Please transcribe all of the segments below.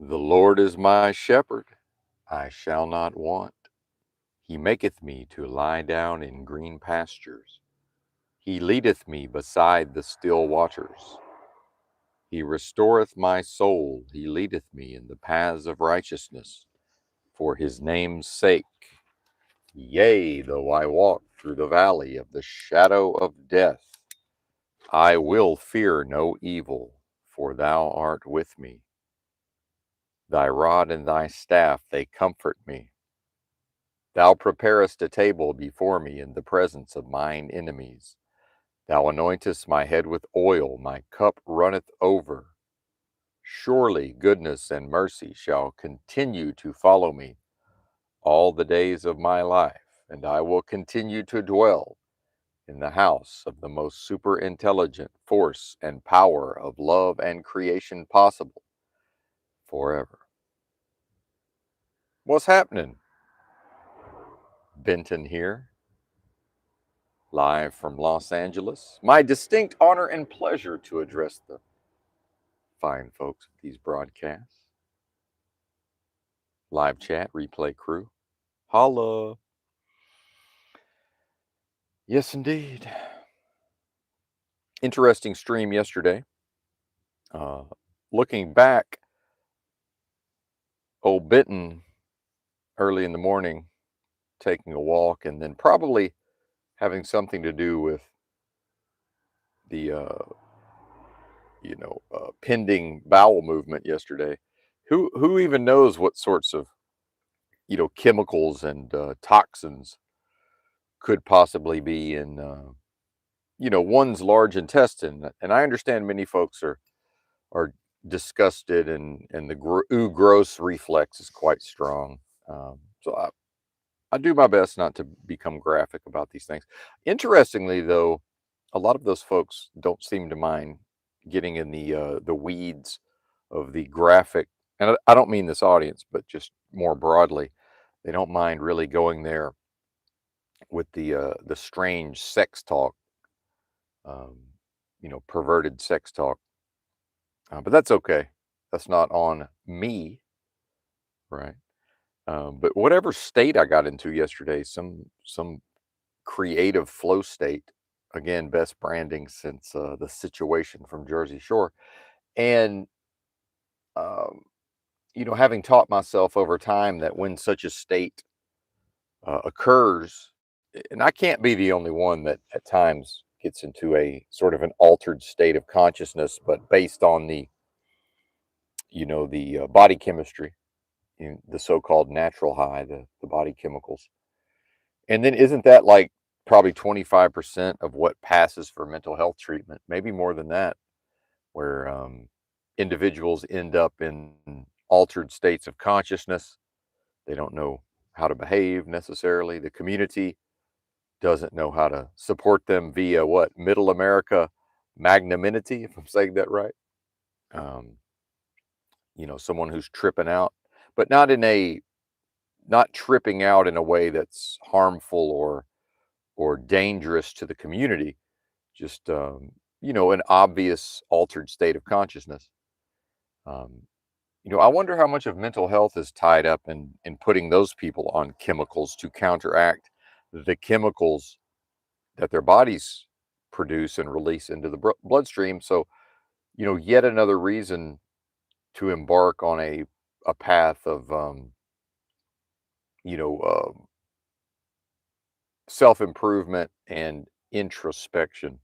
The Lord is my shepherd, I shall not want. He maketh me to lie down in green pastures. He leadeth me beside the still waters. He restoreth my soul. He leadeth me in the paths of righteousness for his name's sake. Yea, though I walk through the valley of the shadow of death, I will fear no evil, for thou art with me. Thy rod and thy staff, they comfort me. Thou preparest a table before me in the presence of mine enemies. Thou anointest my head with oil, my cup runneth over. Surely goodness and mercy shall continue to follow me all the days of my life, and I will continue to dwell in the house of the most superintelligent force and power of love and creation possible forever. What's happening? Benton here, live from Los Angeles. My distinct honor and pleasure to address the fine folks of these broadcasts. Live chat, replay crew. Holla. Yes, indeed. Interesting stream yesterday. Uh, Looking back, old Benton early in the morning, taking a walk, and then probably having something to do with the pending bowel movement yesterday. Who even knows what sorts of chemicals and toxins could possibly be in one's large intestine? And I understand many folks are disgusted, and the ooh gross reflex is quite strong. So I do my best not to become graphic about these things. Interestingly, though, a lot of those folks don't seem to mind getting in the weeds of the graphic, and I don't mean this audience, but just more broadly, they don't mind really going there with the strange sex talk, um, perverted sex talk. But that's okay. That's not on me, right? But whatever state I got into yesterday, some creative flow state. Again, best branding since the situation from Jersey Shore, and um, having taught myself over time that when such a state occurs, and I can't be the only one that at times gets into a sort of an altered state of consciousness, but based on the body chemistry, the so-called natural high, the body chemicals. And then isn't that like probably 25% of what passes for mental health treatment, maybe more than that, where individuals end up in altered states of consciousness. They don't know how to behave necessarily. The community doesn't know how to support them via what? Middle America magnanimity, if I'm saying that right. Um, Someone who's tripping out, but not tripping out in a way that's harmful or dangerous to the community, just an obvious altered state of consciousness. um, I wonder how much of mental health is tied up in putting those people on chemicals to counteract the chemicals that their bodies produce and release into the bloodstream. So yet another reason to embark on a path of you know self improvement and introspection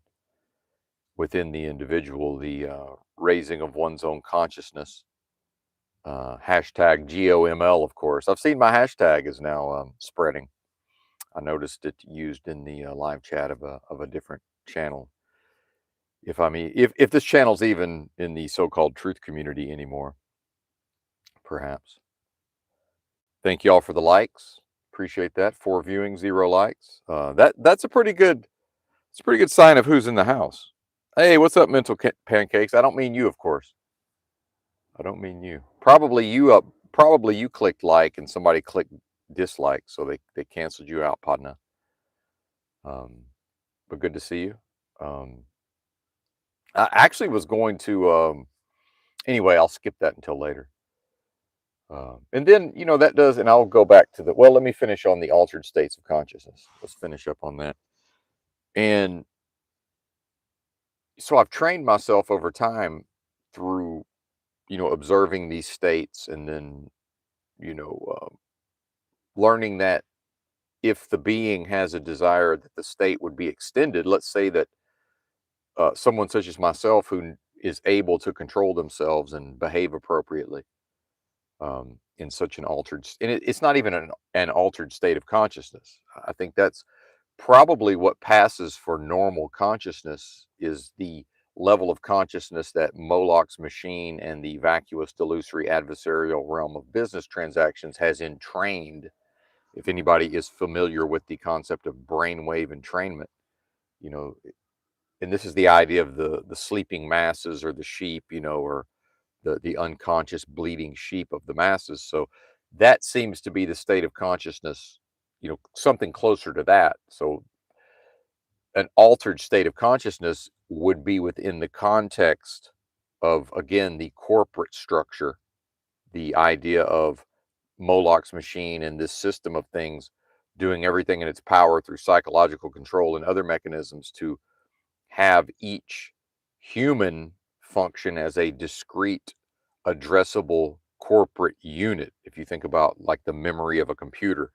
within the individual, the raising of one's own consciousness. Hashtag GOML, of course. I've seen my hashtag is now spreading. I noticed it used in the live chat of a different channel. If this channel's even in the so-called truth community anymore, perhaps. Thank you all for the likes. Appreciate that. 4 viewing, 0 likes. That's a pretty good. It's a pretty good sign of who's in the house. Hey, what's up, mental pancakes? I don't mean you, of course. I don't mean you. Probably you up. Probably you clicked like and somebody clicked dislike, so they canceled you out, partner. Um, but good to see you. Um, I actually was going to. Anyway, I'll skip that until later. And then, that does, and I'll go back to well, let me finish on the altered states of consciousness. Let's finish up on that. And so I've trained myself over time through, observing these states, and then, you know, learning that if the being has a desire that the state would be extended, let's say that someone such as myself who is able to control themselves and behave appropriately in such an and it's not even an altered state of consciousness. I think that's probably what passes for normal consciousness is the level of consciousness that Moloch's machine and the vacuous delusory adversarial realm of business transactions has entrained. If anybody is familiar with the concept of brainwave entrainment, you know, and this is the idea of the sleeping masses, or the sheep, or the unconscious bleeding sheep of the masses. So that seems to be the state of consciousness, something closer to that. So an altered state of consciousness would be within the context of, again, the corporate structure, the idea of Moloch's machine and this system of things doing everything in its power through psychological control and other mechanisms to have each human function as a discrete, addressable corporate unit. If you think about like the memory of a computer,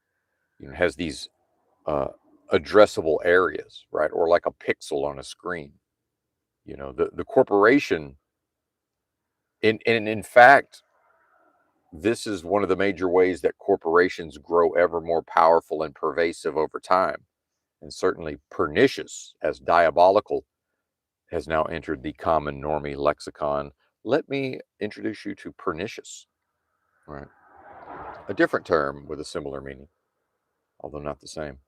has these uh, addressable areas, right? Or like a pixel on a screen. The corporation, and in fact, this is one of the major ways that corporations grow ever more powerful and pervasive over time, and certainly pernicious, as diabolical has now entered the common normie lexicon. Let me introduce you to pernicious, right? A different term with a similar meaning, although not the same.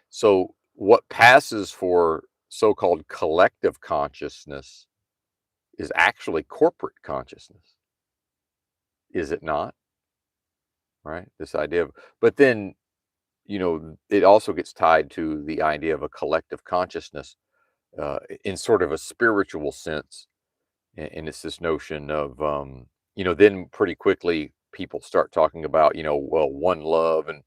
So, what passes for so called collective consciousness is actually corporate consciousness, is it not? Right? This idea of, but then, it also gets tied to the idea of a collective consciousness in sort of a spiritual sense. And it's this notion of, then pretty quickly people start talking about, well, one love, and,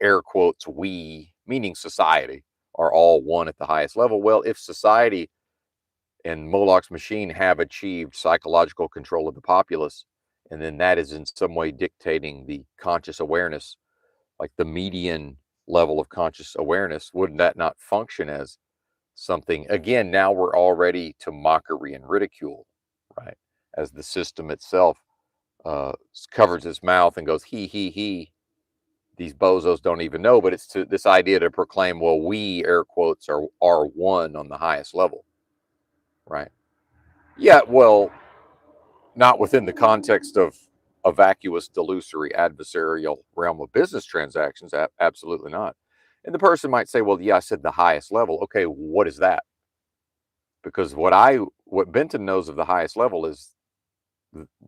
air quotes, we, meaning society, are all one at the highest level. Well, if society and Moloch's machine have achieved psychological control of the populace, and then that is in some way dictating the conscious awareness, like the median level of conscious awareness, wouldn't that not function as something? Again, now we're already to mockery and ridicule, right? As the system itself covers its mouth and goes, he, these bozos don't even know. But it's to this idea to proclaim, well, we, air quotes, are one on the highest level, right? Yeah, well, not within the context of a vacuous, delusory, adversarial realm of business transactions. Absolutely not. And the person might say, well, yeah, I said the highest level. Okay, what is that? Because what Benton knows of the highest level is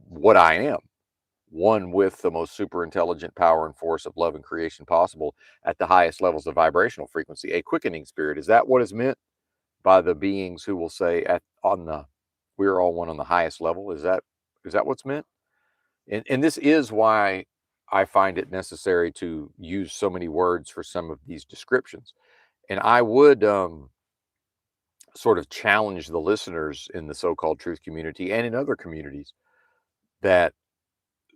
what I am, one with the most super intelligent power and force of love and creation possible at the highest levels of vibrational frequency, a quickening spirit. Is that what is meant by the beings who will say we're all one on the highest level? Is that what's meant? And this is why I find it necessary to use so many words for some of these descriptions. And I would sort of challenge the listeners in the so-called truth community and in other communities that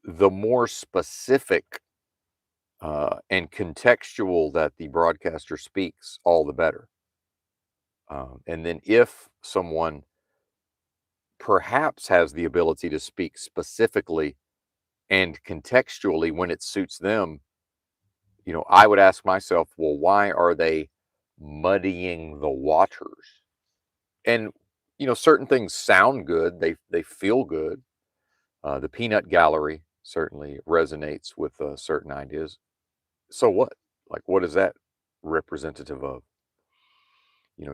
the more specific and contextual that the broadcaster speaks, all the better. And then if someone perhaps has the ability to speak specifically and contextually when it suits them, I would ask myself, well, why are they muddying the waters? And certain things sound good, they feel good. The peanut gallery certainly resonates with certain ideas. So what? Like, what is that representative of?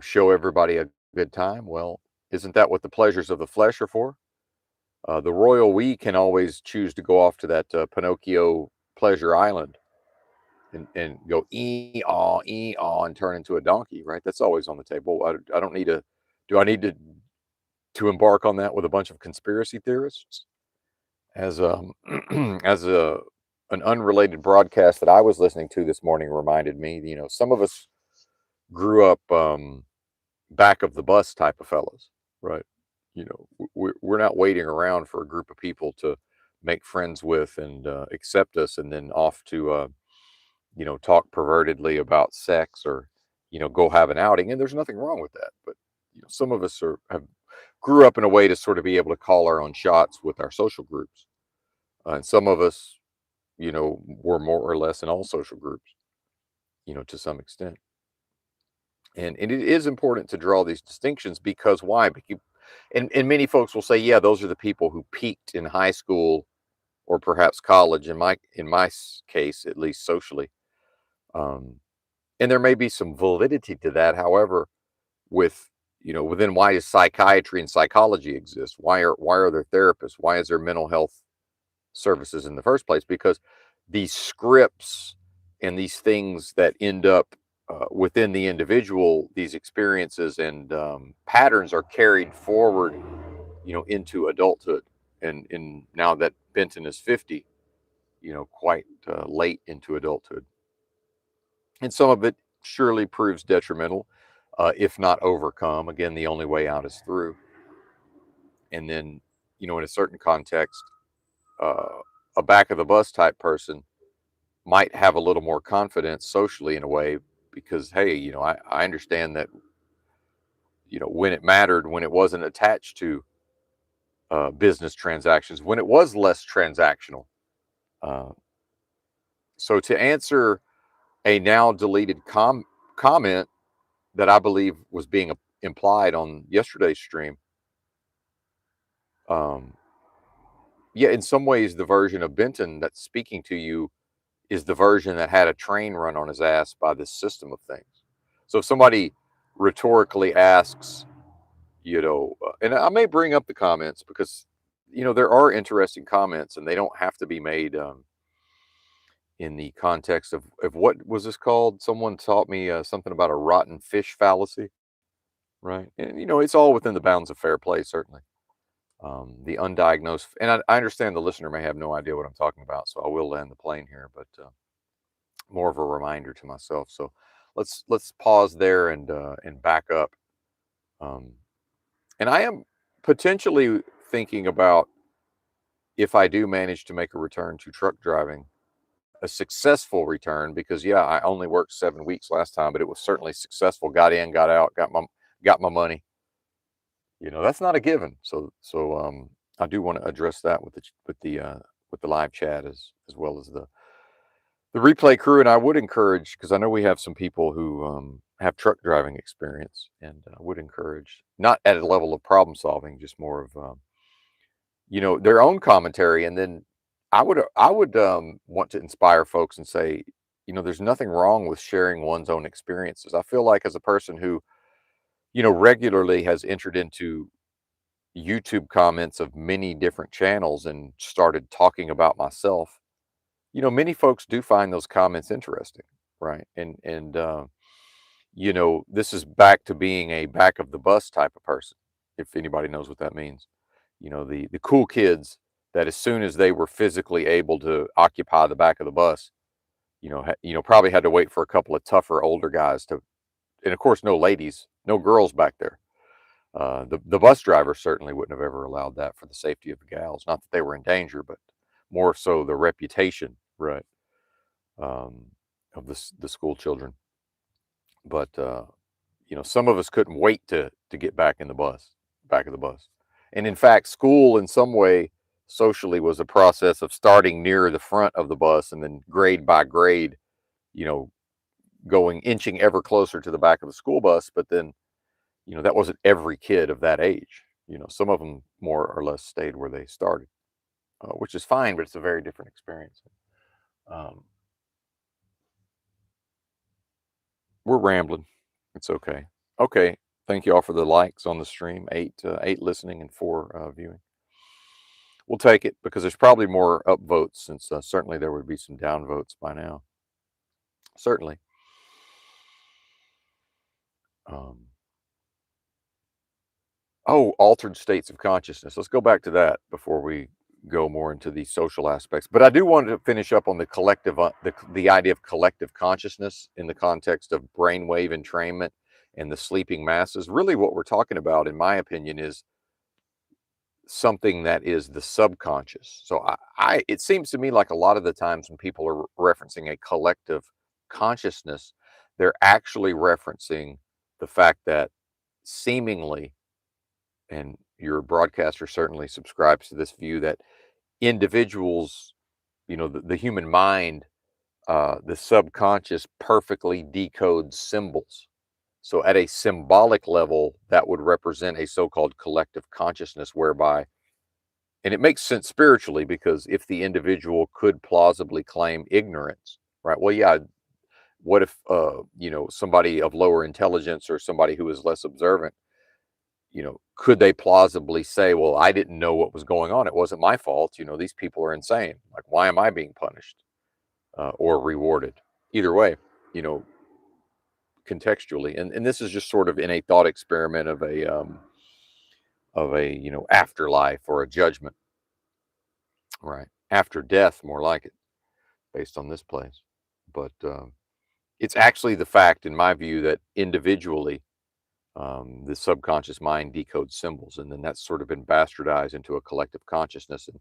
Show everybody a good time. Well, isn't that what the pleasures of the flesh are for? The royal we can always choose to go off to that Pinocchio pleasure island and go ee aw, and turn into a donkey, right? That's always on the table. I don't need to. Do I need to embark on that with a bunch of conspiracy theorists? As as a an unrelated broadcast that I was listening to this morning reminded me, some of us grew up back of the bus type of fellows, right? We're not waiting around for a group of people to make friends with and accept us, and then off to talk pervertedly about sex or go have an outing. And there's nothing wrong with that, but some of us have grew up in a way to sort of be able to call our own shots with our social groups, and some of us were more or less in all social groups, to some extent. And it is important to draw these distinctions because why? And many folks will say, yeah, those are the people who peaked in high school or perhaps college. In my case, at least socially, um, and there may be some validity to that. However, with within why does psychiatry and psychology exist? Why are there therapists? Why is there mental health services in the first place? Because these scripts and these things that end up within the individual, these experiences and patterns are carried forward, into adulthood. And now that Benton is 50, quite late into adulthood, and some of it surely proves detrimental, if not overcome. Again, the only way out is through. And then, in a certain context, uh, a back of the bus type person might have a little more confidence socially in a way because, hey, I understand that, when it mattered, when it wasn't attached to business transactions, when it was less transactional. Uh, so to answer a now deleted comment that I believe was being implied on yesterday's stream, um, yeah, in some ways, the version of Benton that's speaking to you is the version that had a train run on his ass by this system of things. So if somebody rhetorically asks, and I may bring up the comments because, there are interesting comments and they don't have to be made in the context of what was this called? Someone taught me something about a rotten fish fallacy, right? And, it's all within the bounds of fair play, certainly. The undiagnosed, and I understand the listener may have no idea what I'm talking about, so I will land the plane here, but more of a reminder to myself. So let's pause there and back up. Um, and I am potentially thinking about, if I do manage to make a return to truck driving, a successful return, because yeah, I only worked 7 weeks last time, but it was certainly successful. Got in, got out, got my money. That's not a given. So I do want to address that with the live chat as well as the replay crew. And I would encourage, because I know we have some people who have truck driving experience, and I would encourage, not at a level of problem solving, just more of their own commentary. And then I would want to inspire folks and say, there's nothing wrong with sharing one's own experiences. I feel like, as a person who regularly has entered into YouTube comments of many different channels and started talking about myself, many folks do find those comments interesting, right? And this is back to being a back of the bus type of person, if anybody knows what that means. The cool kids that, as soon as they were physically able to occupy the back of the bus, probably had to wait for a couple of tougher older guys to, and of course, no ladies, no girls back there. The bus driver certainly wouldn't have ever allowed that for the safety of the gals. Not that they were in danger, but more so the reputation, right, um, of the school children. But some of us couldn't wait to get back of the bus. And in fact, school, in some way, socially, was a process of starting near the front of the bus and then grade by grade, you know, inching ever closer to the back of the school bus. But then, that wasn't every kid of that age. Some of them more or less stayed where they started, which is fine, but it's a very different experience. Um, we're rambling. It's okay. Okay. Thank you all for the likes on the stream. Eight listening and four viewing. We'll take it because there's probably more upvotes, since certainly there would be some downvotes by now. Certainly. Um, oh, altered states of consciousness. Let's go back to that before we go more into the social aspects. But I do want to finish up on the collective, the idea of collective consciousness in the context of brainwave entrainment and the sleeping masses. Really, what we're talking about, in my opinion, is something that is the subconscious. So it seems to me like a lot of the times when people are referencing a collective consciousness, they're actually referencing the fact that seemingly, and your broadcaster certainly subscribes to this view, that individuals, the human mind, the subconscious perfectly decodes symbols. So at a symbolic level, that would represent a so-called collective consciousness whereby, and it makes sense spiritually, because if the individual could plausibly claim ignorance, right? Well, yeah, what if, somebody of lower intelligence or somebody who is less observant, could they plausibly say, well, I didn't know what was going on. It wasn't my fault. These people are insane. Like, why am I being punished or rewarded? Either way, you know, contextually. And this is just sort of in a thought experiment of a, afterlife or a judgment, right? After death, more like it, based on this place. But it's actually the fact, in my view, that individually, the subconscious mind decodes symbols, and then that's sort of been bastardized into a collective consciousness. And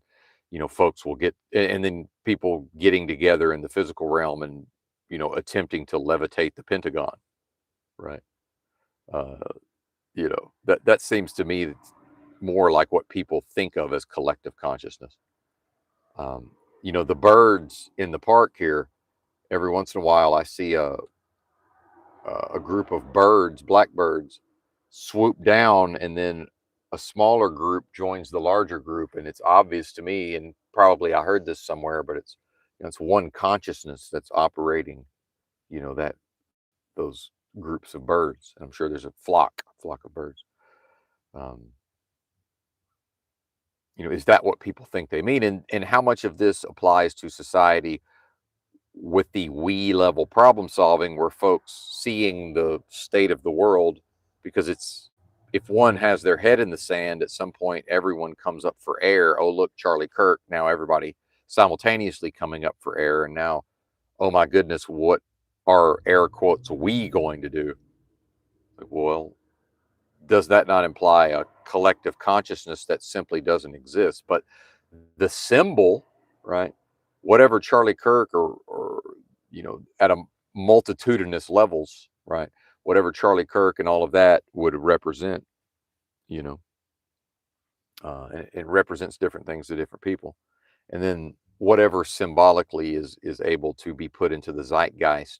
folks will get, and then people getting together in the physical realm and attempting to levitate the Pentagon, right? uh that seems to me more like what people think of as collective consciousness. um the birds in the park here, every once in a while I see a group of birds, blackbirds, swoop down, and then a smaller group joins the larger group. And it's obvious to me, and probably I heard this somewhere, but it's one consciousness that's operating, that those groups of birds. And I'm sure there's a flock of birds. Um, is that what people think they mean? And how much of this applies to society with the we level problem solving, where folks seeing the state of the world, because it's, if one has their head in the sand, at some point everyone comes up for air. Oh, look, Charlie Kirk. Now everybody simultaneously coming up for air. And now, oh my goodness, what are air quotes we going to do? Like, well, does that not imply a collective consciousness that simply doesn't exist? But the symbol, right? Whatever Charlie Kirk, or at a multitudinous levels, right? Whatever Charlie Kirk and all of that would represent, you know, and it represents different things to different people. And then whatever symbolically is able to be put into the zeitgeist,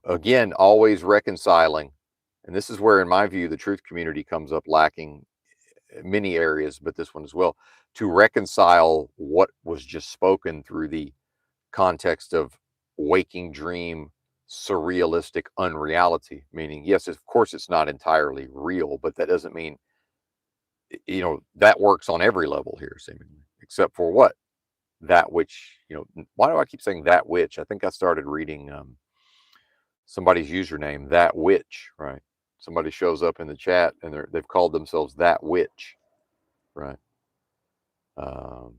again, always reconciling. And this is where, in my view, the truth community comes up lacking in many areas, but this one as well, to reconcile what was just spoken through the context of waking dream, surrealistic unreality. Meaning, yes, of course, it's not entirely real, but that doesn't mean, that works on every level here, seemingly, except for what? That which, why do I keep saying that which? I think I started reading somebody's username, that witch, right? Somebody shows up in the chat and they've called themselves that witch, right? Um,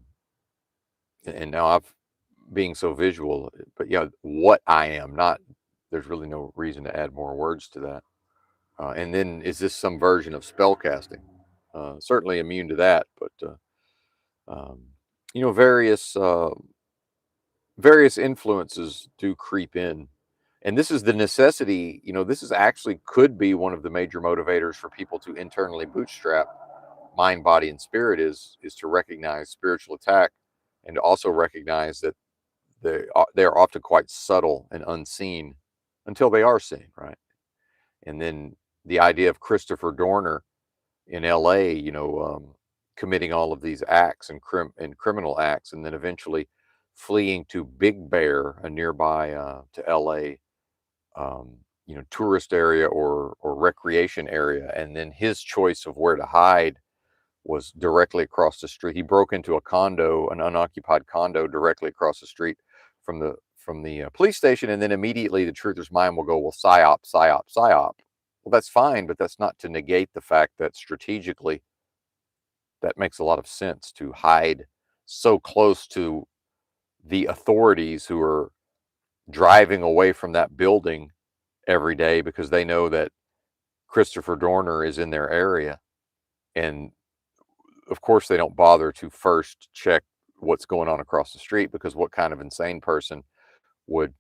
and now I've, being so visual, but yeah, what I am not, there's really no reason to add more words to that. And then, is this some version of spell casting? Certainly immune to that, but um, various influences do creep in. And this is the necessity, this is actually could be one of the major motivators for people to internally bootstrap mind, body, and spirit, is to recognize spiritual attack, and to also recognize that they're often quite subtle and unseen until they are seen, right? And then the idea of Christopher Dorner in L.A., committing all of these acts and criminal acts, and then eventually fleeing to Big Bear, a nearby to L.A. Tourist area or recreation area, and then his choice of where to hide was directly across the street. He broke into a condo, an unoccupied condo, directly across the street from the police station, and then immediately the truther's mind will go, well, psyop, psyop, psyop. Well, that's fine, but that's not to negate the fact that strategically, that makes a lot of sense to hide so close to the authorities who are driving away from that building every day because they know that Christopher Dorner is in their area. And of course, they don't bother to first check what's going on across the street, because what kind of insane person would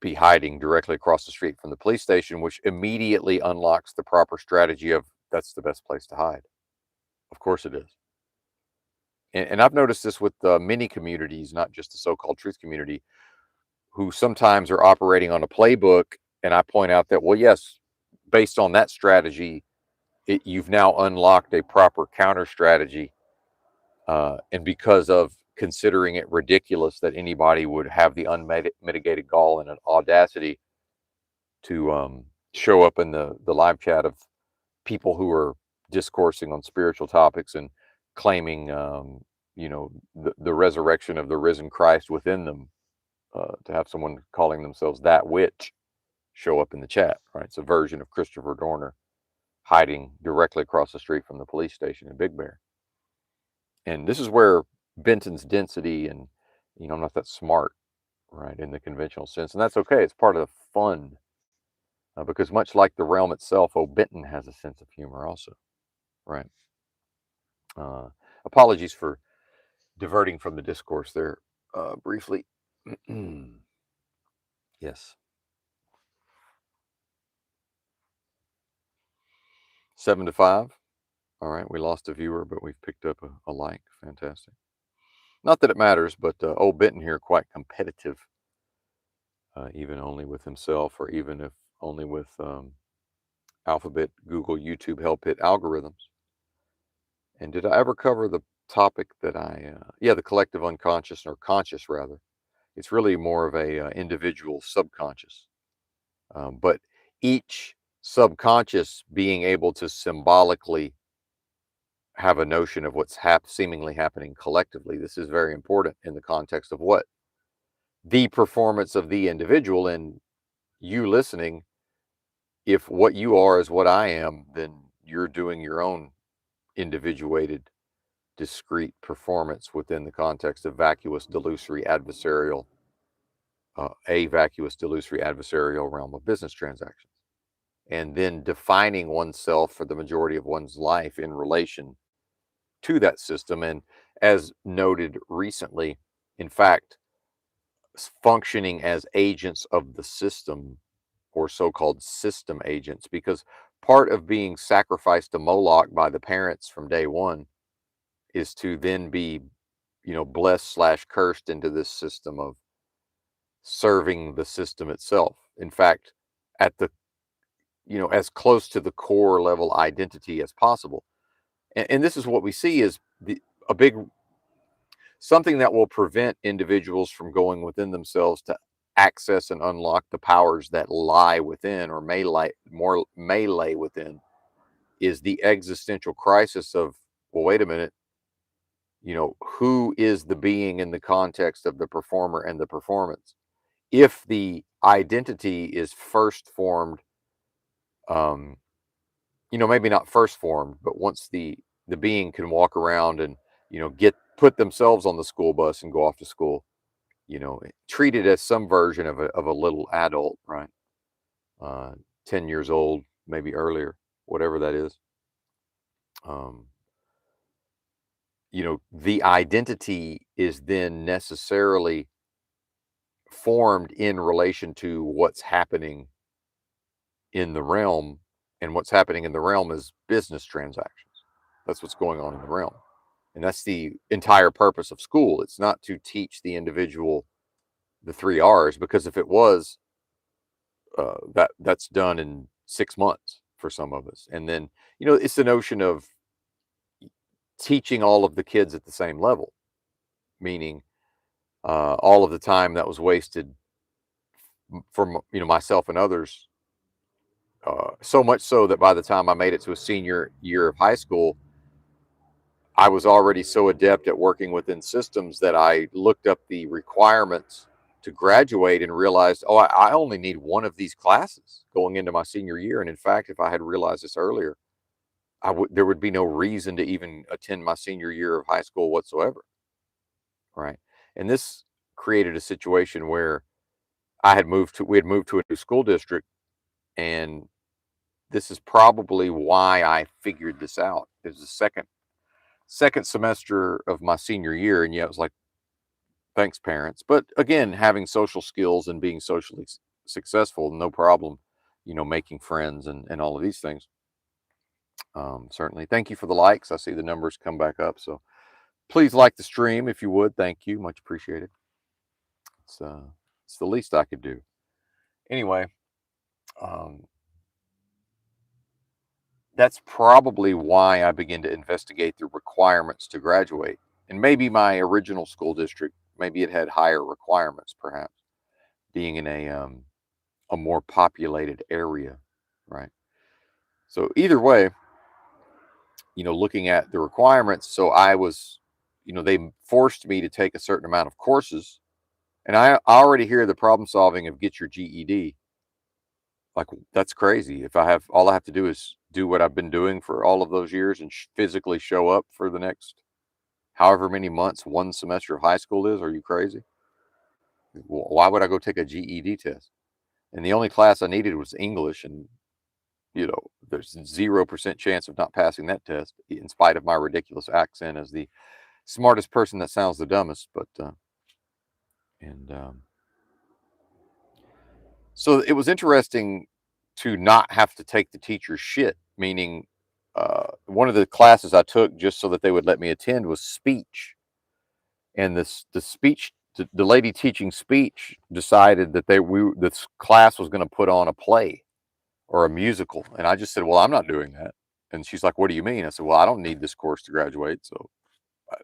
be hiding directly across the street from the police station, which immediately unlocks the proper strategy of that's the best place to hide. Of course it is. And I've noticed this with many communities, not just the so-called truth community, who sometimes are operating on a playbook. And I point out that, well, yes, based on that strategy, you've now unlocked a proper counter strategy. And because of considering it ridiculous that anybody would have the unmitigated gall and an audacity to show up in the live chat of people who are discoursing on spiritual topics and claiming, the resurrection of the risen Christ within them, to have someone calling themselves that witch show up in the chat, right? It's a version of Christopher Dorner hiding directly across the street from the police station in Big Bear. And this is where Benton's density and, I'm not that smart, right, in the conventional sense. And that's okay. It's part of the fun, because much like the realm itself, Benton has a sense of humor also, right? Uh, Apologies for diverting from the discourse there briefly. Yes. 7-5. All right. We lost a viewer, but we've picked up a like. Fantastic. Not that it matters, but old Benton here, quite competitive, even only with himself, or even if only with Alphabet, Google, YouTube help hit algorithms. And did I ever cover the topic that the collective unconscious, or conscious rather? It's really more of a individual subconscious, but each subconscious being able to symbolically have a notion of what's seemingly happening collectively. This is very important in the context of what the performance of the individual. And you listening, if what you are is what I am, then you're doing your own individuated, discrete performance within the context of a vacuous, delusory adversarial realm of business transactions. And then defining oneself for the majority of one's life in relation to that system. And as noted recently, in fact, functioning as agents of the system, or so-called system agents, because part of being sacrificed to Moloch by the parents from day one is to then be, blessed slash cursed into this system of serving the system itself. In fact, at the, as close to the core level identity as possible. And this is what we see is a big something that will prevent individuals from going within themselves to access and unlock the powers that lie within, or may lay within, is the existential crisis of, well, wait a minute, who is the being in the context of the performer and the performance? If the identity is first formed, um, maybe not first formed, but once the being can walk around and, put themselves on the school bus and go off to school, treated as some version of a little adult, right? 10 years old, maybe earlier, whatever that is. Um, the identity is then necessarily formed in relation to what's happening in the realm. And what's happening in the realm is business transactions. That's what's going on in the realm. And that's the entire purpose of school. It's not to teach the individual the 3 R's, because if it was, that's done in 6 months for some of us. And then, it's the notion of teaching all of the kids at the same level, meaning all of the time that was wasted from, myself and others, so much so that by the time I made it to a senior year of high school, I was already so adept at working within systems that I looked up the requirements to graduate and realized, oh, I only need one of these classes going into my senior year. And in fact, if I had realized this earlier, there would be no reason to even attend my senior year of high school whatsoever, right? And this created a situation where we had moved to a new school district, and this is probably why I figured this out. It was the second semester of my senior year, and yeah, it was like, thanks, parents. But again, having social skills and being socially successful, no problem, making friends and all of these things. Certainly. Thank you for the likes. I see the numbers come back up. So please like the stream if you would. Thank you. Much appreciated. It's, uh, it's the least I could do. Anyway, um, that's probably why I began to investigate the requirements to graduate. And maybe my original school district, maybe it had higher requirements, perhaps, being in a more populated area, right? So either way, looking at the requirements, so I was, they forced me to take a certain amount of courses, and I already hear the problem solving of get your GED. Like, that's crazy. If all I have to do is do what I've been doing for all of those years and physically show up for the next however many months one semester of high school is, are you crazy? Why would I go take a GED test? And the only class I needed was English, and there's 0% chance of not passing that test, in spite of my ridiculous accent as the smartest person that sounds the dumbest. But and so it was interesting to not have to take the teacher's shit. Meaning, one of the classes I took just so that they would let me attend was speech, and the lady teaching speech decided that this class was going to put on a play or a musical, and I just said, "Well, I'm not doing that." And she's like, "What do you mean?" I said, "Well, I don't need this course to graduate, so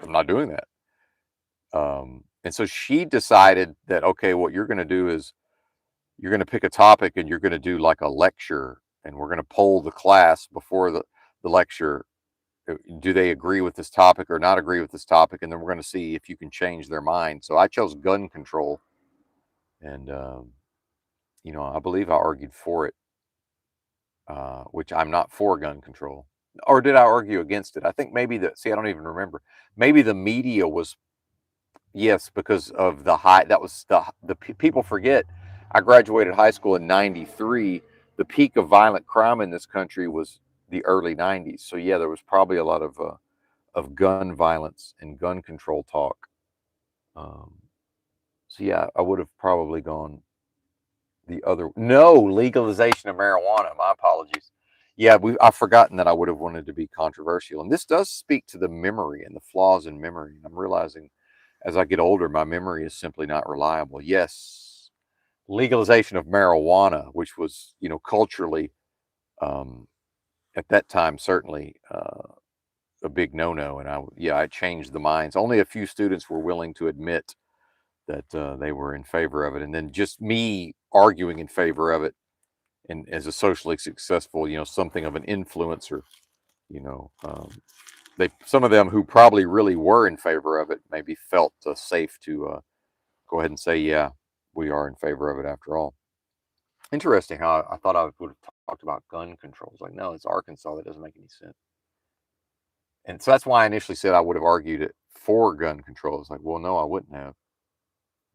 I'm not doing that." And so she decided that, okay, what you're going to do is you're going to pick a topic and you're going to do like a lecture, and we're going to poll the class before the lecture. Do they agree with this topic or not agree with this topic? And then we're going to see if you can change their mind. So I chose gun control, and I believe I argued for it, which I'm not for gun control. Or did I argue against it? I think maybe I don't even remember. Maybe the media was. Yes, because of the high. That was people forget. I graduated high school in '93. The peak of violent crime in this country was the early '90s. So yeah, there was probably a lot of gun violence and gun control talk. Um, so yeah, I would have probably gone the other. No, legalization of marijuana. My apologies. Yeah, I've forgotten that I would have wanted to be controversial, and this does speak to the memory and the flaws in memory. And I'm realizing as I get older, my memory is simply not reliable. Yes, legalization of marijuana, which was, culturally, um, at that time, certainly a big no-no. And I changed the minds. Only a few students were willing to admit that they were in favor of it. And then just me arguing in favor of it, and as a socially successful, something of an influencer, you know, um, some of them who probably really were in favor of it maybe felt safe to go ahead and say, yeah, we are in favor of it after all. Interesting how I thought I would have talked about gun controls. Like, no, it's Arkansas. That doesn't make any sense. And so that's why I initially said I would have argued it for gun control. It's like, well, no, I wouldn't have.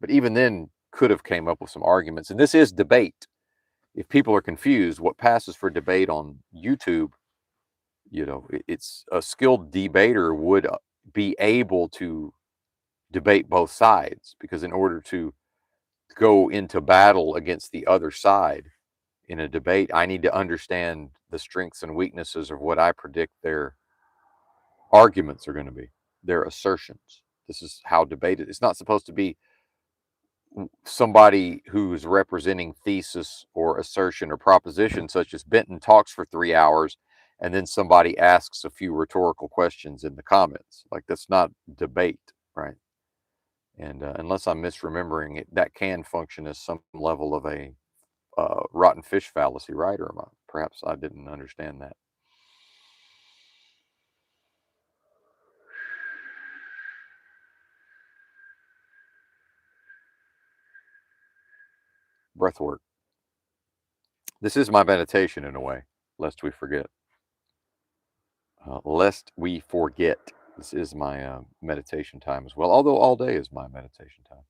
But even then, could have came up with some arguments. And this is debate. If people are confused, what passes for debate on YouTube, it's a skilled debater would be able to debate both sides, because in order to go into battle against the other side in a debate, I need to understand the strengths and weaknesses of what I predict their arguments are going to be, their assertions. This is how debate is. It's not supposed to be somebody who's representing thesis or assertion or proposition, such as Benton talks for 3 hours and then somebody asks a few rhetorical questions in the comments. Like, that's not debate, right? And unless I'm misremembering it, that can function as some level of a rotten fish fallacy, right? Or perhaps I didn't understand that. Breath work. This is my meditation in a way, lest we forget. lest we forget. This is my meditation time as well, although all day is my meditation time.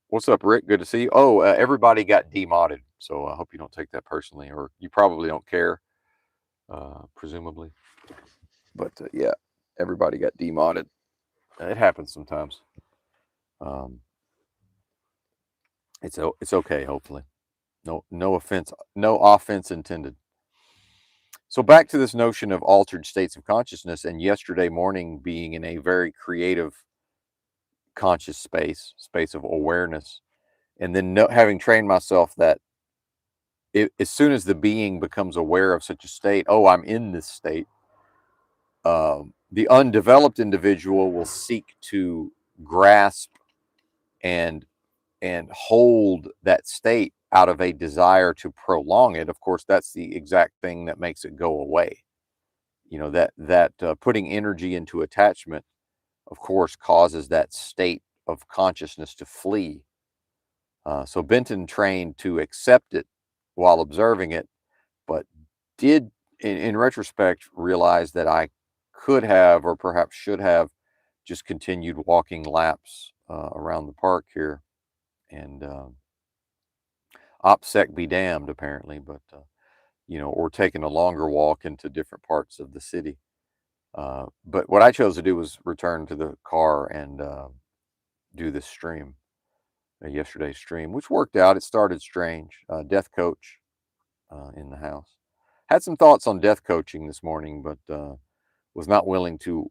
What's up, Rick? Good to see you. Oh, everybody got demodded, so I hope you don't take that personally, or you probably don't care, presumably. But yeah, everybody got demodded. It happens sometimes. Um, it's okay. Hopefully, no offense, no offense intended. So back to this notion of altered states of consciousness, and yesterday morning being in a very creative conscious space of awareness, and then having trained myself that as soon as the being becomes aware of such a state, oh, I'm in this state. The undeveloped individual will seek to grasp and hold that state out of a desire to prolong it. Of course, that's the exact thing that makes it go away. That putting energy into attachment, of course, causes that state of consciousness to flee. So Benton trained to accept it while observing it, but did, in retrospect, realize that I could have, or perhaps should have, just continued walking laps around the park here, and OPSEC be damned, apparently, but or taking a longer walk into different parts of the city. But what I chose to do was return to the car and do this stream, yesterday's stream, which worked out. It started strange. Death coach in the house. Had some thoughts on death coaching this morning, but was not willing to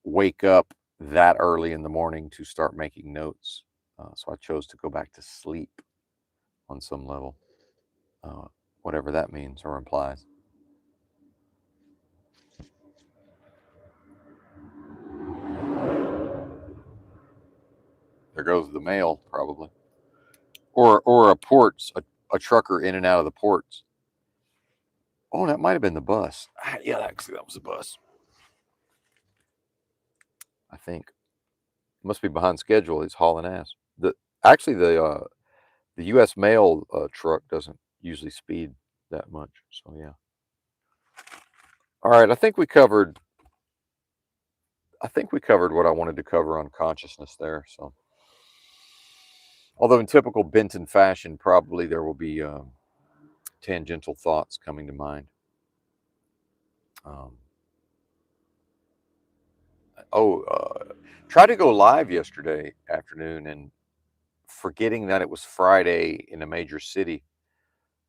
wake up that early in the morning to start making notes. So I chose to go back to sleep on some level, uh, whatever that means or implies. There goes the mail, probably, or a trucker in and out of the ports. Oh, that might have been the bus. Yeah, actually, that was the bus. I think it must be behind schedule. He's hauling ass. The U.S. mail truck doesn't usually speed that much. So yeah. All right. I think we covered what I wanted to cover on consciousness there. So, although in typical Benton fashion, probably there will be tangential thoughts coming to mind. Um, oh, tried to go live yesterday afternoon, and forgetting that it was Friday in a major city,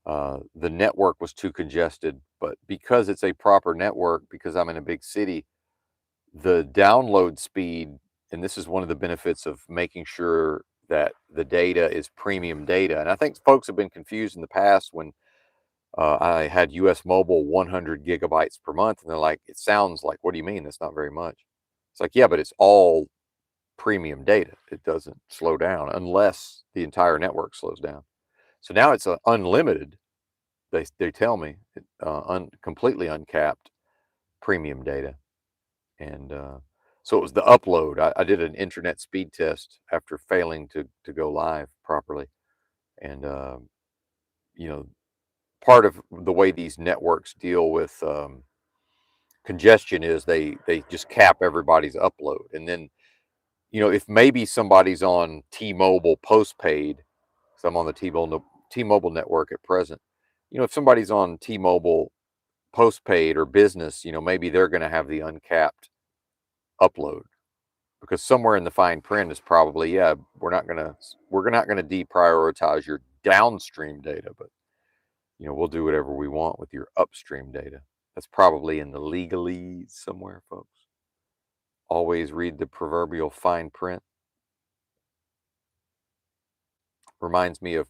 the network was too congested. But because it's a proper network, because I'm in a big city, the download speed, and this is one of the benefits of making sure that the data is premium data. And I think folks have been confused in the past when I had US Mobile 100 gigabytes per month, and they're like, it sounds like, what do you mean? That's not very much. It's like, yeah, but it's all premium data. It doesn't slow down unless the entire network slows down. So now it's unlimited. They tell me completely uncapped premium data. And so it was the upload. I did an internet speed test after failing to go live properly, and you know, part of the way these networks deal with congestion is they just cap everybody's upload, and then if maybe somebody's on T-Mobile postpaid, so I'm on the T-Mobile network at present. If somebody's on T-Mobile postpaid or business, maybe they're going to have the uncapped upload, because somewhere in the fine print is probably, yeah, we're not gonna deprioritize your downstream data, but we'll do whatever we want with your upstream data. That's probably in the legalese somewhere, folks. Always read the proverbial fine print. Reminds me of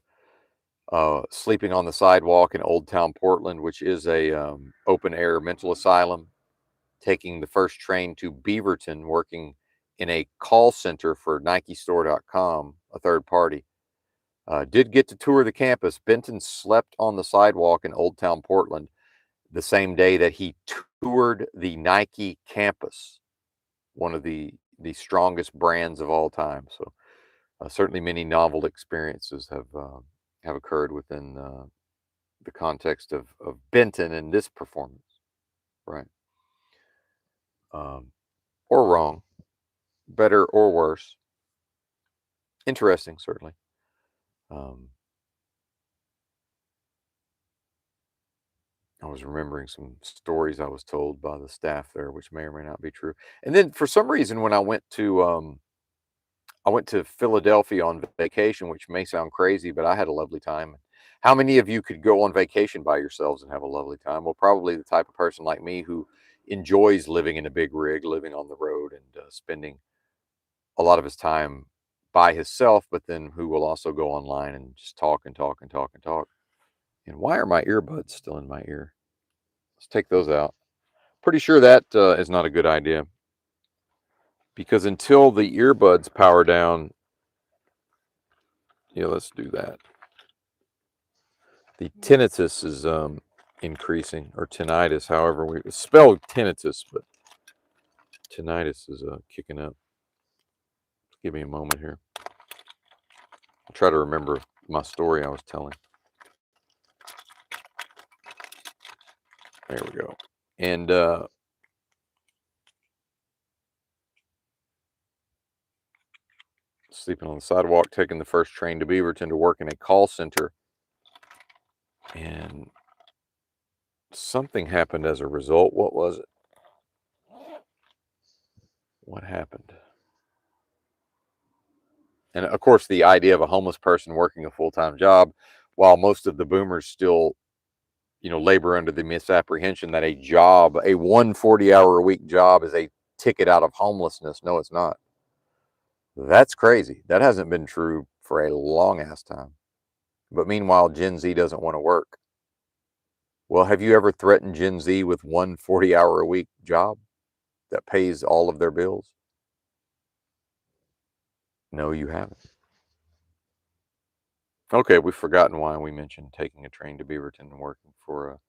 sleeping on the sidewalk in Old Town Portland, which is a open air mental asylum, taking the first train to Beaverton, working in a call center for NikeStore.com, a third party. Did get to tour the campus. Benton slept on the sidewalk in Old Town Portland the same day that he toured the Nike campus, one of the strongest brands of all time. So certainly many novel experiences have occurred within the context of Benton and this performance. right. Um, or wrong, better or worse. Interesting, certainly. Um, I was remembering some stories I was told by the staff there, which may or may not be true. And then for some reason, when I went to Philadelphia on vacation, which may sound crazy, but I had a lovely time. How many of you could go on vacation by yourselves and have a lovely time? Well, probably the type of person like me who enjoys living in a big rig, living on the road, and spending a lot of his time by himself, but then who will also go online and just talk and talk and talk and talk. And why are my earbuds still in my ear? Let's take those out. Pretty sure that is not a good idea because until the earbuds power down, yeah, let's do that. The tinnitus is increasing, or tinnitus, however we it's spelled tinnitus, but tinnitus is kicking up. Give me a moment here. I'll try to remember my story I was telling. There we go. And sleeping on the sidewalk, taking the first train to Beaverton to work in a call center, and something happened as a result. What was it? What happened? And of course, the idea of a homeless person working a full time job, while most of the boomers still, labor under the misapprehension that a job, a 140-hour a week job, is a ticket out of homelessness. No, it's not. That's crazy. That hasn't been true for a long ass time. But meanwhile, Gen Z doesn't want to work. Well, have you ever threatened Gen Z with 140-hour a week job that pays all of their bills? No, you haven't. Okay, we've forgotten why we mentioned taking a train to Beaverton and working for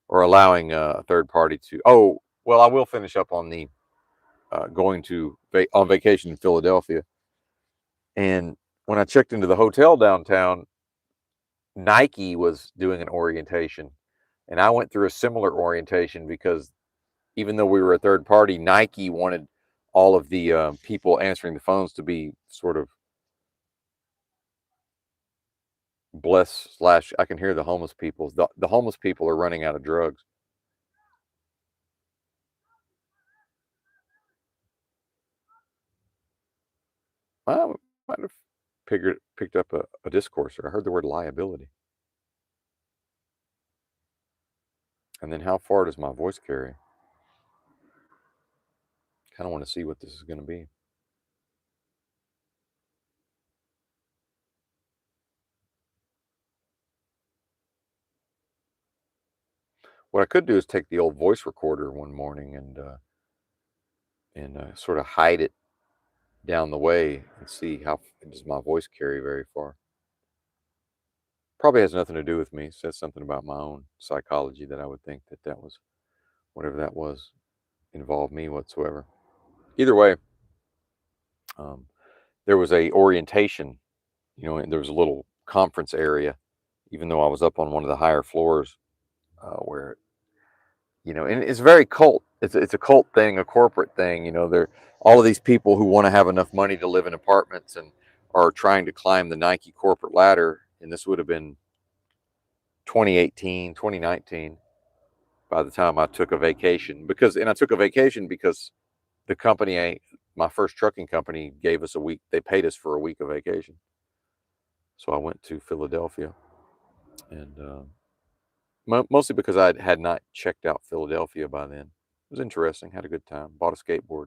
or allowing a third party to. Oh, well, I will finish up on the going to on vacation in Philadelphia. And when I checked into the hotel downtown, Nike was doing an orientation, and I went through a similar orientation because even though we were a third party, Nike wanted all of the people answering the phones to be sort of blessed slash. I can hear the homeless people. The homeless people are running out of drugs. I might have picked up a discourse, or I heard the word liability. And then how far does my voice carry? Kind of want to see what this is going to be. What I could do is take the old voice recorder one morning and sort of hide it down the way and see how does my voice carry very far. Probably has nothing to do with me. It says something about my own psychology that I would think that that was whatever that was involved me whatsoever. Either way, um, there was a orientation, and there was a little conference area, even though I was up on one of the higher floors, where and it's very cult. It's a cult thing, a corporate thing. There all of these people who want to have enough money to live in apartments and are trying to climb the Nike corporate ladder. And this would have been 2018, 2019 by the time I took a vacation and I took a vacation because the company, my first trucking company, gave us a week. They paid us for a week of vacation. So I went to Philadelphia and mostly because I had not checked out Philadelphia by then. It was interesting. Had a good time. Bought a skateboard.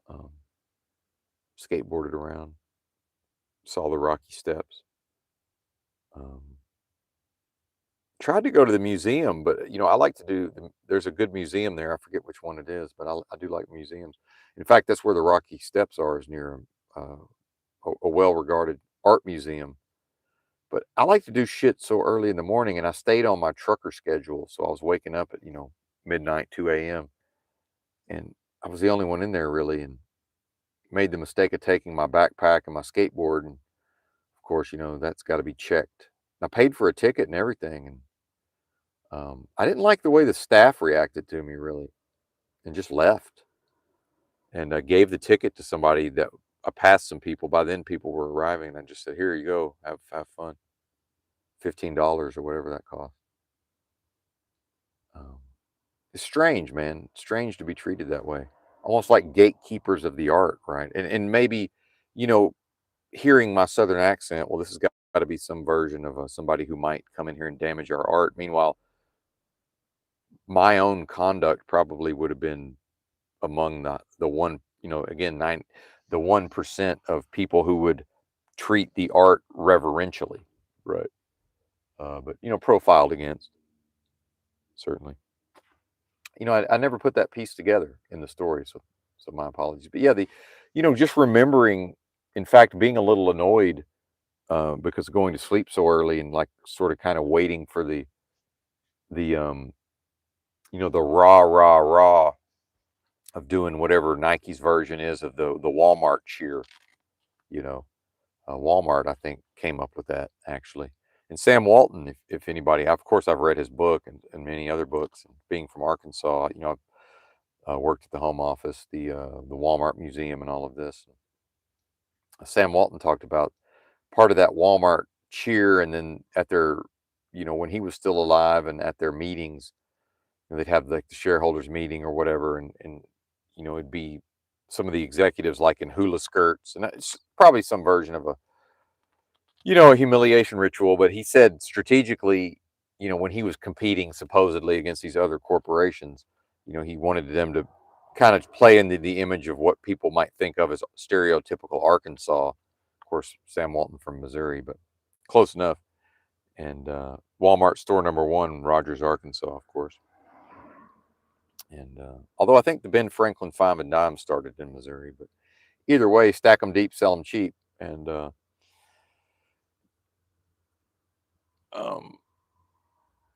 Um, skateboarded around. Saw the Rocky Steps. Um, tried to go to the museum, but I like to do. There's a good museum there. I forget which one it is, but I do like museums. In fact, that's where the Rocky Steps are. Is near uh, a well-regarded art museum. But I like to do shit so early in the morning, and I stayed on my trucker schedule, so I was waking up at midnight, 2 a.m. And I was the only one in there really, and made the mistake of taking my backpack and my skateboard, and of course, that's got to be checked. I paid for a ticket and everything, and I didn't like the way the staff reacted to me, really, and just left. And I gave the ticket to somebody that I passed some people. By then, people were arriving, and I just said, "Here you go. Have fun. $15 or whatever that cost." Um, it's strange, man. It's strange to be treated that way, almost like gatekeepers of the art, right? And maybe, you know, hearing my southern accent, well, this has got to be some version of somebody who might come in here and damage our art. Meanwhile, my own conduct probably would have been among the one, again, 1% of people who would treat the art reverentially, right? But profiled against, certainly. I never put that piece together in the story, so my apologies. But yeah, just remembering, in fact, being a little annoyed because of going to sleep so early and like sort of kind of waiting for the the rah of doing whatever Nike's version is of the Walmart cheer. You know, Walmart, I think, came up with that actually. And Sam Walton, if anybody, of course, I've read his book and many other books. And being from Arkansas, I've worked at the Home Office, the Walmart Museum, and all of this. Sam Walton talked about part of that Walmart cheer, and then at their, when he was still alive, and at their meetings, they'd have like the shareholders meeting or whatever, and it'd be some of the executives like in hula skirts, and it's probably some version of a humiliation ritual. But he said strategically, when he was competing supposedly against these other corporations, he wanted them to kind of play into the image of what people might think of as stereotypical Arkansas. Of course, Sam Walton from Missouri, but close enough. And Walmart store number one, Rogers, Arkansas, of course. And although I think the Ben Franklin Five and Dime started in Missouri, but either way, stack them deep, sell them cheap. And um,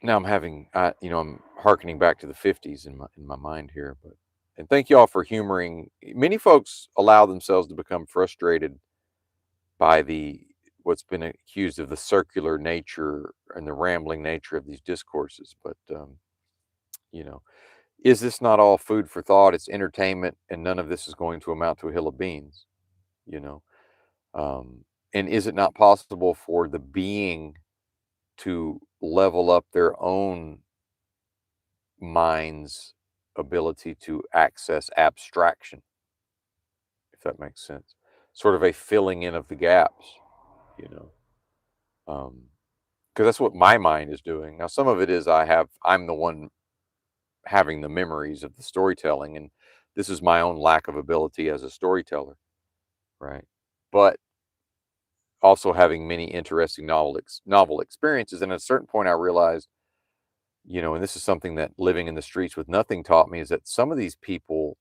now I'm hearkening back to the '50s in my mind here. But and thank you all for humoring. Many folks allow themselves to become frustrated by the what's been accused of the circular nature and the rambling nature of these discourses. But you know, is this not all food for thought? It's entertainment, and none of this is going to amount to a hill of beans. You know, and is it not possible for the being to level up their own mind's ability to access abstraction, if that makes sense? Sort of a filling in of the gaps, you know, because that's what my mind is doing. Now, some of it is I'm the one having the memories of the storytelling, and this is my own lack of ability as a storyteller, right? But also having many interesting novel experiences. And at a certain point, I realized, and this is something that living in the streets with nothing taught me, is that some of these people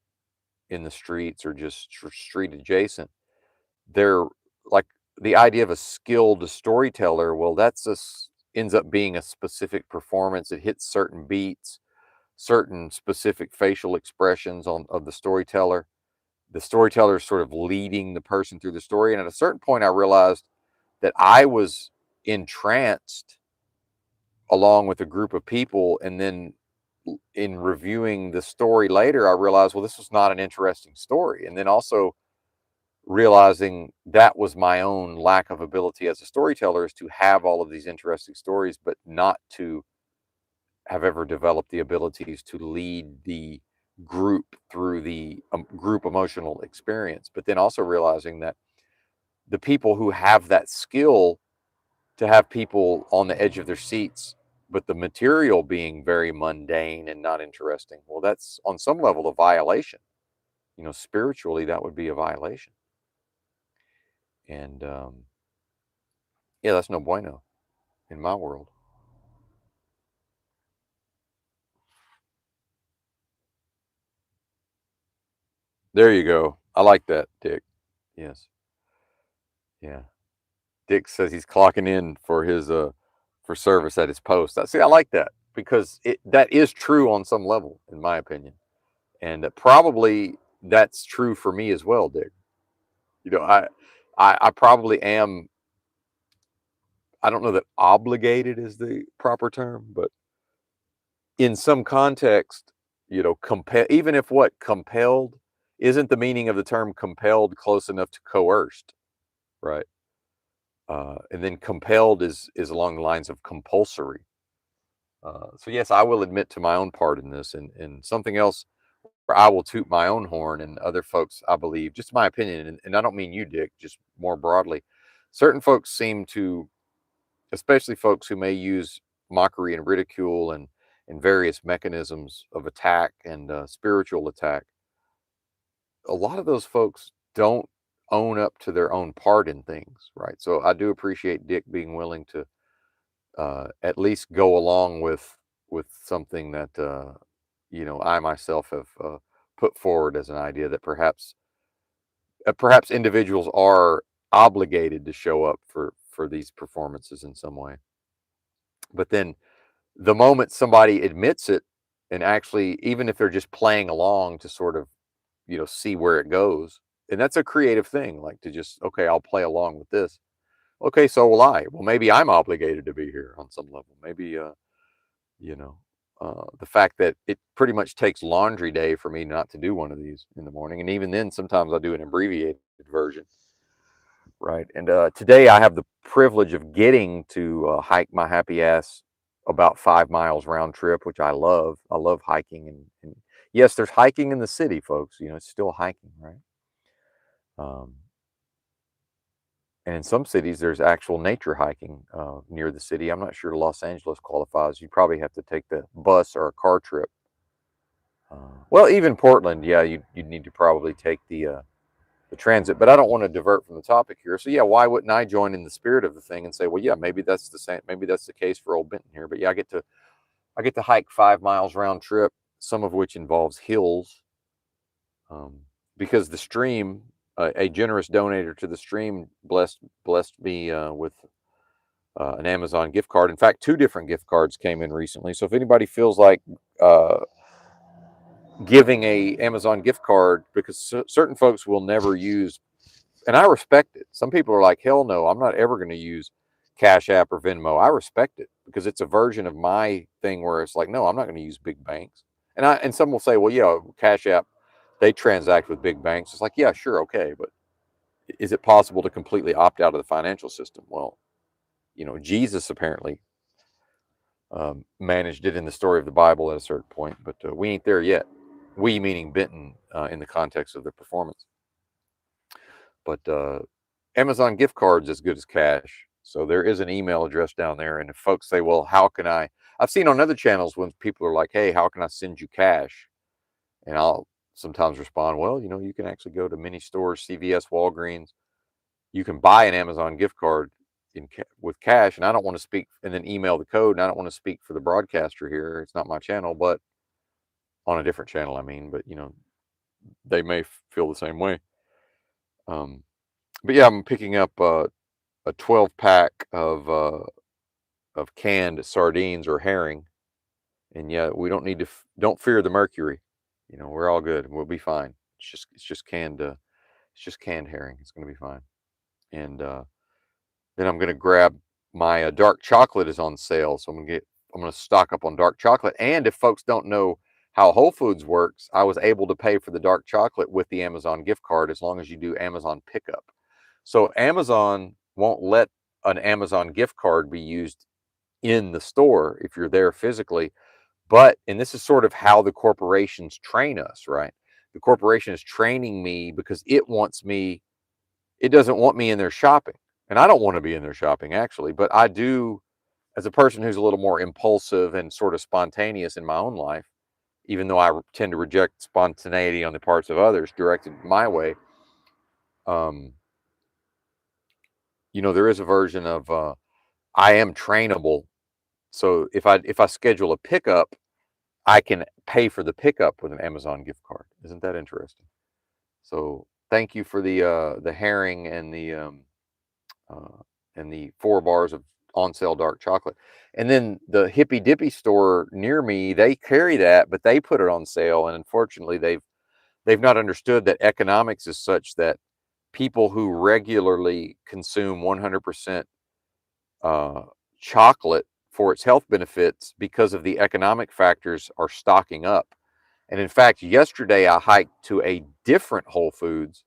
in the streets or just street adjacent, they're like the idea of a skilled storyteller. Well, ends up being a specific performance. It hits certain beats, certain specific facial expressions of the storyteller. The storyteller is sort of leading the person through the story. And at a certain point, I realized that I was entranced along with a group of people. And then in reviewing the story later, I realized, well, this was not an interesting story. And then also realizing that was my own lack of ability as a storyteller, is to have all of these interesting stories, but not to have ever developed the abilities to lead the group through the group emotional experience. But then also realizing that the people who have that skill to have people on the edge of their seats, but the material being very mundane and not interesting, well, that's on some level a violation. Spiritually, that would be a violation. And yeah, that's no bueno in my world. There you go. I like that, Dick. Yes. Yeah. Dick says he's clocking in for his for service at his post. I see. I like that because that is true on some level, in my opinion, and probably that's true for me as well, Dick. I probably am. I don't know that obligated is the proper term, but in some context, compel, even if what compelled isn't the meaning of the term compelled close enough to coerced, right? And then compelled is along the lines of compulsory. So yes, I will admit to my own part in this, and something else where I will toot my own horn, and other folks, I believe, just my opinion, and I don't mean you, Dick, just more broadly. Certain folks seem to, especially folks who may use mockery and ridicule and various mechanisms of attack and spiritual attack. A lot of those folks don't own up to their own part in things, right? So I do appreciate Dick being willing to at least go along with something that I myself have put forward as an idea that perhaps individuals are obligated to show up for these performances in some way. But then the moment somebody admits it, and actually, even if they're just playing along to sort of see where it goes, and that's a creative thing, like to just, okay, I'll play along with this. Okay, so will I. Well, maybe I'm obligated to be here on some level. Maybe you know, the fact that it pretty much takes laundry day for me not to do one of these in the morning, and even then, sometimes I do an abbreviated version, right? And today I have the privilege of getting to hike my happy ass about 5 miles round trip, which I love. I love hiking, and yes, there's hiking in the city, folks. It's still hiking, right? Um, and in some cities, there's actual nature hiking near the city. I'm not sure Los Angeles qualifies. You probably have to take the bus or a car trip. Well, even Portland, yeah, you'd need to probably take the transit. But I don't want to divert from the topic here. So yeah, why wouldn't I join in the spirit of the thing and say, well, yeah, maybe that's the same. Maybe that's the case for old Benton here. But yeah, I get to hike 5 miles round trip, some of which involves hills, um, because the stream, a generous donator to the stream, blessed me with an Amazon gift card. In fact, two different gift cards came in recently. So if anybody feels like uh, giving a Amazon gift card, because certain folks will never use, and I respect it. Some people are like, hell no, I'm not ever going to use Cash App or Venmo. I respect it because it's a version of my thing where it's like, no, I'm not going to use big banks. And some will say, well, yeah, Cash App, they transact with big banks. It's like, yeah, sure, okay, but is it possible to completely opt out of the financial system? Well, Jesus apparently managed it in the story of the Bible at a certain point, but we ain't there yet. We meaning Benton in the context of the performance. But Amazon gift cards as good as cash. So there is an email address down there. And if folks say, well, how can I? I've seen on other channels when people are like, hey, how can I send you cash? And I'll sometimes respond, well, you can actually go to many stores, CVS, Walgreens. You can buy an Amazon gift card with cash. And I don't want to speak and then email the code. And I don't want to speak for the broadcaster here. It's not my channel, but on a different channel, I mean, but they may feel the same way. But yeah, I'm picking up a 12 pack of canned sardines or herring, and yeah, we don't need to don't fear the mercury. We're all good. We'll be fine. It's just canned herring. It's gonna be fine. And then I'm gonna grab my dark chocolate is on sale, so I'm gonna stock up on dark chocolate. And if folks don't know how Whole Foods works, I was able to pay for the dark chocolate with the Amazon gift card as long as you do Amazon pickup. So Amazon won't let an Amazon gift card be used in the store if you're there physically. And this is sort of how the corporations train us, right? The corporation is training me because it doesn't want me in there shopping. And I don't want to be in there shopping actually, but I do, as a person who's a little more impulsive and sort of spontaneous in my own life, even though I tend to reject spontaneity on the parts of others directed my way. Um, there is a version of I am trainable. So if I schedule a pickup, I can pay for the pickup with an Amazon gift card. Isn't that interesting? So thank you for the herring uh, and the 4 bars of on sale dark chocolate. And then the Hippy Dippy store near me, they carry that, but they put it on sale. And unfortunately, they've not understood that economics is such that people who regularly consume 100% uh, chocolate for its health benefits because of the economic factors are stocking up. And in fact, yesterday I hiked to a different Whole Foods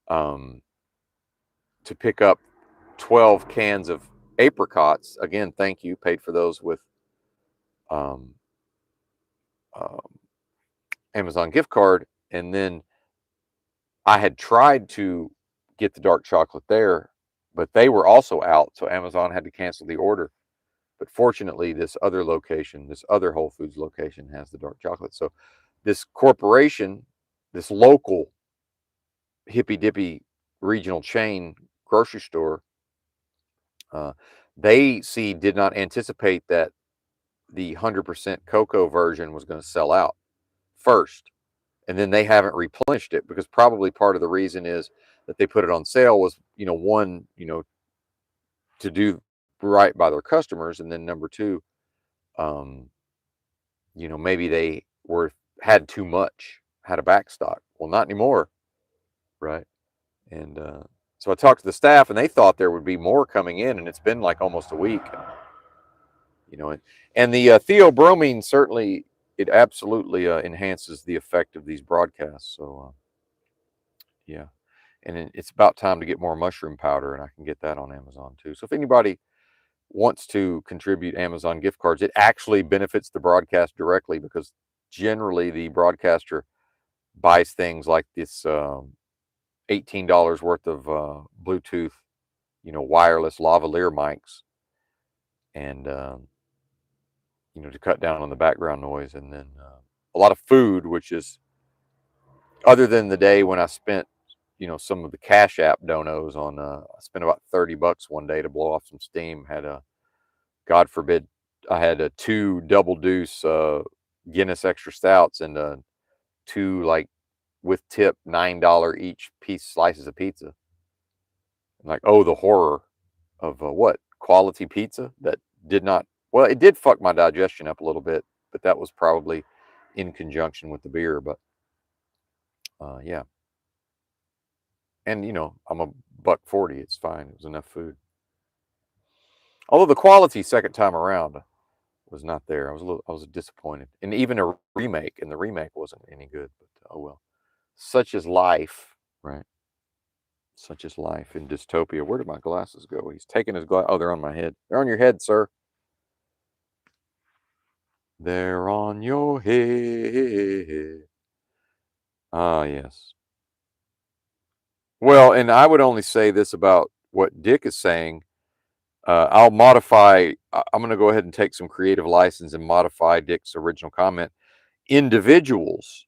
to pick up 12 cans of apricots. Again, thank you. Paid for those with um, um, Amazon gift card. And then I had tried to get the dark chocolate there, but they were also out. So Amazon had to cancel the order. But fortunately, this other location, this other Whole Foods location, has the dark chocolate. So this corporation, this local hippy dippy regional chain grocery store, uh, they did not anticipate that the 100% cocoa version was going to sell out first. And then they haven't replenished it because probably part of the reason is that they put it on sale was, one, to do right by their customers. And then number two, um, maybe they had too much, had a backstock. Well, not anymore, right? And so I talked to the staff, and they thought there would be more coming in, and it's been like almost a week. And the theobromine certainly, it absolutely enhances the effect of these broadcasts. So yeah, and it's about time to get more mushroom powder, and I can get that on Amazon too. So if anybody wants to contribute Amazon gift cards, it actually benefits the broadcast directly because generally the broadcaster buys things like this $18 worth of Bluetooth, wireless lavalier mics, and to cut down on the background noise, and then a lot of food, which is, other than the day when I spent, some of the Cash App donos on, I spent about $30 one day to blow off some steam. Had a, God forbid, I had a 2 double deuce Guinness extra stouts and two, like, with tip $9 each piece slices of pizza. I'm like, oh, the horror of what quality pizza that did not, well, it did fuck my digestion up a little bit, but that was probably in conjunction with the beer. But yeah, and I'm a $1.40. It's fine. It was enough food. Although the quality second time around was not there. I was disappointed, and even a remake, and the remake wasn't any good. But oh well, such is life, right? Such is life in dystopia. Where did my glasses go? He's taking his glass. Oh, they're on my head. They're on your head, sir. They're on your head. Ah, yes. Well, and I would only say this about what Dick is saying. I'll modify. I'm going to go ahead and take some creative license and modify Dick's original comment. Individuals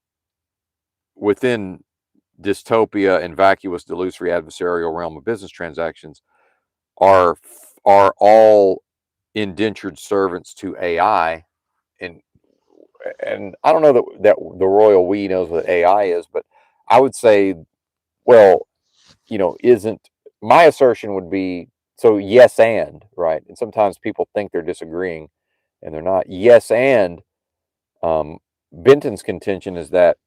within dystopia and vacuous, delusory, adversarial realm of business transactions are all indentured servants to AI, and I don't know that the royal we knows what AI is, but I would say, well, isn't, my assertion would be, so yes and, right? And sometimes people think they're disagreeing and they're not. Yes and Benton's contention is that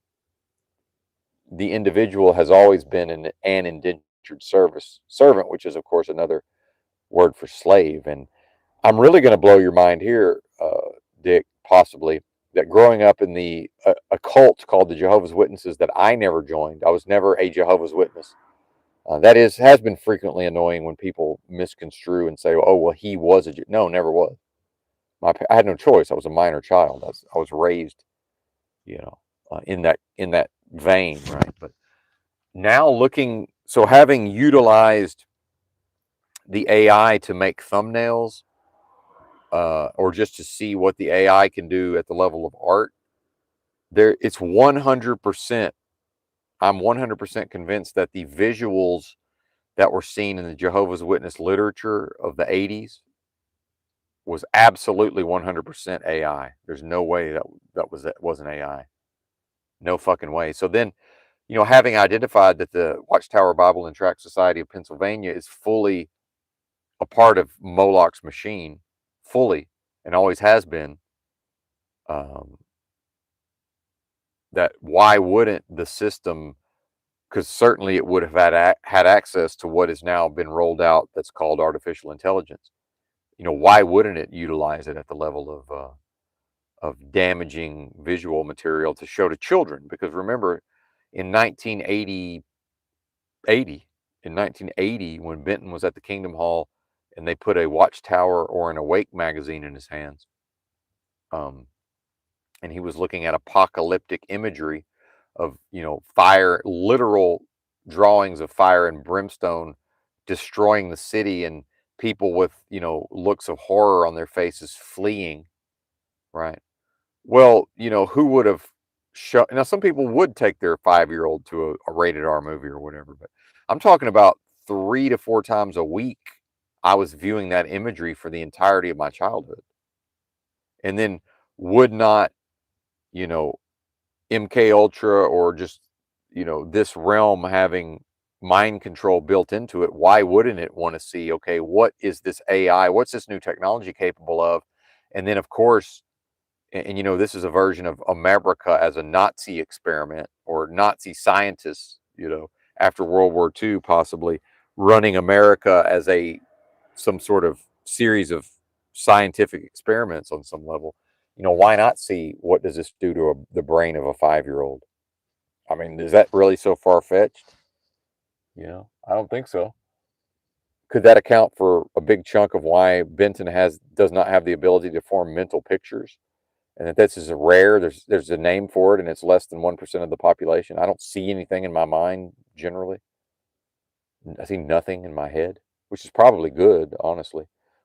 the individual has always been an indentured servant, which is of course another word for slave. And I'm really going to blow your mind here, Dick, possibly, that growing up in a cult called the Jehovah's Witnesses that I never joined. I was never a Jehovah's Witness. That has been frequently annoying when people misconstrue and say, "Oh, well, he was a Jew." No, never was. I had no choice. I was a minor child. I was raised, in that vein, right? But now having utilized the AI to make thumbnails, or just to see what the AI can do at the level of art, it's 100%. I'm 100% convinced that the visuals that were seen in the Jehovah's Witness literature of the 80s was absolutely 100% AI. There's no way that wasn't AI. No fucking way. So then, having identified that the Watchtower Bible and Tract Society of Pennsylvania is fully a part of Moloch's machine, fully, and always has been, that why wouldn't the system, because certainly it would have had access to what has now been rolled out that's called artificial intelligence. why wouldn't it utilize it at the level of damaging visual material to show to children? Because remember, in 1980, in 1980, when Benton was at the Kingdom Hall, and they put a Watchtower or an Awake magazine in his hands, um, and he was looking at apocalyptic imagery of fire, literal drawings of fire and brimstone destroying the city, and people with looks of horror on their faces fleeing, right? Well, who would have shown? Now, some people would take their 5-year-old to a rated R movie or whatever, but I'm talking about 3 to 4 times a week. I was viewing that imagery for the entirety of my childhood, and then would not, you know, MK Ultra or just this realm having mind control built into it. Why wouldn't it want to see? Okay, what is this AI? What's this new technology capable of? And then, of course, and this is a version of America as a Nazi experiment, or Nazi scientists, after World War II, possibly running America as some sort of series of scientific experiments on some level. Why not see what does this do to the brain of a 5-year-old? I mean, is that really so far fetched? I don't think so. Could that account for a big chunk of why Benton does not have the ability to form mental pictures? And that this is rare. There's a name for it, and it's less than 1% of the population. I don't see anything in my mind generally. I see nothing in my head, which is probably good, honestly,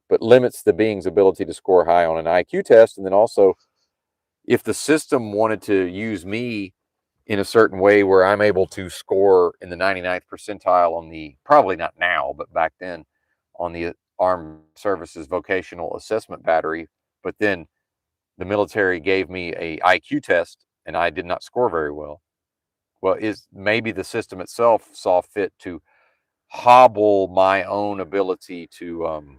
but limits the being's ability to score high on an IQ test. And then also, if the system wanted to use me in a certain way where I'm able to score in the 99th percentile on the, probably not now, but back then, on the Armed Services Vocational Assessment Battery, but then the military gave me a IQ test and I did not score very well. Well, is maybe the system itself saw fit to hobble my own ability to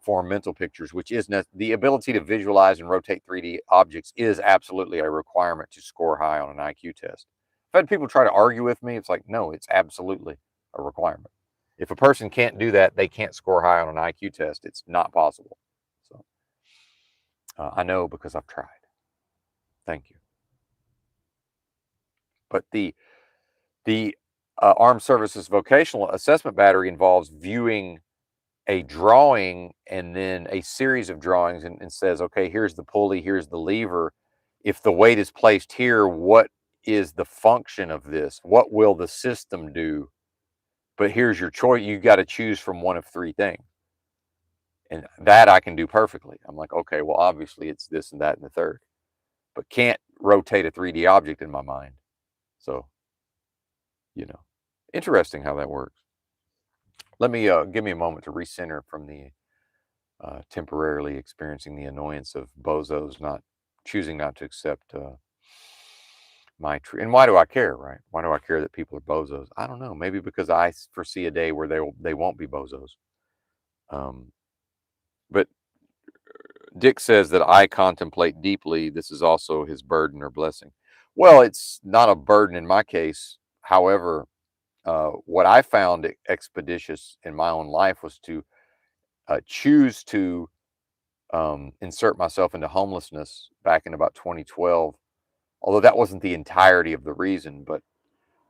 form mental pictures, which is the ability to visualize and rotate 3D objects is absolutely a requirement to score high on an IQ test. I've had people try to argue with me. It's like, no, it's absolutely a requirement. If a person can't do that, they can't score high on an IQ test. It's not possible. So I know because I've tried. Thank you. But the Armed Services Vocational Assessment Battery involves viewing a drawing and then a series of drawings, and says, okay, here's the pulley, here's the lever. If the weight is placed here, what is the function of this? What will the system do? But here's your choice. You got to choose from one of three things. And that I can do perfectly. I'm like, okay, well, obviously it's this and that and the third, but can't rotate a 3D object in my mind. So, interesting how that works. Let me give me a moment to recenter from the temporarily experiencing the annoyance of bozos not choosing not to accept my tree. And why do I care, right? Why do I care that people are bozos? I don't know. Maybe because I foresee a day where they won't be bozos. But Dick says that I contemplate deeply. This is also his burden or blessing. Well, it's not a burden in my case. However, what I found expeditious in my own life was to choose to insert myself into homelessness back in about 2012. Although that wasn't the entirety of the reason, but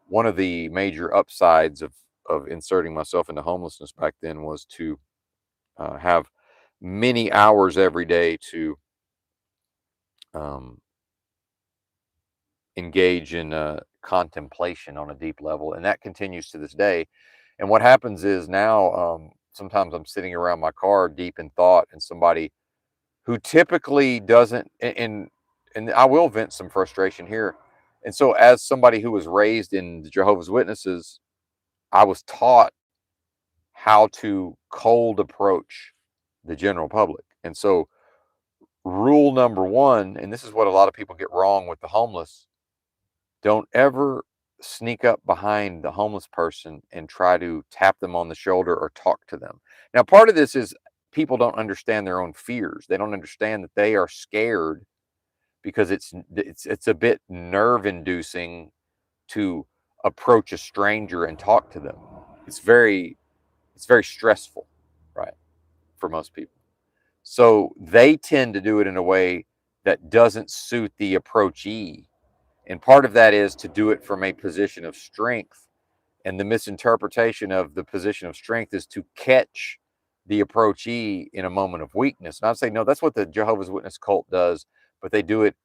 one of the major upsides of inserting myself into homelessness back then was to have many hours every day to um, engage in contemplation on a deep level, and that continues to this day. And what happens is now, sometimes I'm sitting around my car deep in thought, and somebody who typically doesn't, and I will vent some frustration here. And so, as somebody who was raised in the Jehovah's Witnesses, I was taught how to cold approach the general public. And so, rule number one, and this is what a lot of people get wrong with the homeless: don't ever sneak up behind the homeless person and try to tap them on the shoulder or talk to them. Now, part of this is people don't understand their own fears. They don't understand that they are scared because it's a bit nerve inducing to approach a stranger and talk to them. It's very stressful, right, for most people. So they tend to do it in a way that doesn't suit the approachee. And part of that is to do it from a position of strength. And the misinterpretation of the position of strength is to catch the approachee in a moment of weakness. And I'd say, no, that's what the Jehovah's Witness cult does, but they do it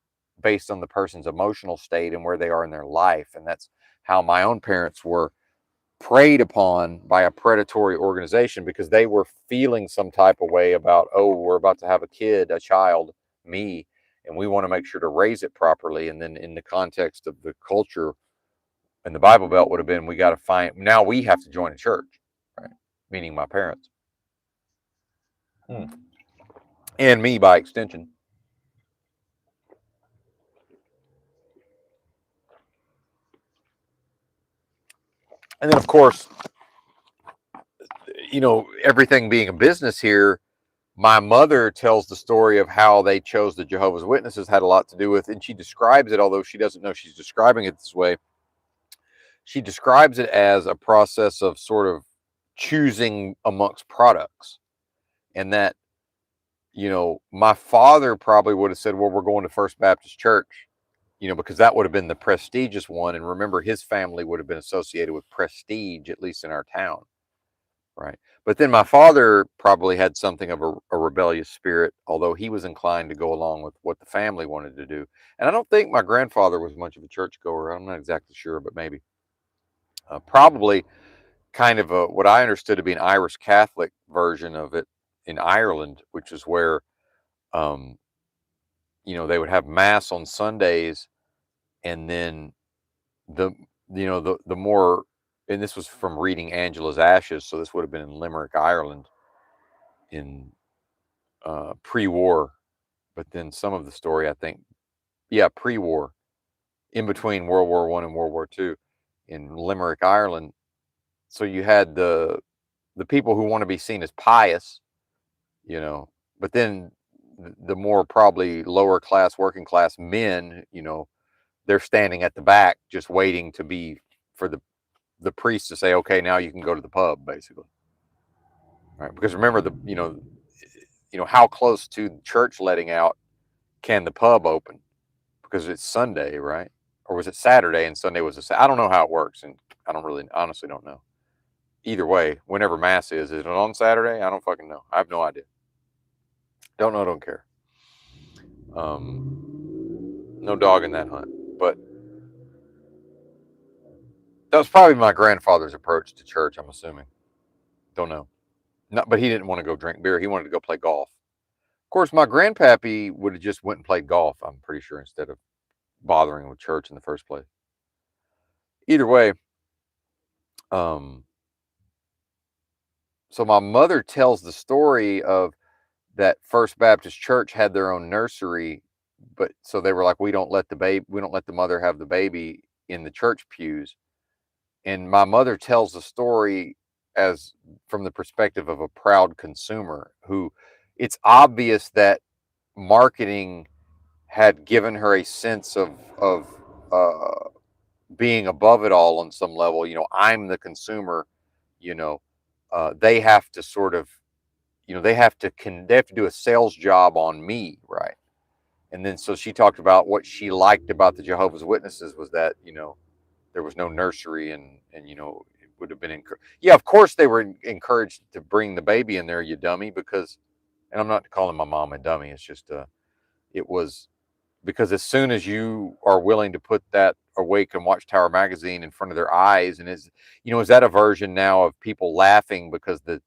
based on the person's emotional state and where they are in their life. And that's how my own parents were preyed upon by a predatory organization, because they were feeling some type of way about, oh, we're about to have a kid, a child, me, and we want to make sure to raise it properly. And then in the context of the culture and the Bible Belt would have been, we got to find, now we have to join a church, right? Meaning my parents. And me by extension. And then, of course, everything being a business here, my mother tells the story of how they chose the Jehovah's Witnesses had a lot to do with, and she describes it, although she doesn't know she's describing it this way. She describes it as a process of sort of choosing amongst products. And that, my father probably would have said, well, we're going to First Baptist Church, because that would have been the prestigious one. And remember, his family would have been associated with prestige, at least in our town. Right. But then my father probably had something of a rebellious spirit, although he was inclined to go along with what the family wanted to do. And I don't think my grandfather was much of a churchgoer. I'm not exactly sure, but maybe. Probably kind of what I understood to be an Irish Catholic version of it in Ireland, which is where, um, they would have mass on Sundays, and then the, the more, and this was from reading Angela's Ashes, so this would have been in Limerick, Ireland, in pre-war, but then some of the story, I think, yeah, pre-war, in between World War I and World War II, in Limerick, Ireland. So you had the people who want to be seen as pious, but then the more probably lower class, working class men, they're standing at the back just waiting to be for the priest to say, okay, now you can go to the pub, basically. Right? Because remember, how close to church letting out can the pub open? Because it's Sunday, right? Or was it Saturday and Sunday was I don't know how it works, and I don't really, honestly, don't know. Either way, whenever mass is it on Saturday? I don't fucking know. I have no idea. Don't know, don't care. No dog in that hunt. But that was probably my grandfather's approach to church, I'm assuming. Don't know. Not, but he didn't want to go drink beer. He wanted to go play golf. Of course, my grandpappy would have just went and played golf, I'm pretty sure, instead of bothering with church in the first place. Either way, so my mother tells the story of that First Baptist Church had their own nursery, but so they were like, we don't let the mother have the baby in the church pews. And my mother tells the story as from the perspective of a proud consumer who, it's obvious that marketing had given her a sense of being above it all on some level. I'm the consumer. They have to sort of, they have to do a sales job on me, right? And then so she talked about what she liked about the Jehovah's Witnesses was that there was no nursery, and it would have been yeah, of course they were encouraged to bring the baby in there, you dummy, because, and I'm not calling my mom a dummy, it's just it was because as soon as you are willing to put that Awake and Watchtower magazine in front of their eyes, and is that a version now of people laughing because the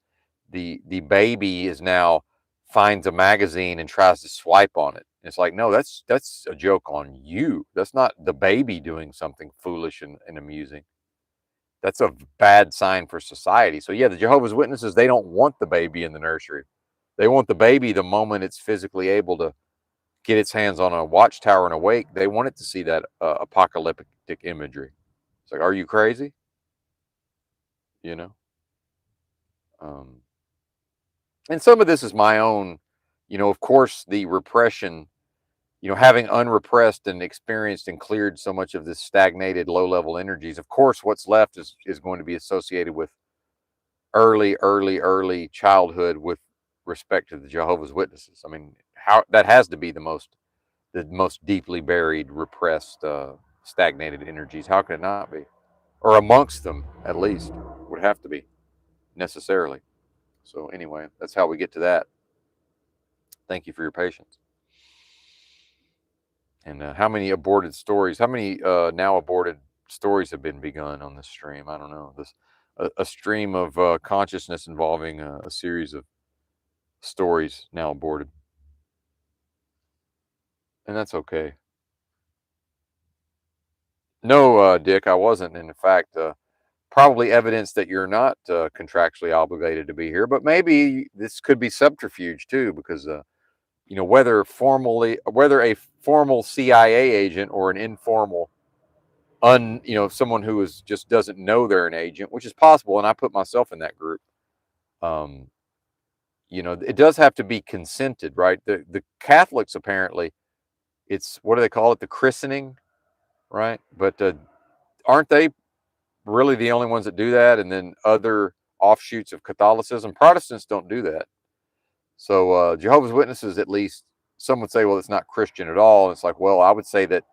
baby is now finds a magazine and tries to swipe on it. It's like, no, that's a joke on you. That's not the baby doing something foolish and amusing. That's a bad sign for society. So yeah, the Jehovah's Witnesses, they don't want the baby in the nursery. They want the baby the moment it's physically able to get its hands on a Watchtower and Awake. They want it to see that apocalyptic imagery. It's like, are you crazy? You know? Um, and some of this is my own, of course, the repression, having unrepressed and experienced and cleared so much of this stagnated low level energies. Of course, what's left is going to be associated with early childhood with respect to the Jehovah's Witnesses. I mean, how that has to be the most deeply buried, repressed, stagnated energies. How can it not be? Or amongst them, at least, would have to be necessarily. So anyway, that's how we get to that. Thank you for your patience. And how many aborted stories? How many now aborted stories have been begun on this stream? I don't know. This a stream of consciousness involving a series of stories now aborted, and that's okay. No, Dick, I wasn't. And in fact, probably evidence that you're not contractually obligated to be here. But maybe this could be subterfuge too, because whether a formal CIA agent or an informal someone who is just doesn't know they're an agent, which is possible, and I put myself in that group. Um, it does have to be consented, right? The Catholics apparently, it's what do they call it? The christening, right? But aren't they really the only ones that do that? And then other offshoots of Catholicism, Protestants don't do that. So Jehovah's Witnesses, at least, some would say, well, it's not Christian at all. And it's like, well, I would say that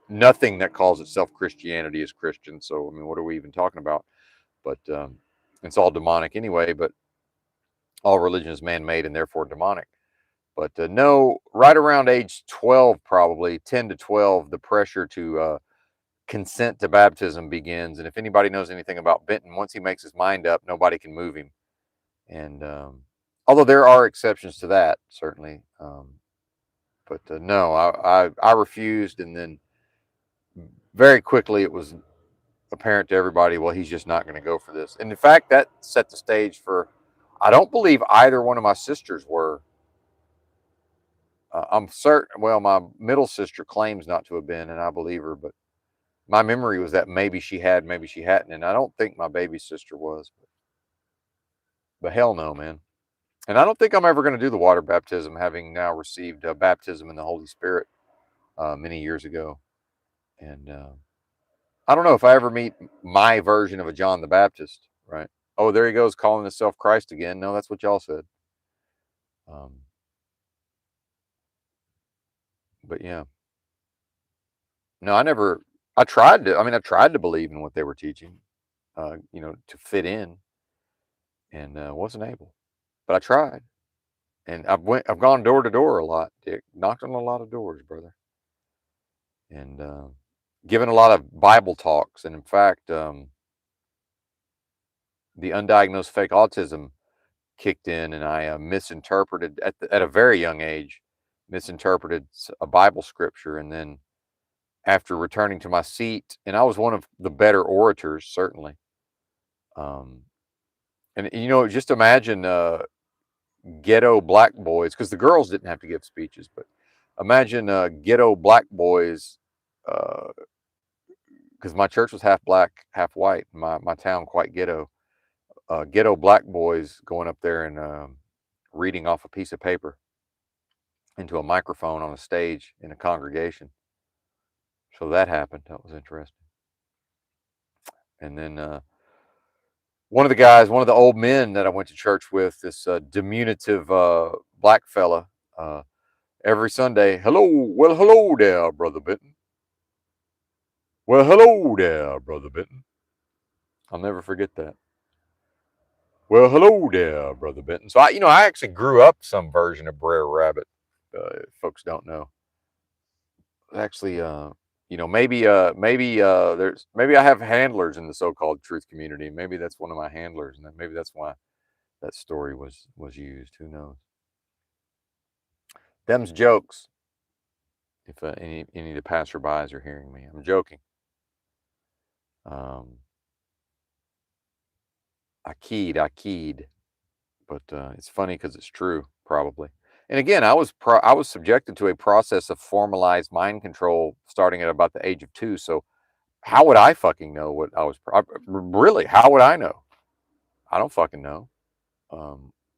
nothing that calls itself Christianity is Christian. So I mean, what are we even talking about? But it's all demonic anyway. But all religion is man-made and therefore demonic. But no, right around age 12, probably 10 to 12, the pressure to consent to baptism begins. And if anybody knows anything about Benton, once he makes his mind up, nobody can move him. And although there are exceptions to that, certainly. But no, I refused, and then very quickly it was apparent to everybody, well, he's just not going to go for this. And in fact, that set the stage for, I don't believe either one of my sisters were. I'm certain, well, my middle sister claims not to have been, and I believe her, but my memory was that maybe she had, maybe she hadn't. And I don't think my baby sister was, but hell no, man. And I don't think I'm ever going to do the water baptism, having now received baptism in the Holy Spirit many years ago. And I don't know if I ever meet my version of a John the Baptist, right? Oh, there he goes calling himself Christ again. No, that's what y'all said. Um, but yeah, no, I tried I tried to believe in what they were teaching, to fit in, and wasn't able. But I tried, and I've gone door to door a lot, Dick, knocked on a lot of doors, brother, and given a lot of Bible talks. And in fact, the undiagnosed fake autism kicked in, and I misinterpreted at a very young age, misinterpreted a Bible scripture, and then after returning to my seat, and I was one of the better orators, certainly. Um, and just imagine ghetto black boys, because the girls didn't have to give speeches, but imagine ghetto black boys, because my church was half black, half white, my town quite ghetto. Ghetto black boys going up there and reading off a piece of paper into a microphone on a stage in a congregation. So that happened. That was interesting. And then one of the old men that I went to church with, this diminutive black fella, every Sunday, hello there, Brother Benton. Well, hello there, Brother Benton. I'll never forget that. Well, hello there, Brother Benton. So I actually grew up some version of Brer Rabbit. If folks don't know, actually, maybe I have handlers in the so-called truth community. Maybe that's one of my handlers, and maybe that's why that story was used. Who knows? Them's jokes. If any of the passerbys are hearing me, I'm joking. Um, I keyed, but it's funny because it's true, probably. And again, I was subjected to a process of formalized mind control starting at about the age of 2. So how would I fucking know what I was? Really, how would I know? I don't fucking know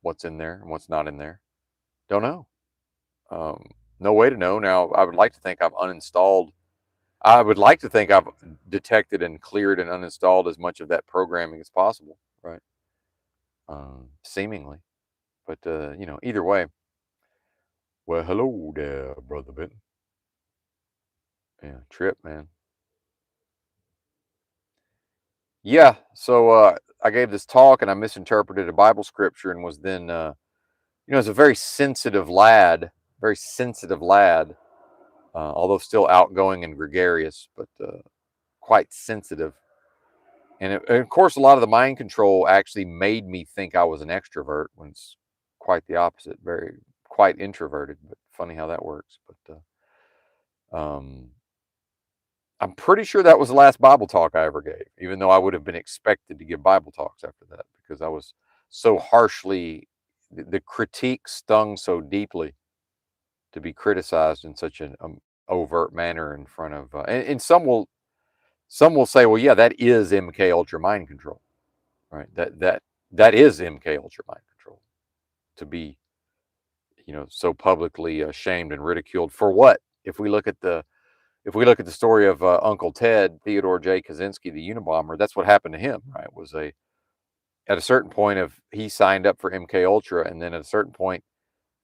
what's in there and what's not in there. Don't know. No way to know. Now, I would like to think I've uninstalled. I would like to think I've detected and cleared and uninstalled as much of that programming as possible, right? Seemingly, But either way. Well, hello there, brother Benton. Yeah, trip, man. Yeah, so I gave this talk and I misinterpreted a Bible scripture and was then, as a very sensitive lad, although still outgoing and gregarious, but quite sensitive. And of course, a lot of the mind control actually made me think I was an extrovert when it's quite the opposite, quite introverted. But funny how that works. But I'm pretty sure that was the last Bible talk I ever gave, even though I would have been expected to give Bible talks after that because I was so harshly, the critique stung so deeply to be criticized in such an overt manner in front of, and some will say, well, yeah, that is MK Ultra mind control, right? That is MK Ultra mind control to be, so publicly shamed and ridiculed for what? If we look at the story of Uncle Ted, Theodore J. Kaczynski, the Unabomber, that's what happened to him, right? At a certain point of he signed up for MK Ultra, and then at a certain point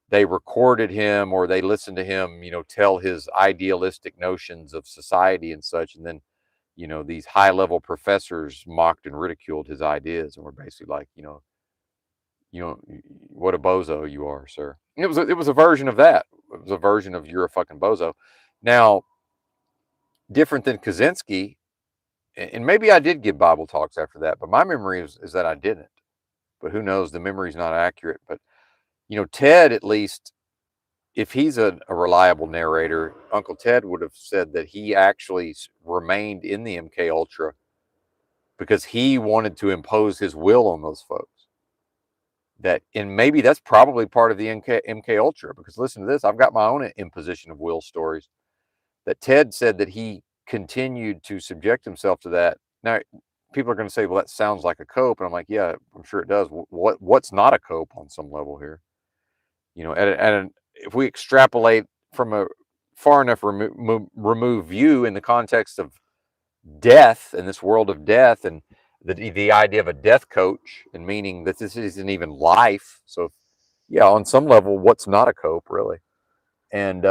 they recorded him or they listened to him, tell his idealistic notions of society and such, and then these high level professors mocked and ridiculed his ideas and were basically like, you know, what a bozo you are, sir. And it was a version of that. It was a version of you're a fucking bozo. Now, different than Kaczynski, and maybe I did give Bible talks after that, but my memory is that I didn't. But who knows? The memory's not accurate. But Ted, at least, if he's a reliable narrator, Uncle Ted would have said that he actually remained in the MK Ultra because he wanted to impose his will on those folks. And maybe that's probably part of the MK Ultra, because listen to this, I've got my own imposition of will stories that Ted said that he continued to subject himself to that. Now, people are going to say, well, that sounds like a cope. And I'm like, yeah, I'm sure it does. What's not a cope on some level here? If we extrapolate from a far enough remove view in the context of death and this world of death, and the idea of a death coach, and meaning that this isn't even life. So, yeah, on some level, what's not a cope, really? And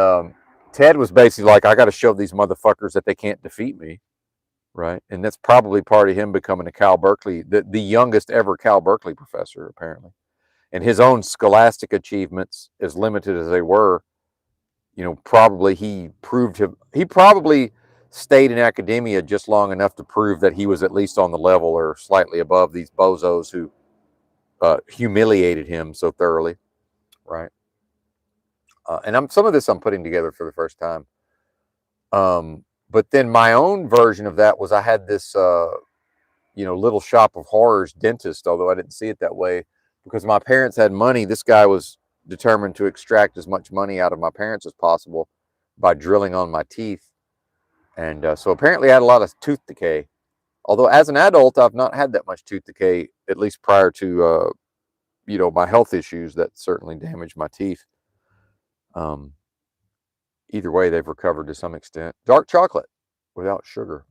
Ted was basically like, I got to show these motherfuckers that they can't defeat me, right? And that's probably part of him becoming a Cal Berkeley, the youngest ever Cal Berkeley professor, apparently. And his own scholastic achievements, as limited as they were, probably he probably stayed in academia just long enough to prove that he was at least on the level or slightly above these bozos who humiliated him so thoroughly, right? And some of this I'm putting together for the first time. But then my own version of that was I had this, little shop of horrors dentist, although I didn't see it that way because my parents had money. This guy was determined to extract as much money out of my parents as possible by drilling on my teeth. And so apparently I had a lot of tooth decay. Although as an adult, I've not had that much tooth decay, at least prior to, my health issues that certainly damaged my teeth. Either way, they've recovered to some extent. Dark chocolate without sugar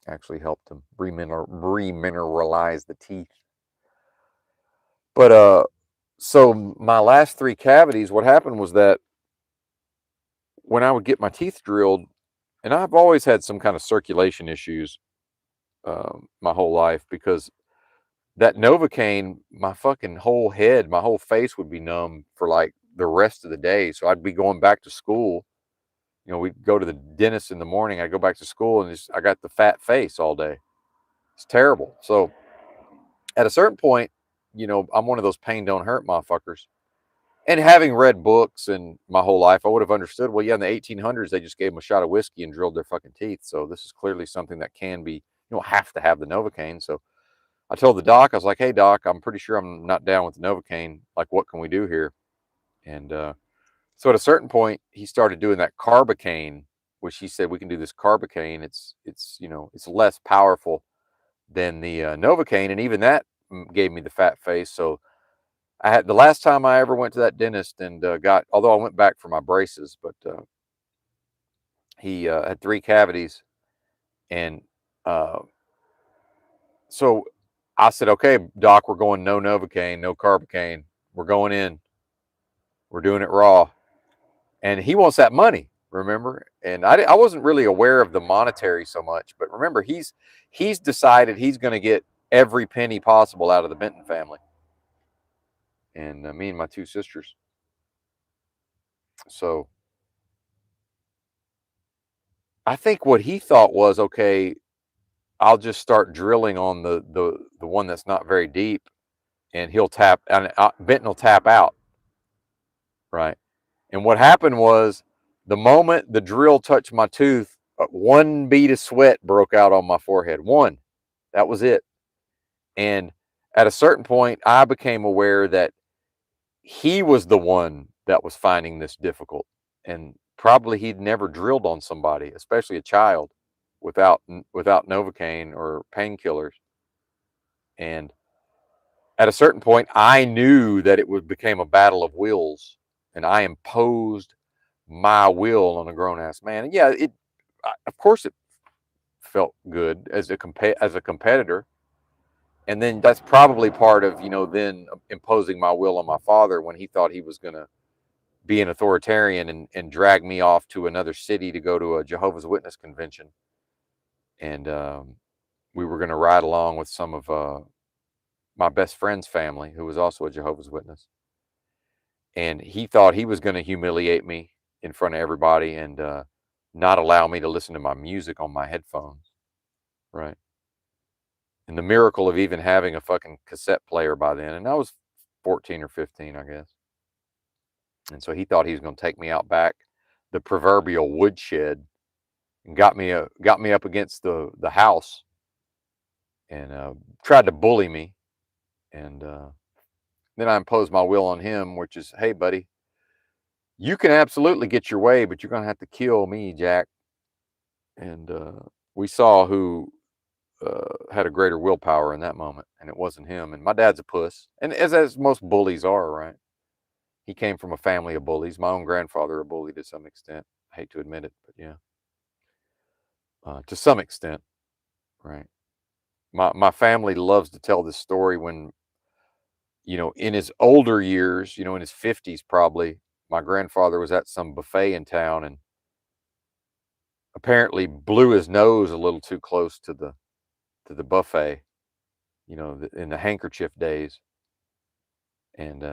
actually helped them remineralize the teeth. But so my last three cavities, what happened was that when I would get my teeth drilled, and I've always had some kind of circulation issues my whole life, because that Novocaine, my fucking whole head, my whole face would be numb for like the rest of the day. So I'd be going back to school. We'd go to the dentist in the morning. I go back to school and I got the fat face all day. It's terrible. So at a certain point, I'm one of those pain don't hurt motherfuckers. And having read books and my whole life, I would have understood, well, yeah, in the 1800s, they just gave them a shot of whiskey and drilled their fucking teeth. So this is clearly something that can be, you don't have to have the Novocaine. So I told the doc, I was like, hey, doc, I'm pretty sure I'm not down with the Novocaine. Like, what can we do here? And so at a certain point, he started doing that carbocaine, which he said, we can do this carbocaine. It's less powerful than the Novocaine. And even that gave me the fat face. So I had the last time I ever went to that dentist and although I went back for my braces, but he had three cavities. And so I said, okay, doc, we're going no Novocaine, no carbocaine. We're going in. We're doing it raw. And he wants that money, remember? And I wasn't really aware of the monetary so much, but remember, he's decided he's going to get every penny possible out of the Benton family, and me and my two sisters. So I think what he thought was, okay, I'll just start drilling on the one that's not very deep, and he'll tap, and Benton will tap out, right? And what happened was, the moment the drill touched my tooth, one bead of sweat broke out on my forehead. One. That was it. And at a certain point, I became aware that he was the one that was finding this difficult. And probably he'd never drilled on somebody, especially a child, without Novocaine or painkillers. And at a certain point, I knew that it would became a battle of wills, and I imposed my will on a grown ass man. And yeah, of course it felt good as a competitor. And then that's probably part of, then imposing my will on my father when he thought he was going to be an authoritarian and drag me off to another city to go to a Jehovah's Witness convention. And we were going to ride along with some of my best friend's family, who was also a Jehovah's Witness. And he thought he was going to humiliate me in front of everybody and not allow me to listen to my music on my headphones. Right. And the miracle of even having a fucking cassette player by then. And I was 14 or 15, I guess. And so he thought he was going to take me out back the proverbial woodshed and got me up against the house and tried to bully me. And then I imposed my will on him, which is, hey, buddy, you can absolutely get your way, but you're going to have to kill me, Jack. And we saw who had a greater willpower in that moment, and it wasn't him. And my dad's a puss, and as most bullies are, right? He came from a family of bullies. My own grandfather a bully to some extent. I hate to admit it, but yeah, to some extent, right? My family loves to tell this story when, in his older years, in his 50s probably, my grandfather was at some buffet in town and apparently blew his nose a little too close to the buffet, in the handkerchief days. And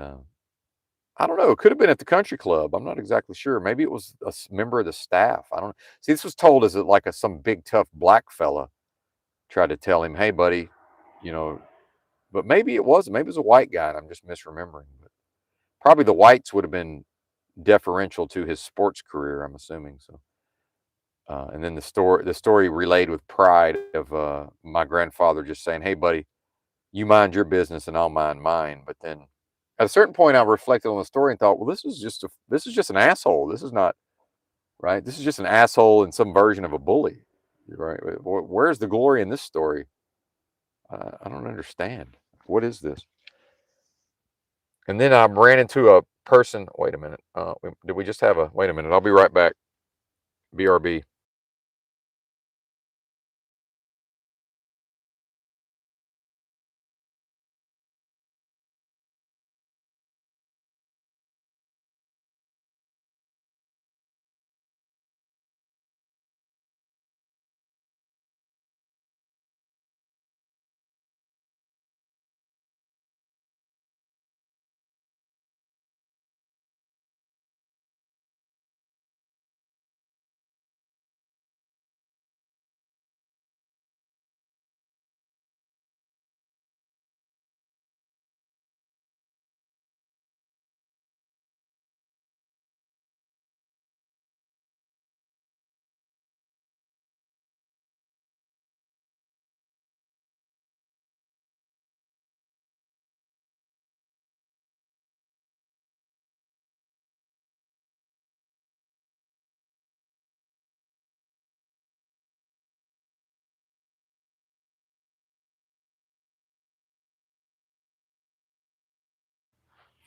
I don't know. It could have been at the country club. I'm not exactly sure. Maybe it was a member of the staff. I don't know. See, this was told as like some big tough black fella tried to tell him, "Hey, buddy," you know. But maybe it wasn't. Maybe it was a white guy, and I'm just misremembering. But probably the whites would have been deferential to his sports career. I'm assuming so. And then the story relayed with pride of my grandfather just saying, "Hey, buddy, you mind your business and I'll mind mine." But then at a certain point, I reflected on the story and thought, well, this is just an asshole. This is not right. This is just an asshole and some version of a bully, right? Where's the glory in this story? I don't understand. What is this? And then I ran into a person. Wait a minute. Did we just have a? Wait a minute. I'll be right back. BRB.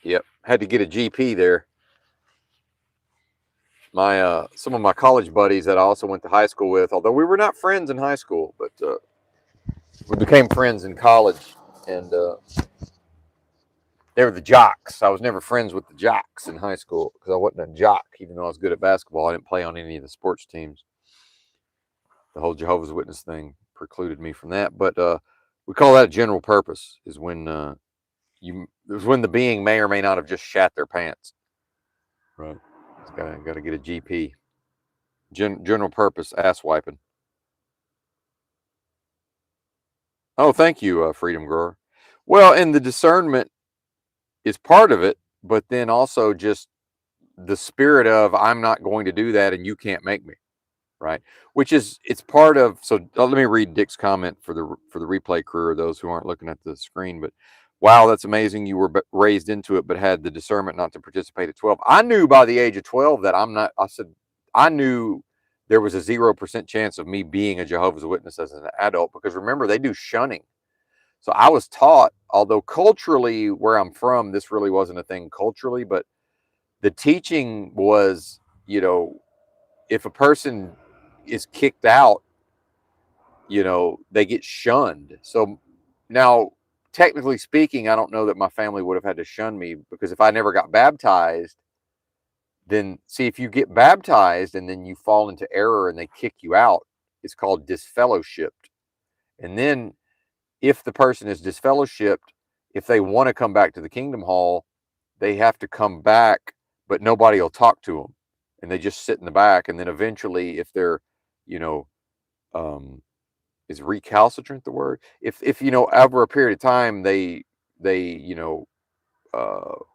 Yep. Had to get a GP there. My some of my college buddies that I also went to high school with, although we were not friends in high school, but we became friends in college, and They were the jocks. I was never friends with the jocks in high school because I wasn't a jock, even though I was good at basketball. I didn't play on any of the sports teams. The whole Jehovah's Witness thing precluded me from that. But we call that general purpose. Is when the being may or may not have just shat their pants. Right. It's got to get a GP. General purpose ass wiping. Oh, thank you, Freedom Grower. Well, and the discernment is part of it, but then also just the spirit of I'm not going to do that, and you can't make me. Right, which is it's part of. So let me read Dick's comment for the replay crew, or those who aren't looking at the screen. But wow, that's amazing. You were raised into it, but had the discernment not to participate at 12. I knew by the age of 12 that I'm not. I said I knew there was a 0% chance of me being a Jehovah's Witness as an adult, because remember, they do shunning. So I was taught, although culturally where I'm from, this really wasn't a thing culturally, but the teaching was, if a person is kicked out, they get shunned. So now, technically speaking, I don't know that my family would have had to shun me, because if I never got baptized, then see, if you get baptized and then you fall into error and they kick you out, it's called disfellowshipped. And then if the person is disfellowshipped, if they want to come back to the Kingdom Hall, they have to come back, but nobody will talk to them, and they just sit in the back. And then eventually, if they're, you know, is recalcitrant the word? If over a period of time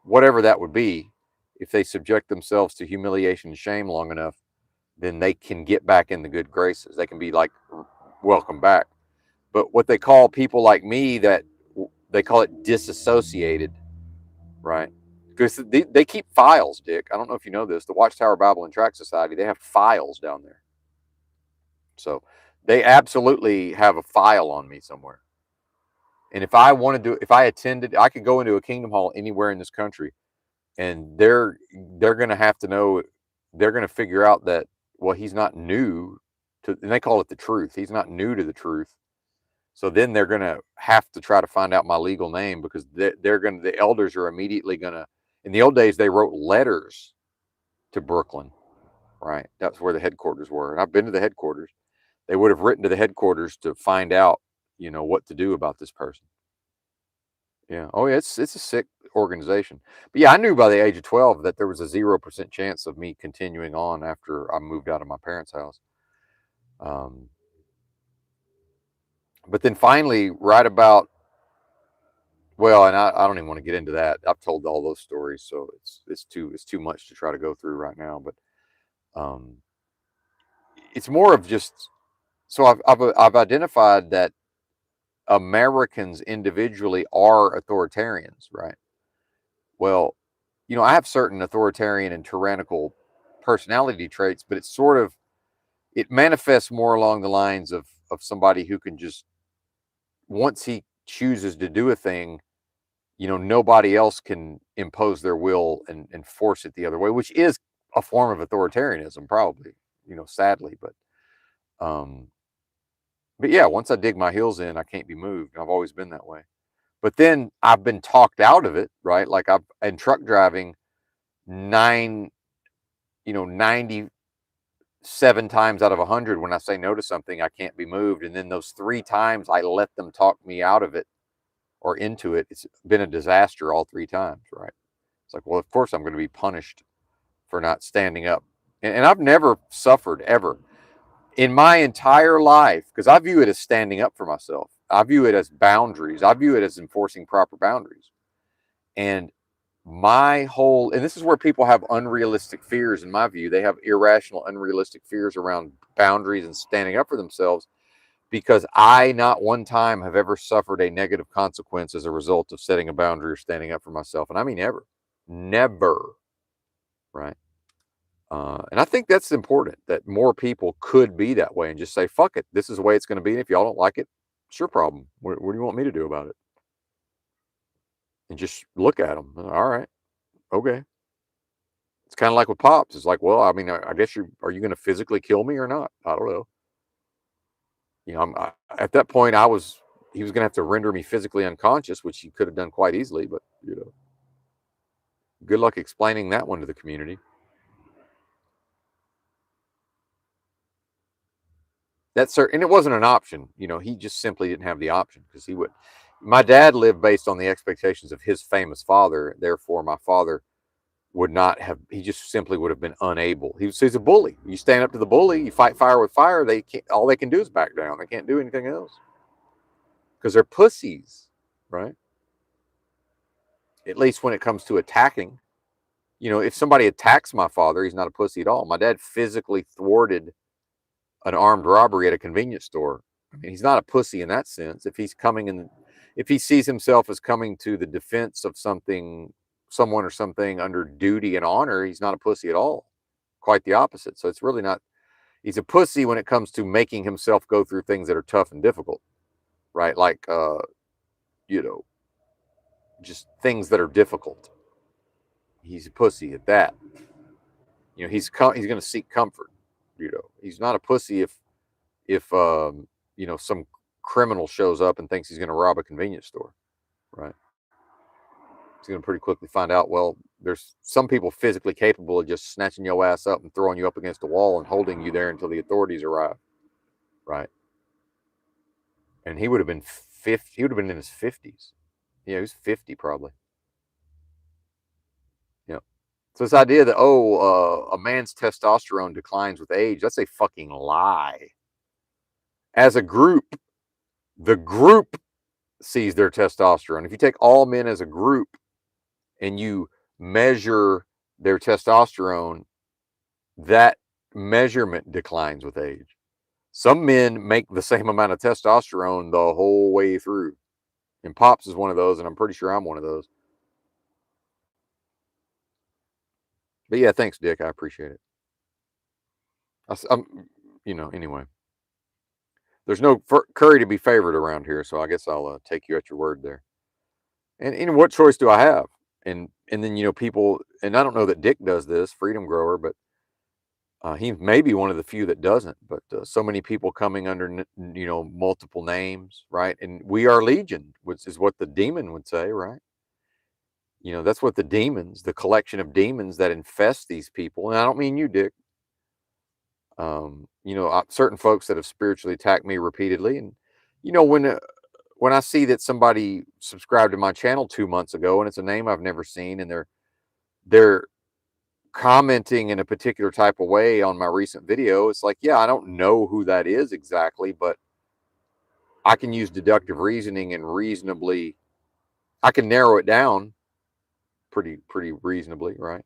whatever that would be, if they subject themselves to humiliation and shame long enough, then they can get back in the good graces. They can be like welcome back. But what they call people like me, that they call it disassociated, right? Because they keep files, Dick. I don't know if you know this. The Watchtower Bible and Tract Society, they have files down there. So they absolutely have a file on me somewhere. And if I wanted to, if I attended, I could go into a Kingdom Hall anywhere in this country, and they're going to have to know, they're going to figure out that, well, he's not new to, and they call it the truth. He's not new to the truth. So then they're going to have to try to find out my legal name, because the elders are immediately going to, in the old days, they wrote letters to Brooklyn, right? That's where the headquarters were. And I've been to the headquarters. They would have written to the headquarters to find out, what to do about this person. Yeah. Oh, yeah. It's a sick organization. But yeah, I knew by the age of 12 that there was a 0% chance of me continuing on after I moved out of my parents' house. But then finally, right about, well, and I don't even want to get into that. I've told all those stories, so it's too much to try to go through right now. But it's more of just, so I've identified that Americans individually are authoritarians, right? Well, I have certain authoritarian and tyrannical personality traits, but it manifests more along the lines of somebody who can just, once he chooses to do a thing, nobody else can impose their will and force it the other way, which is a form of authoritarianism, probably, sadly. Um, but yeah, once I dig my heels in, I can't be moved. I've always been that way. But then I've been talked out of it, right? Like I've in truck driving, 97 times out of 100, when I say no to something, I can't be moved. And then those 3 times I let them talk me out of it or into it, it's been a disaster all 3 times, right? It's like, well, of course I'm going to be punished for not standing up. And I've never suffered ever in my entire life, because I view it as standing up for myself. I view it as boundaries. I view it as enforcing proper boundaries. And and this is where people have unrealistic fears, in my view. They have irrational, unrealistic fears around boundaries and standing up for themselves, because I not one time have ever suffered a negative consequence as a result of setting a boundary or standing up for myself. And I mean, never, right? And I think that's important, that more people could be that way and just say, fuck it, this is the way it's going to be. And if y'all don't like it, it's your problem. What do you want me to do about it? And just look at them. All right. Okay. It's kind of like with Pops. It's like, well, I mean, I guess are you going to physically kill me or not? I don't know. At that point, he was going to have to render me physically unconscious, which he could have done quite easily, but. Good luck explaining that one to the community. That's certain, and it wasn't an option. He just simply didn't have the option because he would. My dad lived based on the expectations of his famous father. Therefore, my father would not have. He just simply would have been unable. He's a bully. You stand up to the bully, you fight fire with fire. They can't. All they can do is back down. They can't do anything else because they're pussies, right? At least when it comes to attacking. If somebody attacks my father, he's not a pussy at all. My dad physically thwarted an armed robbery at a convenience store. I mean, he's not a pussy in that sense. If he sees himself as coming to the defense of someone or something under duty and honor, he's not a pussy at all. Quite the opposite. So it's really not. He's a pussy when it comes to making himself go through things that are tough and difficult, right? Like, you know, just things that are difficult. He's a pussy at that. He's going to seek comfort. He's not a pussy if some criminal shows up and thinks he's going to rob a convenience store, right? He's going to pretty quickly find out, well, there's some people physically capable of just snatching your ass up and throwing you up against a wall and holding you there until the authorities arrive, right? And he would have been 50. He would have been in his 50s. Yeah, he was 50 probably. Yeah. So this idea that a man's testosterone declines with age, that's a fucking lie. As a group, the group sees their testosterone. If you take all men as a group and you measure their testosterone, that measurement declines with age. Some men make the same amount of testosterone the whole way through. And Pops is one of those, and I'm pretty sure I'm one of those. But yeah, thanks, Dick. I appreciate it. Anyway, there's no curry to be favored around here, so I guess I'll take you at your word there. And what choice do I have? And then people, and I don't know that Dick does this, Freedom Grower, but he may be one of the few that doesn't. But so many people coming under multiple names, right? And we are legion, which is what the demon would say, right? That's what the collection of demons that infest these people. And I don't mean you, Dick. Certain folks that have spiritually attacked me repeatedly, and when I see that somebody subscribed to my channel 2 months ago and it's a name I've never seen, and they're commenting in a particular type of way on my recent video, it's like, yeah, I don't know who that is exactly, but I can use deductive reasoning and I can narrow it down pretty reasonably, right?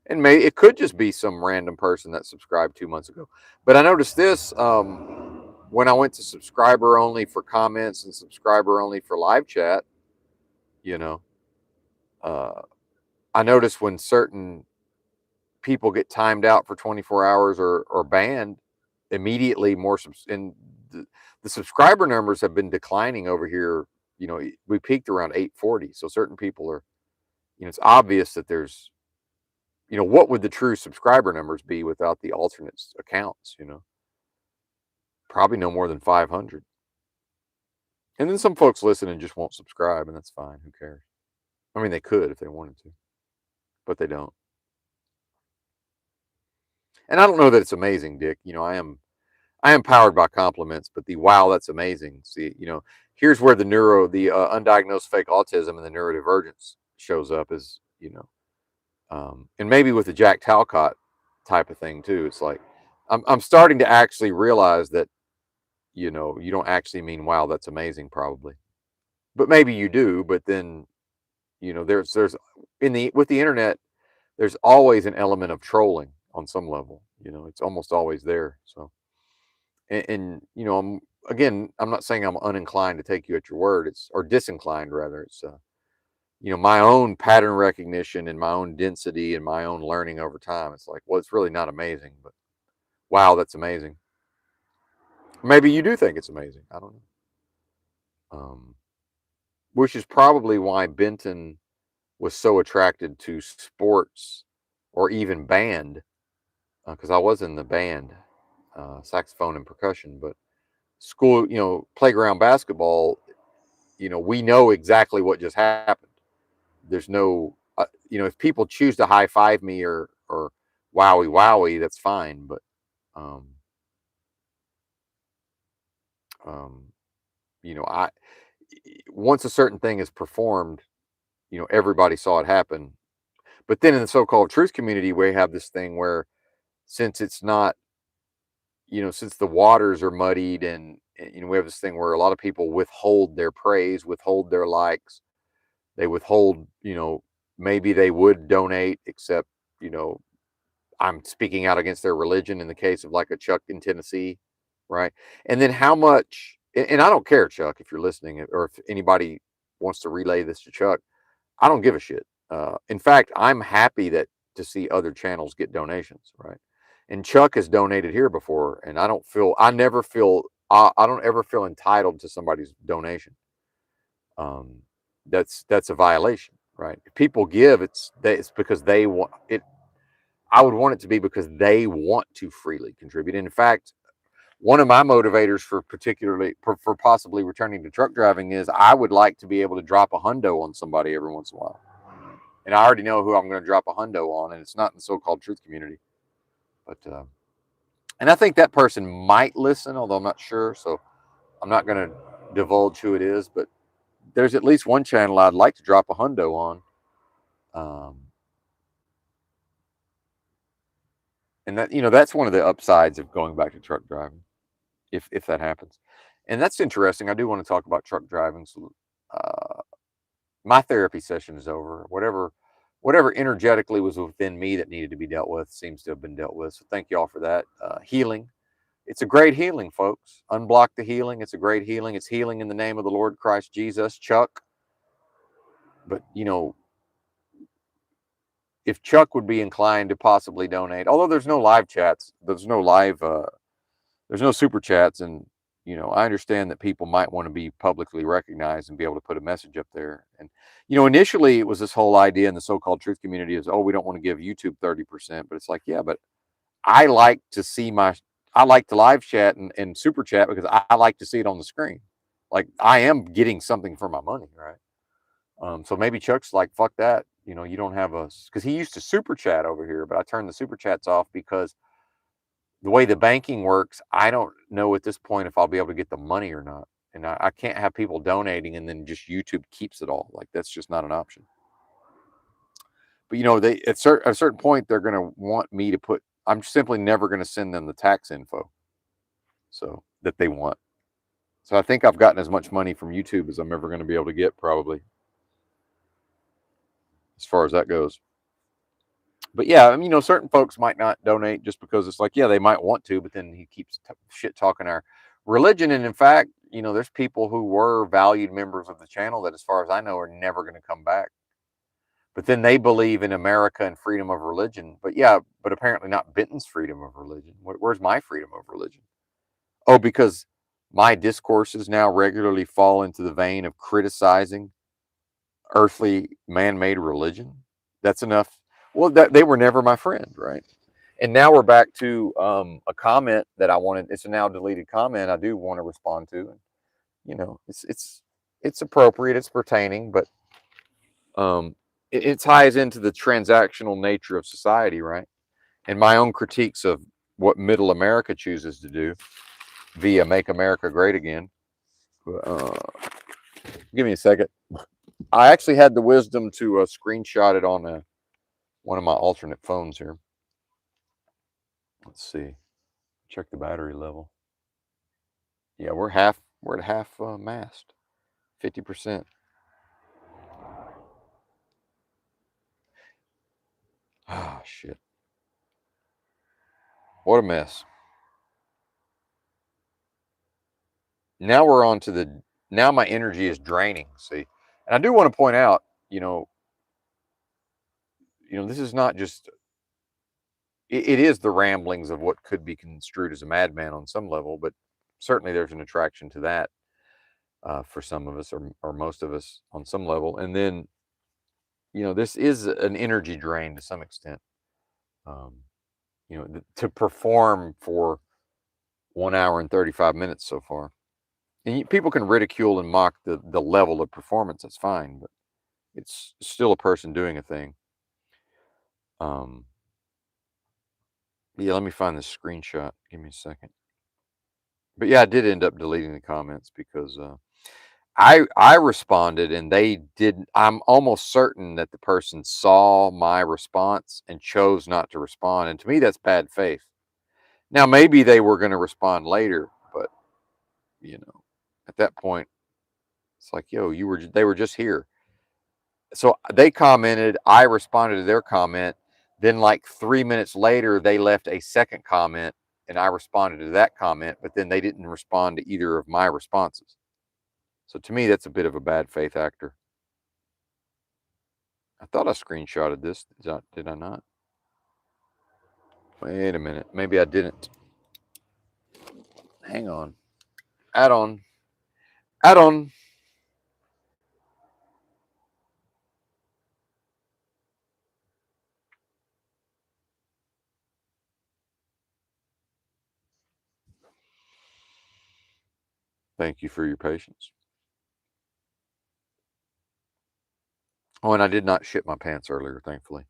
And maybe it could just be some random person that subscribed 2 months ago. But I noticed this when I went to subscriber only for comments and subscriber only for live chat. You know, uh, I noticed when certain people get timed out for 24 hours or banned, immediately and the subscriber numbers have been declining over here. We peaked around 840. So certain people are, it's obvious that there's, what would the true subscriber numbers be without the alternate accounts? Probably no more than 500. And then some folks listen and just won't subscribe, and that's fine. Who cares? I mean, they could if they wanted to, but they don't. And I don't know that it's amazing, Dick. I am powered by compliments, but the wow, that's amazing. See, here's where the undiagnosed fake autism and the neurodivergence shows up, is and maybe with the Jack Talcott type of thing too. It's like I'm starting to actually realize that you don't actually mean wow, that's amazing, probably, but maybe you do. But then there's with the internet, there's always an element of trolling on some level. It's almost always there. So, and I'm not saying I'm uninclined to take you at your word. Or disinclined rather. It's my own pattern recognition and my own density and my own learning over time. It's like, well, it's really not amazing, but wow, that's amazing. Maybe you do think it's amazing. I don't know. Which is probably why Benton was so attracted to sports, or even band, because I was in the band, saxophone and percussion. But school, playground basketball, we know exactly what just happened. There's no if people choose to high five me or wowie wowie, that's fine. But um, um, I once a certain thing is performed, everybody saw it happen. But then in the so-called truth community, we have this thing where since it's not, since the waters are muddied and we have this thing where a lot of people withhold their praise, withhold their likes, they withhold, maybe they would donate, except, you know, I'm speaking out against their religion in the case of like a Chuck in Tennessee, right? And then how much, and I don't care, Chuck, if you're listening, or if anybody wants to relay this to Chuck, I don't give a shit. In fact, I'm happy that to see other channels get donations, right? And Chuck has donated here before, and I never feel, I don't ever feel entitled to somebody's donation. Um, that's a violation, right? If people give, it's because they want it. I would want it to be because they want to freely contribute. And in fact, one of my motivators for particularly for possibly returning to truck driving is I would like to be able to drop a hundo on somebody every once in a while. And I already know who I'm going to drop a hundo on, and it's not in the so-called truth community. But and I think that person might listen, although I'm not sure. So I'm not going to divulge who it is. But there's at least one channel I'd like to drop a hundo on. Um, and that's one of the upsides of going back to truck driving, if that happens. And that's interesting. I do want to talk about truck driving. So, my therapy session is over. Whatever energetically was within me that needed to be dealt with seems to have been dealt with. So thank you all for that. Healing. It's a great healing, folks. Unblock the healing. It's a great healing. It's healing in the name of the Lord Christ Jesus, Chuck. But if Chuck would be inclined to possibly donate, although there's no live chats, there's no super chats, and I understand that people might want to be publicly recognized and be able to put a message up there. And initially it was this whole idea in the so-called truth community is, oh, we don't want to give YouTube 30%, but it's like, yeah, but I like to see I like to live chat and super chat because I like to see it on the screen. Like I am getting something for my money, right? So maybe Chuck's like, fuck that. You don't have because he used to super chat over here, but I turned the super chats off because the way the banking works, I don't know at this point if I'll be able to get the money or not. And I can't have people donating and then just YouTube keeps it all. Like that's just not an option. But they at a certain point they're going to want me to put. I'm simply never going to send them the tax info, so that they want. So I think I've gotten as much money from YouTube as I'm ever going to be able to get, probably, as far as that goes. But yeah, I mean, certain folks might not donate just because it's like, yeah, they might want to, but then he keeps shit talking our religion. And in fact, there's people who were valued members of the channel that, as far as I know, are never going to come back. But then they believe in America and freedom of religion. But yeah, but apparently not Benton's freedom of religion. Where's my freedom of religion? Oh, because my discourses now regularly fall into the vein of criticizing earthly man-made religion. That's enough. Well, they were never my friend, right? And now we're back to a comment that I wanted. It's a now deleted comment I do want to respond to. And, it's appropriate, it's pertaining, but it ties into the transactional nature of society, right? And my own critiques of what Middle America chooses to do via "Make America Great Again." Uh, Give me a second. I actually had the wisdom to screenshot it on one of my alternate phones here. Let's see. Check the battery level. Yeah, we're at half mast, 50%. Ah, shit. What a mess. Now we're on to now my energy is draining. See, and I do want to point out, this is not just. It is the ramblings of what could be construed as a madman on some level, but certainly there's an attraction to that for some of us or most of us on some level. And then, this is an energy drain to some extent. Um, to perform for 1 hour and 35 minutes so far. And people can ridicule and mock the level of performance. That's fine, but It's still a person doing a thing. Yeah, let me find this screenshot. Give me a second. But yeah, I did end up deleting the comments because I responded and they didn't. I'm almost certain that the person saw my response and chose not to respond. And to me, that's bad faith. Now, maybe they were going to respond later, but at that point, it's like, yo, they were just here. So they commented, I responded to their comment. Then, like 3 minutes later, they left a second comment and I responded to that comment, but then they didn't respond to either of my responses. So to me, that's a bit of a bad faith actor. I thought I screenshotted this. Did I not? Wait a minute. Maybe I didn't. Hang on. Add on. Add on. Thank you for your patience. Oh, and I did not shit my pants earlier, thankfully.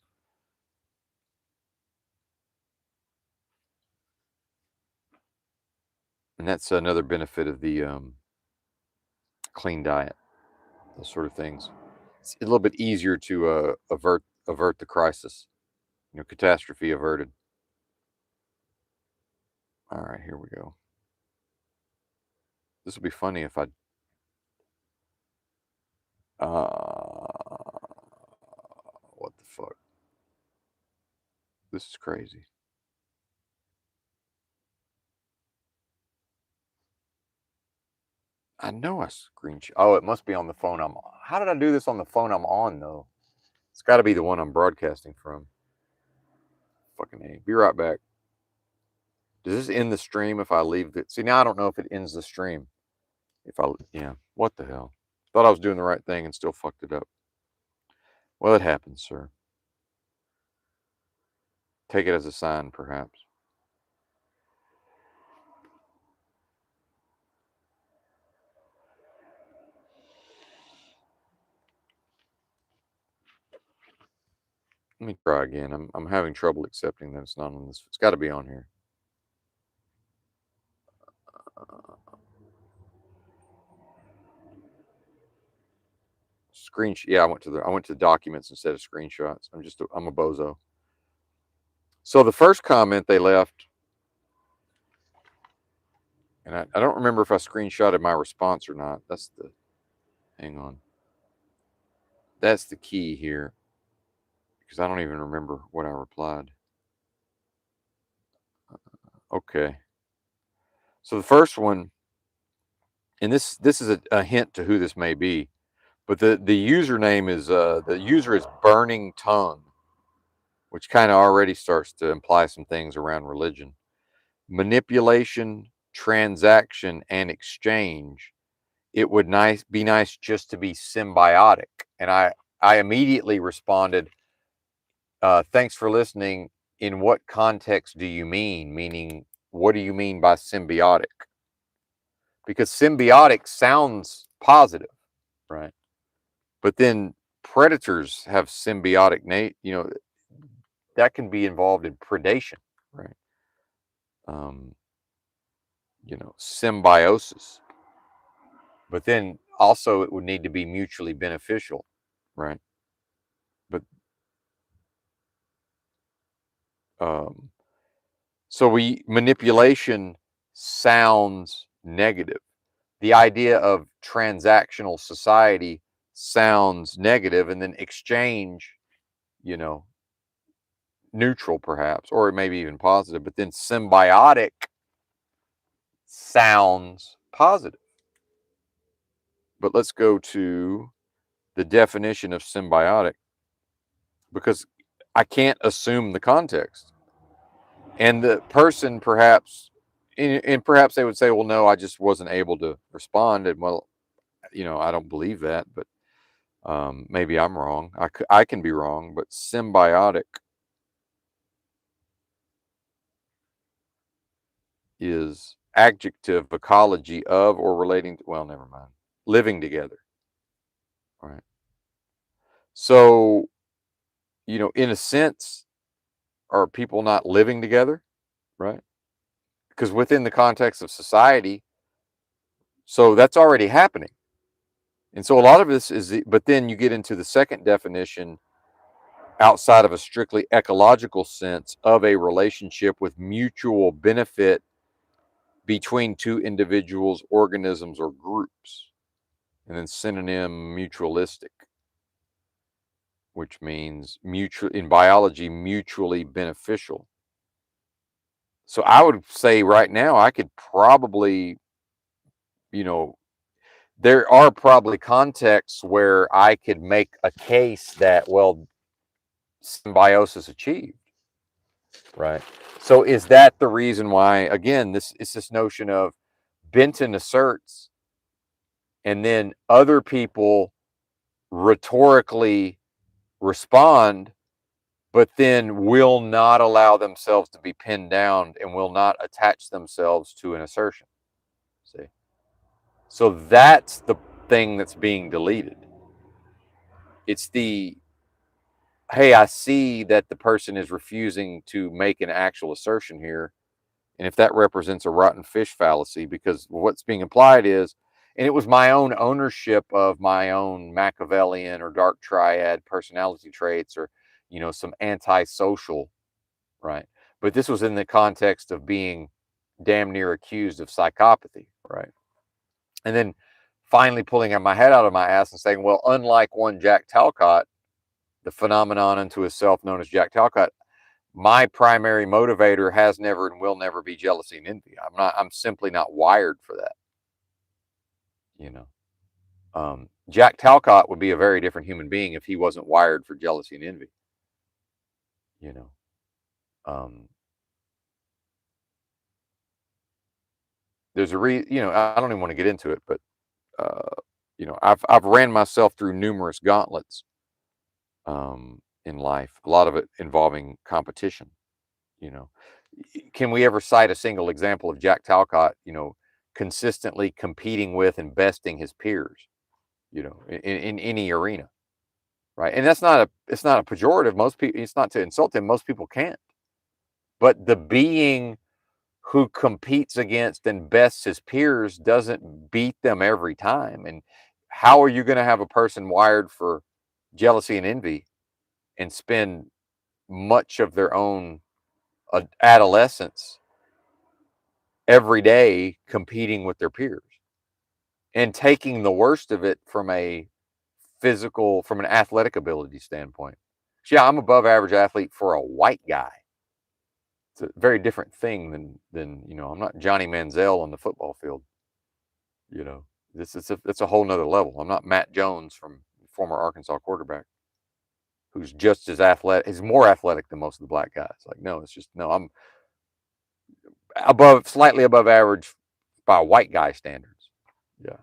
And that's another benefit of the clean diet, those sort of things. It's a little bit easier to avert the crisis. Catastrophe averted. All right, here we go. This would be funny if I. What the fuck? This is crazy. I know I screenshot. Oh, it must be on the phone I'm on. How did I do this on the phone I'm on, though? It's got to be the one I'm broadcasting from. Fucking A. Be right back. Does this end the stream if I leave it? See, now I don't know if it ends the stream. Yeah, what the hell? Thought I was doing the right thing and still fucked it up. Well, it happens, sir. Take it as a sign, perhaps. Let me try again. I'm having trouble accepting that it's not on this. It's got to be on here. Screenshot. Yeah, I went to the documents instead of screenshots. I'm a bozo. So the first comment they left, and I don't remember if I screenshotted my response or not. Hang on. That's the key here, because I don't even remember what I replied. Okay. So the first one, and this is a hint to who this may be, but the username is the user is Burning Tongue, which kind of already starts to imply some things around religion. Manipulation, transaction, and exchange. It would be nice just to be symbiotic. And I immediately responded, thanks for listening. In what context do you mean? Meaning, what do you mean by symbiotic? Because symbiotic sounds positive, right? But then predators have symbiotic that can be involved in predation, right? Um, symbiosis. But then also it would need to be mutually beneficial, right? But um, so manipulation sounds negative. The idea of transactional society sounds negative, and then exchange, you know, neutral perhaps, or maybe even positive. But then symbiotic sounds positive. But let's go to the definition of symbiotic, because I can't assume the context. And the person perhaps, and perhaps they would say, well, no, I just wasn't able to respond. And well, I don't believe that, but maybe I'm wrong. I can be wrong, but symbiotic is adjective ecology of or relating to, well, never mind. Living together, right? So, in a sense, are people not living together, right? Because within the context of society, so that's already happening. And so a lot of this is, but then you get into the second definition outside of a strictly ecological sense of a relationship with mutual benefit between two individuals, organisms, or groups. And then synonym mutualistic, which means mutual in biology, mutually beneficial. So I would say right now I could probably, you know, there are probably contexts where I could make a case that, well, symbiosis achieved, right? So is that the reason why, again, this is this notion of Benton asserts, and then other people rhetorically respond, but then will not allow themselves to be pinned down and will not attach themselves to an assertion. See? So that's the thing that's being deleted. It's the, hey, I see that the person is refusing to make an actual assertion here. And if that represents a rotten fish fallacy, because what's being implied is, and it was my own ownership of my own Machiavellian or dark triad personality traits, or, some antisocial, right? But this was in the context of being damn near accused of psychopathy, right? And then finally pulling my head out of my ass and saying, well, unlike one Jack Talcott, the phenomenon unto himself known as Jack Talcott, my primary motivator has never and will never be jealousy and envy. I'm simply not wired for that. You know, Jack Talcott would be a very different human being if he wasn't wired for jealousy and envy. You know, um, there's a I don't even want to get into it, but I've ran myself through numerous gauntlets in life. A lot of it involving competition. You know, can we ever cite a single example of Jack Talcott? Consistently competing with and besting his peers. In any arena, right? And it's not a pejorative. Most people, it's not to insult him. Most people can't. But the being who competes against and bests his peers doesn't beat them every time. And how are you going to have a person wired for jealousy and envy and spend much of their own adolescence every day competing with their peers and taking the worst of it from from an athletic ability standpoint? Yeah, I'm above average athlete for a white guy. It's a very different thing than I'm not Johnny Manziel on the football field. You know, that's a whole nother level. I'm not Matt Jones from former Arkansas quarterback, who's just as athletic, is more athletic than most of the black guys. Like, no, it's just no. I'm slightly above average by white guy standards. Yeah.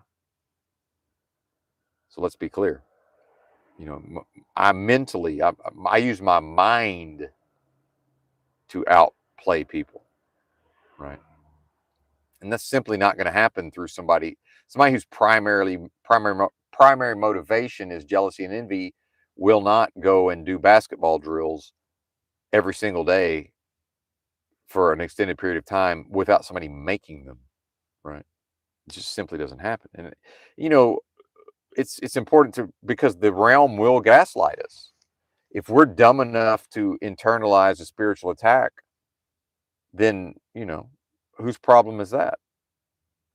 So let's be clear. I use my mind to outplay people, right? And that's simply not going to happen through somebody whose primary motivation is jealousy and envy. Will not go and do basketball drills every single day for an extended period of time without somebody making them, right? It just simply doesn't happen. And you know it's important to, because the realm will gaslight us if we're dumb enough to internalize a spiritual attack. Then whose problem is that,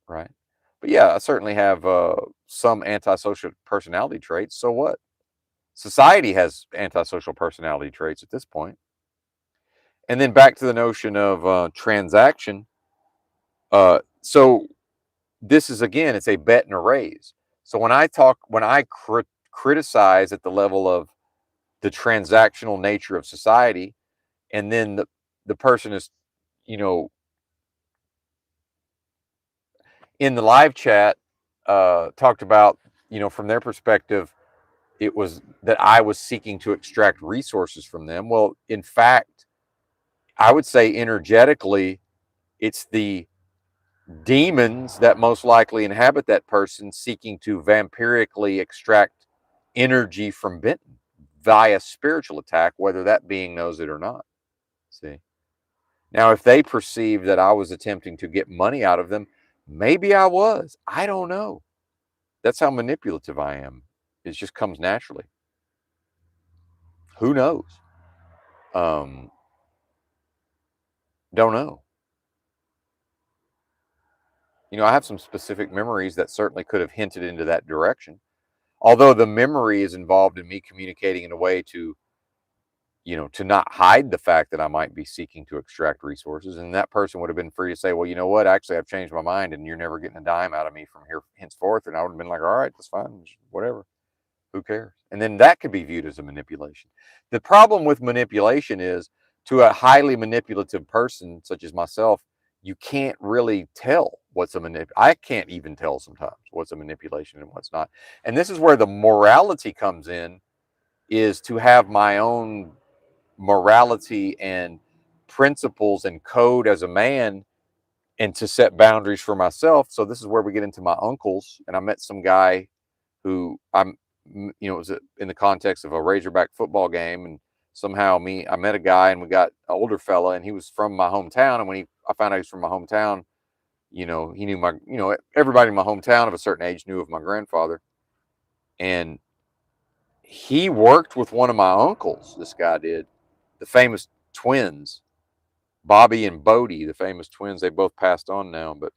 right? But yeah, I certainly have some antisocial personality traits. So what? Society has antisocial personality traits at this point. And then back to the notion of transaction. So this is, again, it's a bet and a raise. So when I criticize at the level of the transactional nature of society, and then the person is, you know, in the live chat, talked about, from their perspective, it was that I was seeking to extract resources from them. Well, in fact, I would say energetically, it's the demons that most likely inhabit that person seeking to vampirically extract energy from Benton. via spiritual attack, whether that being knows it or not. See? Now, if they perceive that I was attempting to get money out of them, maybe I was. I don't know. That's how manipulative I am. It just comes naturally. Who knows? Um, don't know. I have some specific memories that certainly could have hinted into that direction. Although the memory is involved in me communicating in a way to not hide the fact that I might be seeking to extract resources. And that person would have been free to say, well, you know what? Actually, I've changed my mind and you're never getting a dime out of me from here henceforth. And I would have been like, all right, that's fine. Whatever. Who cares? And then that could be viewed as a manipulation. The problem with manipulation is, to a highly manipulative person such as myself, you can't really tell what's a I can't even tell sometimes what's a manipulation and what's not. And this is where the morality comes in, is to have my own morality and principles and code as a man, and to set boundaries for myself. So this is where we get into my uncles. And I met some guy who it was in the context of a Razorback football game, and somehow I met a guy, and we got an older fella, and he was from my hometown. And when I found out he was from my hometown, he knew everybody in my hometown of a certain age knew of my grandfather. And he worked with one of my uncles, this guy did, the famous twins, Bobby and Bodie, the famous twins. They both passed on now, but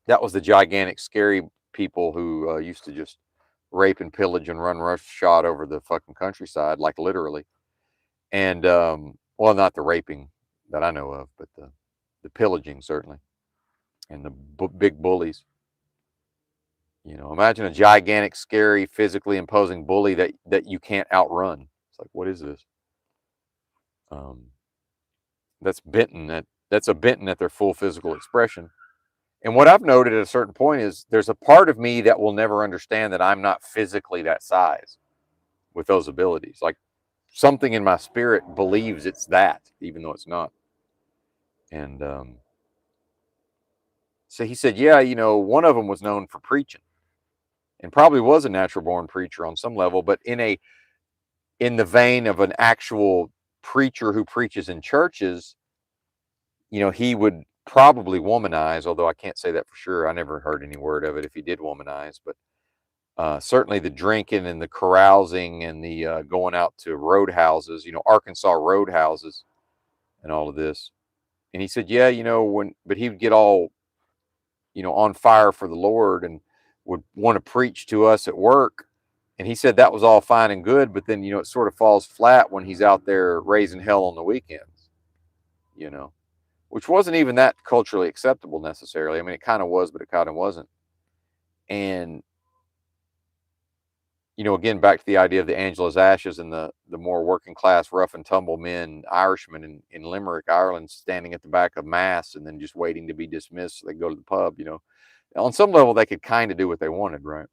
that was the gigantic, scary people who used to just rape and pillage and run roughshod over the fucking countryside, like literally. And well, not the raping that I know of, but the pillaging certainly, and the big bullies. Imagine a gigantic, scary, physically imposing bully that you can't outrun. It's like, what is this? That's that's a Benton at their full physical expression. And what I've noted at a certain point is, there's a part of me that will never understand that I'm not physically that size with those abilities. Like, something in my spirit believes it's that, even though it's not. And so he said, yeah, one of them was known for preaching, and probably was a natural born preacher on some level, but in the vein of an actual preacher who preaches in churches, he would probably womanize, although I can't say that for sure. I never heard any word of it if he did womanize, but certainly the drinking and the carousing and the going out to roadhouses, Arkansas roadhouses, and all of this. And he said, yeah, but he would get all, on fire for the Lord, and would want to preach to us at work. And he said that was all fine and good, but then, it sort of falls flat when he's out there raising hell on the weekends, which wasn't even that culturally acceptable necessarily. I mean, it kind of was, but it kind of wasn't. And, again, back to the idea of the Angela's Ashes and the more working class, rough and tumble men, Irishmen in Limerick, Ireland, standing at the back of mass and then just waiting to be dismissed so they go to the pub, On some level, they could kind of do what they wanted, right?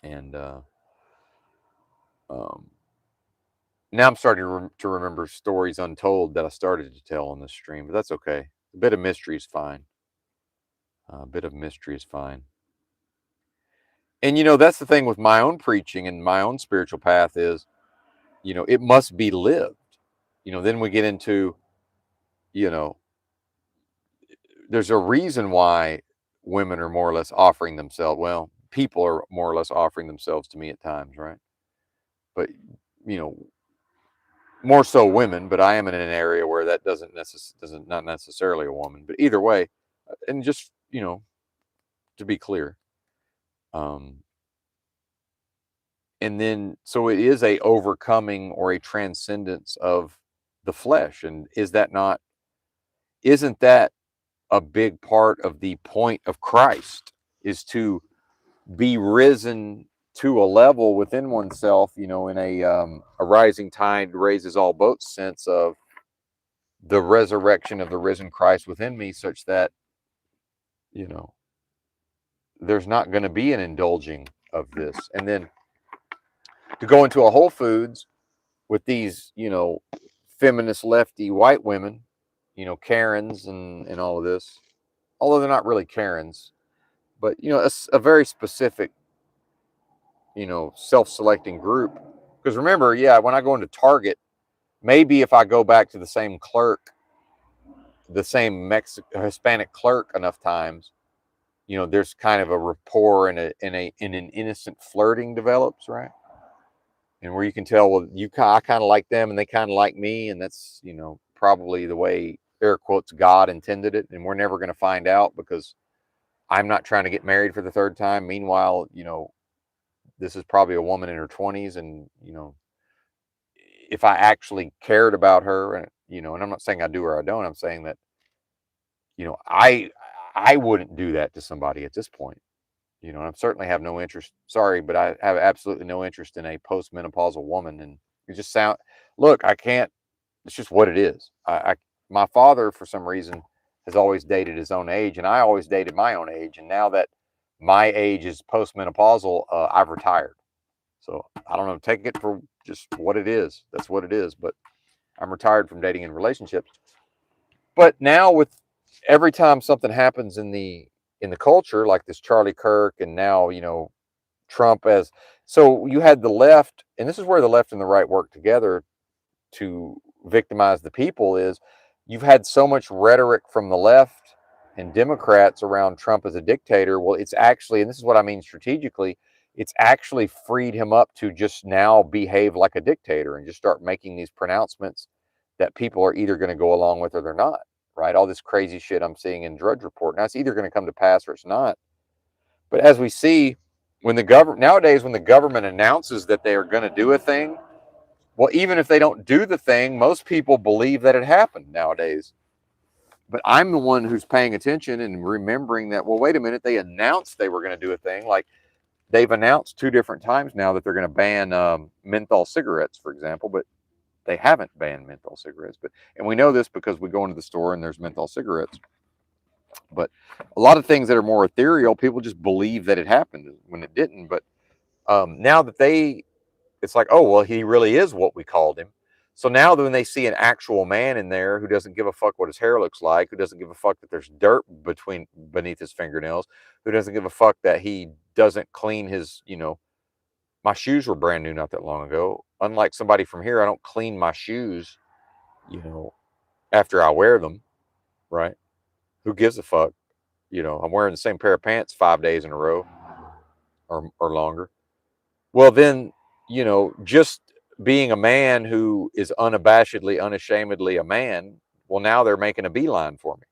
And now I'm starting to remember stories untold that I started to tell on this stream, but that's okay. A bit of mystery is fine. A bit of mystery is fine. And, that's the thing with my own preaching and my own spiritual path is, it must be lived. Then we get into, there's a reason why women are more or less offering themselves. Well, people are more or less offering themselves to me at times, right? But, more so women, but I am in an area where that not necessarily a woman, but either way, and just, to be clear. And then, so it is a overcoming or a transcendence of the flesh. And isn't that a big part of the point of Christ, is to be risen to a level within oneself, in a rising tide raises all boats sense of the resurrection of the risen Christ within me, such that, there's not going to be an indulging of this. And then to go into a Whole Foods with these, feminist lefty white women, Karens and all of this, although they're not really Karens, but, a very specific self-selecting group. Because remember, yeah, when I go into Target, maybe if I go back to the same clerk, the same Hispanic clerk enough times, there's kind of a rapport and an innocent flirting develops, right? And where you can tell, well, I kind of like them and they kind of like me, and that's probably the way, air quotes, God intended it, and we're never going to find out because I'm not trying to get married for the third time. Meanwhile, this is probably a woman in her 20s, and if I actually cared about her, and I'm not saying I do or I don't, I'm saying that I wouldn't do that to somebody at this point. And I certainly have no interest. Sorry, but I have absolutely no interest in a postmenopausal woman. And it just look, I can't. It's just what it is. My father, for some reason, has always dated his own age, and I always dated my own age. And now that my age is postmenopausal, I've retired. So I don't know. Take it for just what it is. That's what it is. But I'm retired from dating and relationships. But now, with every time something happens in the culture, like this Charlie Kirk, and now Trump, so you had the left, and this is where the left and the right work together to victimize the people. Is you've had so much rhetoric from the left and Democrats around Trump as a dictator. Well, it's actually, and this is what I mean strategically, it's actually freed him up to just now behave like a dictator and just start making these pronouncements that people are either going to go along with or they're not, right? All this crazy shit I'm seeing in Drudge Report. Now, it's either going to come to pass or it's not. But as we see, when the government nowadays, when the government announces that they are going to do a thing, well, even if they don't do the thing, most people believe that it happened nowadays. But I'm the one who's paying attention and remembering that, well, wait a minute, they announced they were going to do a thing. Like they've announced 2 different times now that they're going to ban menthol cigarettes, for example, but they haven't banned menthol cigarettes. And we know this because we go into the store and there's menthol cigarettes. But a lot of things that are more ethereal, people just believe that it happened when it didn't. But now that it's like, oh, well, he really is what we called him. So now when they see an actual man in there who doesn't give a fuck what his hair looks like, who doesn't give a fuck that there's dirt beneath his fingernails, who doesn't give a fuck that he doesn't clean his, my shoes were brand new not that long ago. Unlike somebody from here, I don't clean my shoes, after I wear them, right? Who gives a fuck? I'm wearing the same pair of pants 5 days in a row or longer. Well, then, just being a man who is unabashedly, unashamedly a man, well, now they're making a beeline for me,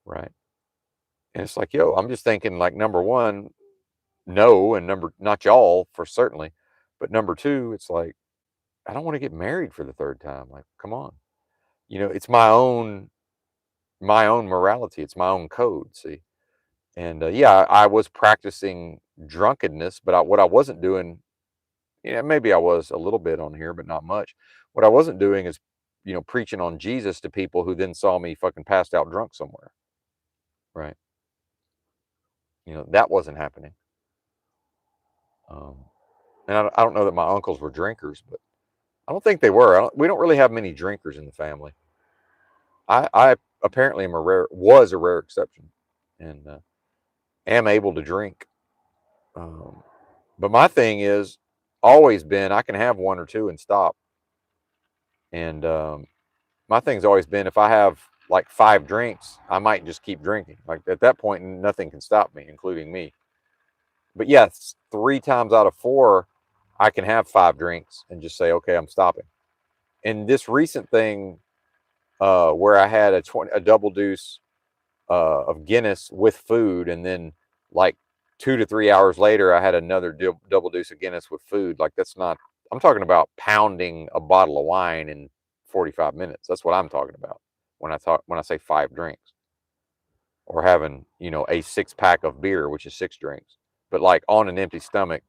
right? And it's like, yo, I'm just thinking, like, number one, no, and not y'all for certainly, but number two, it's like, I don't want to get married for the third time. Like, come on, it's my own morality, it's my own code. See, and yeah, I was practicing drunkenness, but what I wasn't doing. Yeah, maybe I was a little bit on here, but not much. What I wasn't doing is, preaching on Jesus to people who then saw me fucking passed out drunk somewhere. Right. That wasn't happening. Um, and I don't know that my uncles were drinkers, but I don't think they were. We don't really have many drinkers in the family. I apparently was a rare exception, and am able to drink. But my thing is always been I can have 1 or 2 and stop. And my thing's always been if I have like 5 drinks, I might just keep drinking. Like at that point, nothing can stop me, including me. But yes, 3 times out of 4, I can have 5 drinks and just say, okay, I'm stopping. And this recent thing, where I had a double deuce of Guinness with food, and then like 2 to 3 hours later, I had another double deuce of Guinness with food. Like that's not. I'm talking about pounding a bottle of wine in 45 minutes. That's what I'm talking about when I say 5 drinks, or having a 6-pack of beer, which is 6 drinks, but like on an empty stomach,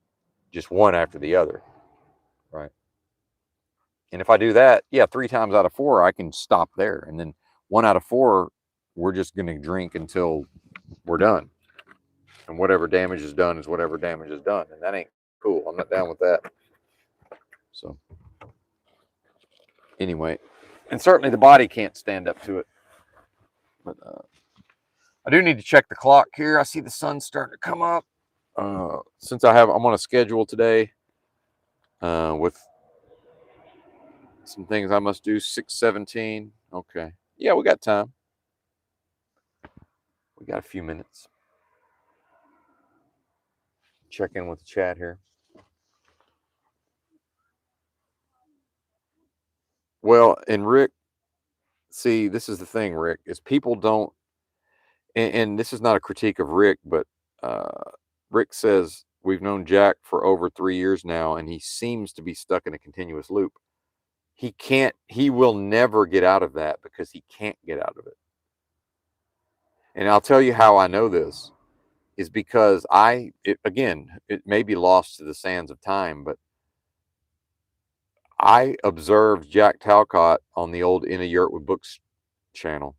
just one after the other, right? And if I do that, yeah, 3 times out of 4, I can stop there, and then 1 out of 4, we're just gonna drink until we're done, and whatever damage is done is whatever damage is done, and that ain't cool. I'm not down with that. So anyway, and certainly the body can't stand up to it. But I do need to check the clock here. I see the sun starting to come up. Since I'm on a schedule today with some things I must do. 6:17. Okay. Yeah, we got time. We got a few minutes. Check in with the chat here. Well, and Rick, see, this is the thing, Rick, is people don't, and this is not a critique of Rick, but Rick says we've known Jack for over 3 years now, and he seems to be stuck in a continuous loop. He can't, he will never get out of that because he can't get out of it. And I'll tell you how I know this is because again, it may be lost to the sands of time, but I observed Jack Talcott on the old In a Yurt with Books channel.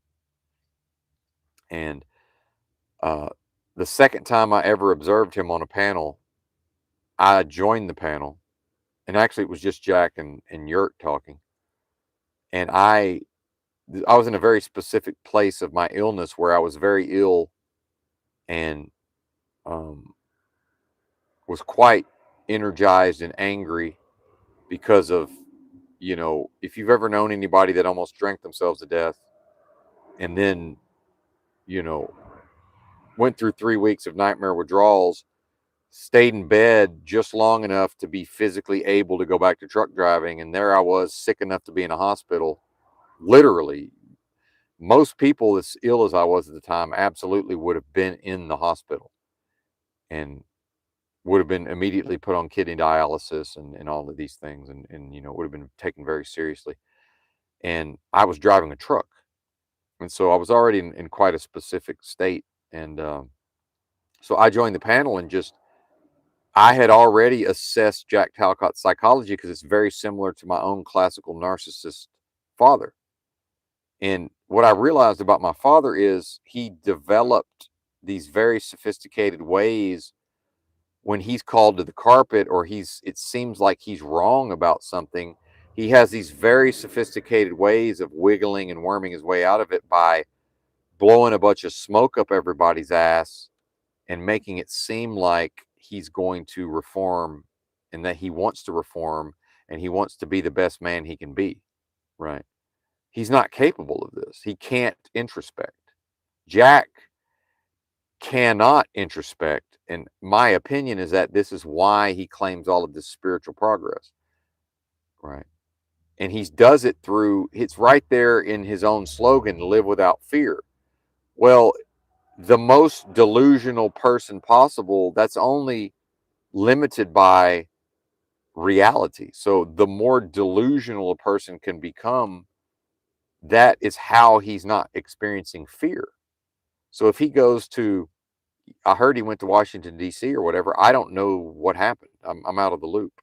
And the second time I ever observed him on a panel, I joined the panel. And actually, it was just Jack and Yurt talking. And I was in a very specific place of my illness where I was very ill and was quite energized and angry because of, if you've ever known anybody that almost drank themselves to death and then, went through 3 weeks of nightmare withdrawals, stayed in bed just long enough to be physically able to go back to truck driving. And there I was, sick enough to be in a hospital. Literally, most people as ill as I was at the time absolutely would have been in the hospital and would have been immediately put on kidney dialysis and all of these things. And would have been taken very seriously. And I was driving a truck. And so I was already in quite a specific state. And so I joined the panel and I had already assessed Jack Talcott's psychology because it's very similar to my own classical narcissist father. And what I realized about my father is he developed these very sophisticated ways when he's called to the carpet or it seems like he's wrong about something. He has these very sophisticated ways of wiggling and worming his way out of it by blowing a bunch of smoke up everybody's ass and making it seem like he's going to reform and that he wants to reform and he wants to be the best man he can be, right? He's not capable of this. He can't introspect. Jack cannot introspect. And my opinion is that this is why he claims all of this spiritual progress, right? And he does it through, it's right there in his own slogan, live without fear. Well, the most delusional person possible, that's only limited by reality. So the more delusional a person can become, that is how he's not experiencing fear. So if he goes to, I heard he went to Washington, D.C. or whatever. I don't know what happened. I'm out of the loop.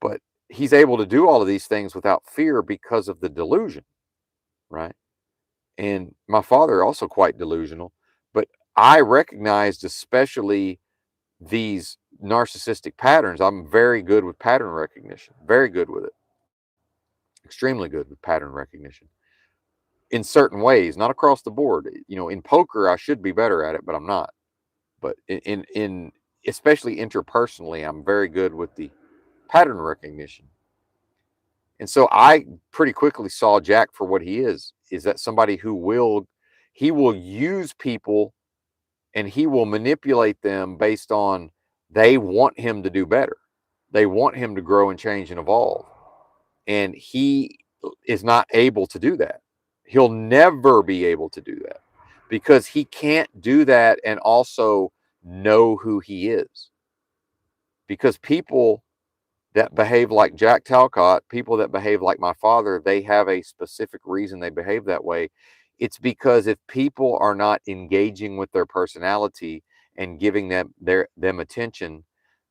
But he's able to do all of these things without fear because of the delusion, right? And my father also quite delusional. But I recognized especially these narcissistic patterns. I'm very good with pattern recognition, very good with it, extremely good with pattern recognition in certain ways, not across the board. In poker, I should be better at it, but I'm not. But in especially interpersonally, I'm very good with the pattern recognition. And so I pretty quickly saw Jack for what he is that somebody he will use people and he will manipulate them based on they want him to do better. They want him to grow and change and evolve. And he is not able to do that. He'll never be able to do that because he can't do that and also know who he is. Because people that behave like Jack Talcott, people that behave like my father, they have a specific reason they behave that way. It's because if people are not engaging with their personality and giving them attention,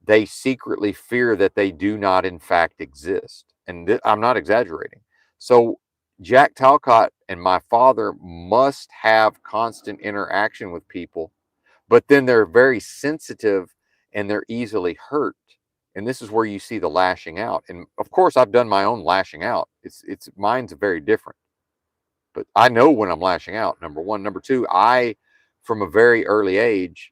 they secretly fear that they do not in fact exist. And I'm not exaggerating. So Jack Talcott and my father must have constant interaction with people, but then they're very sensitive and they're easily hurt. And this is where you see the lashing out. And of course, I've done my own lashing out. It's mine's very different. But I know when I'm lashing out, number one. Number two, from a very early age,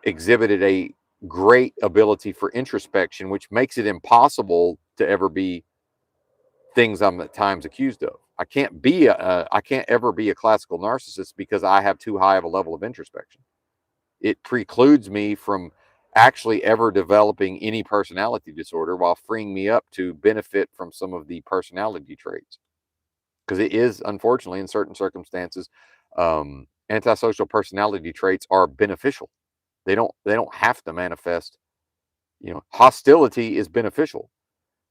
exhibited a great ability for introspection, which makes it impossible to ever be things I'm at times accused of. I can't ever be a classical narcissist because I have too high of a level of introspection. It precludes me from actually ever developing any personality disorder while freeing me up to benefit from some of the personality traits. Because it is, unfortunately, in certain circumstances, antisocial personality traits are beneficial. They don't have to manifest. Hostility is beneficial.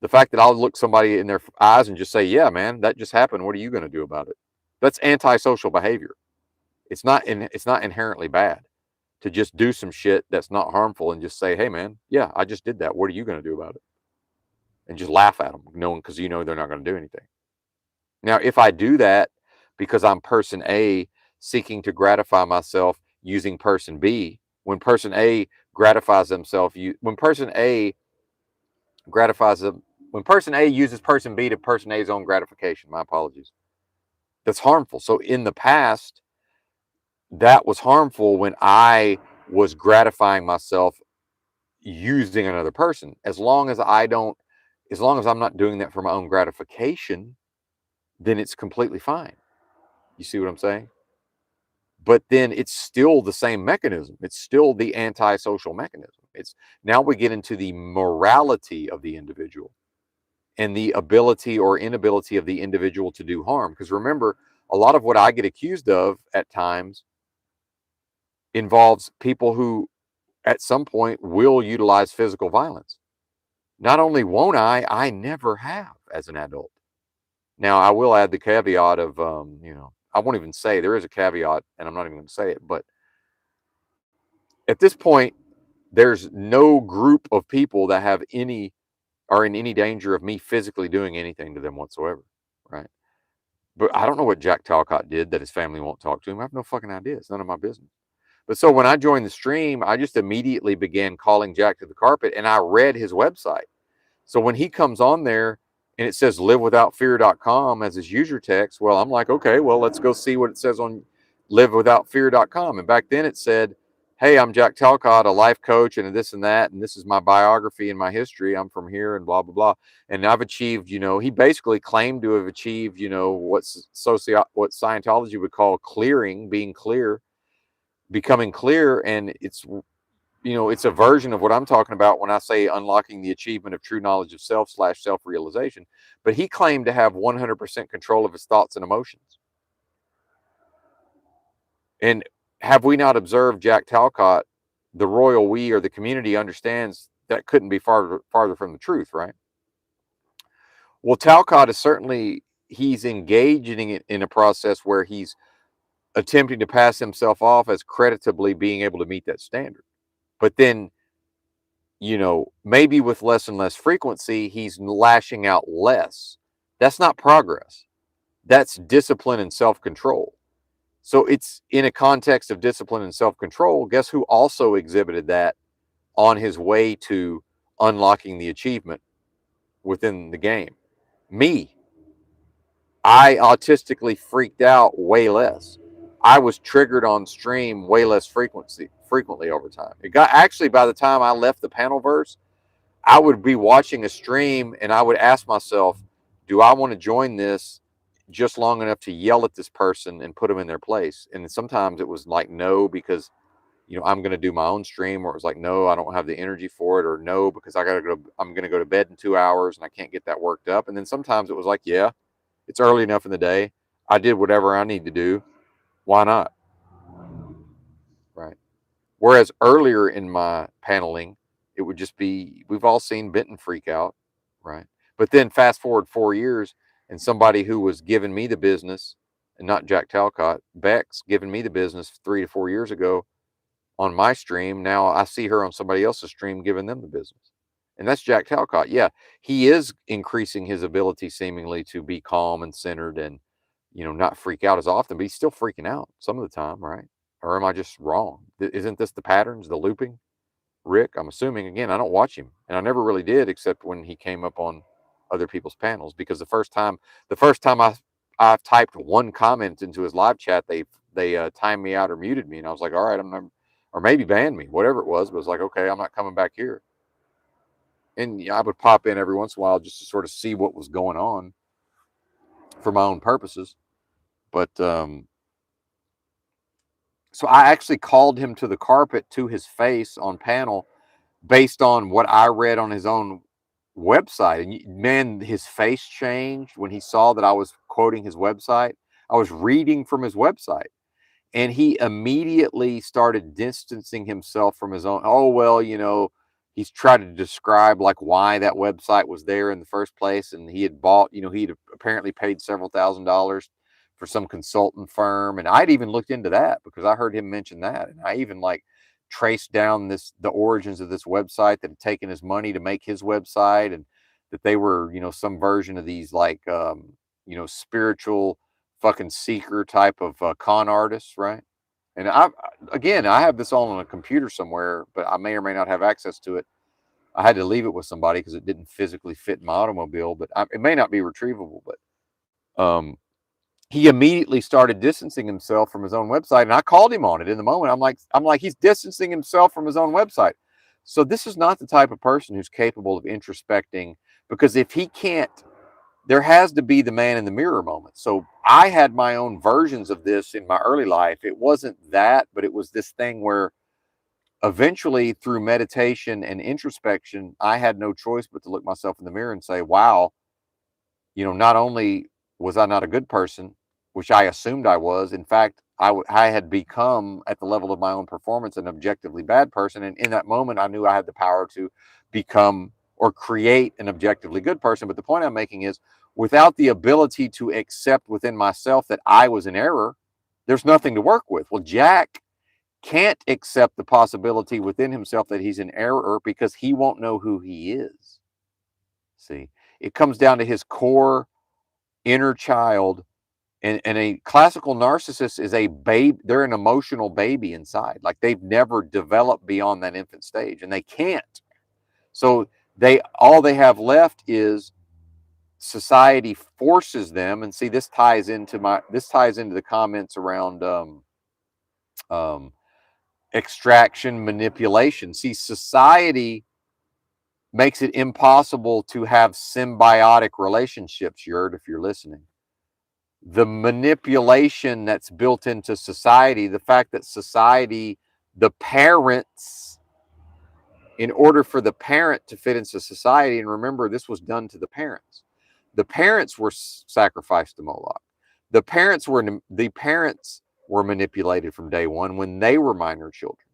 The fact that I'll look somebody in their eyes and just say, "Yeah, man, that just happened. What are you going to do about it?" That's antisocial behavior. It's not inherently bad to just do some shit that's not harmful and just say, "Hey, man, yeah, I just did that. What are you going to do about it?" And just laugh at them, knowing because they're not going to do anything. Now, if I do that because I'm person A seeking to gratify myself using person B, when person A gratifies themselves, when person A gratifies them, when person A uses person B to person A's own gratification, my apologies, that's harmful. So in the past, that was harmful when I was gratifying myself using another person. As long as I'm not doing that for my own gratification, then it's completely fine. You see what I'm saying? But then it's still the same mechanism. It's still the antisocial mechanism. It's now we get into the morality of the individual and the ability or inability of the individual to do harm. Because remember, a lot of what I get accused of at times involves people who at some point will utilize physical violence. Not only won't I never have as an adult. Now, I will add the caveat of, I won't even say there is a caveat, and I'm not even going to say it, but at this point, there's no group of people that are in any danger of me physically doing anything to them whatsoever, right? But I don't know what Jack Talcott did that his family won't talk to him. I have no fucking idea. It's none of my business. But so when I joined the stream, I just immediately began calling Jack to the carpet, and I read his website. So when he comes on there and it says livewithoutfear.com as his user text, well, I'm like, okay, well, let's go see what it says on livewithoutfear.com. And back then it said, hey, I'm Jack Talcott, a life coach, and this and that, and this is my biography and my history. I'm from here and blah, blah, blah. And I've achieved, he basically claimed to have achieved, what Scientology would call clearing, being clear, becoming clear. And it's a version of what I'm talking about when I say unlocking the achievement of true knowledge of self / self-realization. But he claimed to have 100% control of his thoughts and emotions. And have we not observed Jack Talcott, the royal we or the community understands that couldn't be farther from the truth, right? Well, Talcott is he's engaging in a process where he's attempting to pass himself off as creditably being able to meet that standard. But then maybe with less and less frequency, he's lashing out less. That's not progress. That's discipline and self-control. So it's in a context of discipline and self-control. Guess who also exhibited that on his way to unlocking the achievement within the game? Me. I autistically freaked out way less. I was triggered on stream way less frequently over time. It got actually by the time I left the Panelverse, I would be watching a stream and I would ask myself, do I want to join this just long enough to yell at this person and put them in their place? And sometimes it was like, no, because, I'm going to do my own stream, or it was like, no, I don't have the energy for it, or no, because I'm going to go to bed in 2 hours and I can't get that worked up. And then sometimes it was like, yeah, it's early enough in the day. I did whatever I need to do. Why not? Right. Whereas earlier in my paneling, it would just be, we've all seen Benton freak out, right? But then fast forward 4 years, and somebody who was giving me the business, and not Jack Talcott, Beck's giving me the business 3 to 4 years ago on my stream. Now I see her on somebody else's stream giving them the business. And that's Jack Talcott. Yeah, he is increasing his ability seemingly to be calm and centered and, not freak out as often, but he's still freaking out some of the time, right? Or am I just wrong? Isn't this the patterns, the looping? Rick, I'm assuming, again, I don't watch him, and I never really did except when he came up on other people's panels, because the first time I typed one comment into his live chat, they timed me out or muted me, and I was like, all right, or maybe banned me, whatever it was. But it was like, okay, I'm not coming back here. And I would pop in every once in a while just to sort of see what was going on for my own purposes. But so I actually called him to the carpet to his face on panel based on what I read on his own website. And man, his face changed when he saw that I was quoting his website. I was reading from his website. And he immediately started distancing himself from his own. Oh, well, he's tried to describe like why that website was there in the first place. And he had bought, he'd apparently paid several $1,000s for some consultant firm. And I'd even looked into that because I heard him mention that. And I even like traced down the origins of this website that had taken his money to make his website, and that they were, some version of these like, spiritual fucking seeker type of con artists, right? And I have this all on a computer somewhere, but I may or may not have access to it. I had to leave it with somebody because it didn't physically fit in my automobile, but it may not be retrievable. But he immediately started distancing himself from his own website, and I called him on it in the moment. I'm like, he's distancing himself from his own website. So this is not the type of person who's capable of introspecting, because if he can't, there has to be the man in the mirror moment. So I had my own versions of this in my early life. It wasn't that, but it was this thing where eventually through meditation and introspection, I had no choice but to look myself in the mirror and say, wow, not only was I not a good person, which I assumed I was, in fact, I had become, at the level of my own performance, an objectively bad person. And in that moment, I knew I had the power to become or create an objectively good person. But the point I'm making is, without the ability to accept within myself that I was in error, there's nothing to work with. Well, Jack can't accept the possibility within himself that he's in error because he won't know who he is. See, it comes down to his core inner child. And a classical narcissist is a babe. They're an emotional baby inside. Like they've never developed beyond that infant stage, and they can't. So all they have left is society forces them. And see, this ties into the comments around extraction, manipulation. See, society makes it impossible to have symbiotic relationships, Yurt, if you're listening. The manipulation that's built into society, the fact that society, the parents, in order for the parent to fit into society, and remember, this was done to the parents were sacrificed to Moloch. The parents were manipulated from day one when they were minor children.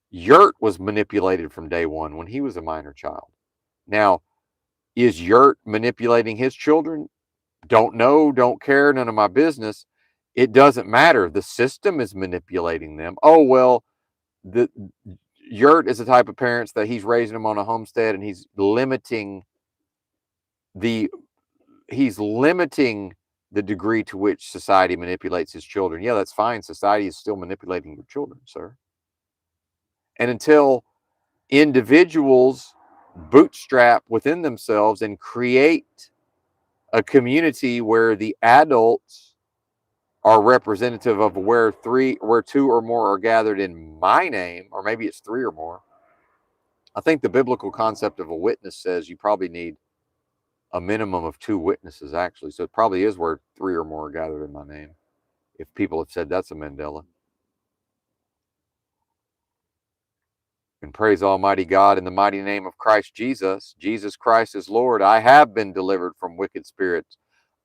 Yurt was manipulated from day one when he was a minor child. Now, is Yurt manipulating his children? Don't know, don't care, none of my business. It doesn't matter. The system is manipulating them. Oh, well, the Yurt is the type of parents that he's raising them on a homestead, and he's limiting the degree to which society manipulates his children. Yeah, that's fine. Society is still manipulating your children, sir. And until individuals bootstrap within themselves and create a community where the adults are representative of where two or more are gathered in my name, or maybe it's three or more. I think the biblical concept of a witness says you probably need a minimum of 2 witnesses, actually. So it probably is where 3 or more are gathered in my name, if people have said that's a Mandela. And praise Almighty God, in the mighty name of Christ Jesus. Jesus Christ is Lord. I have been delivered from wicked spirits,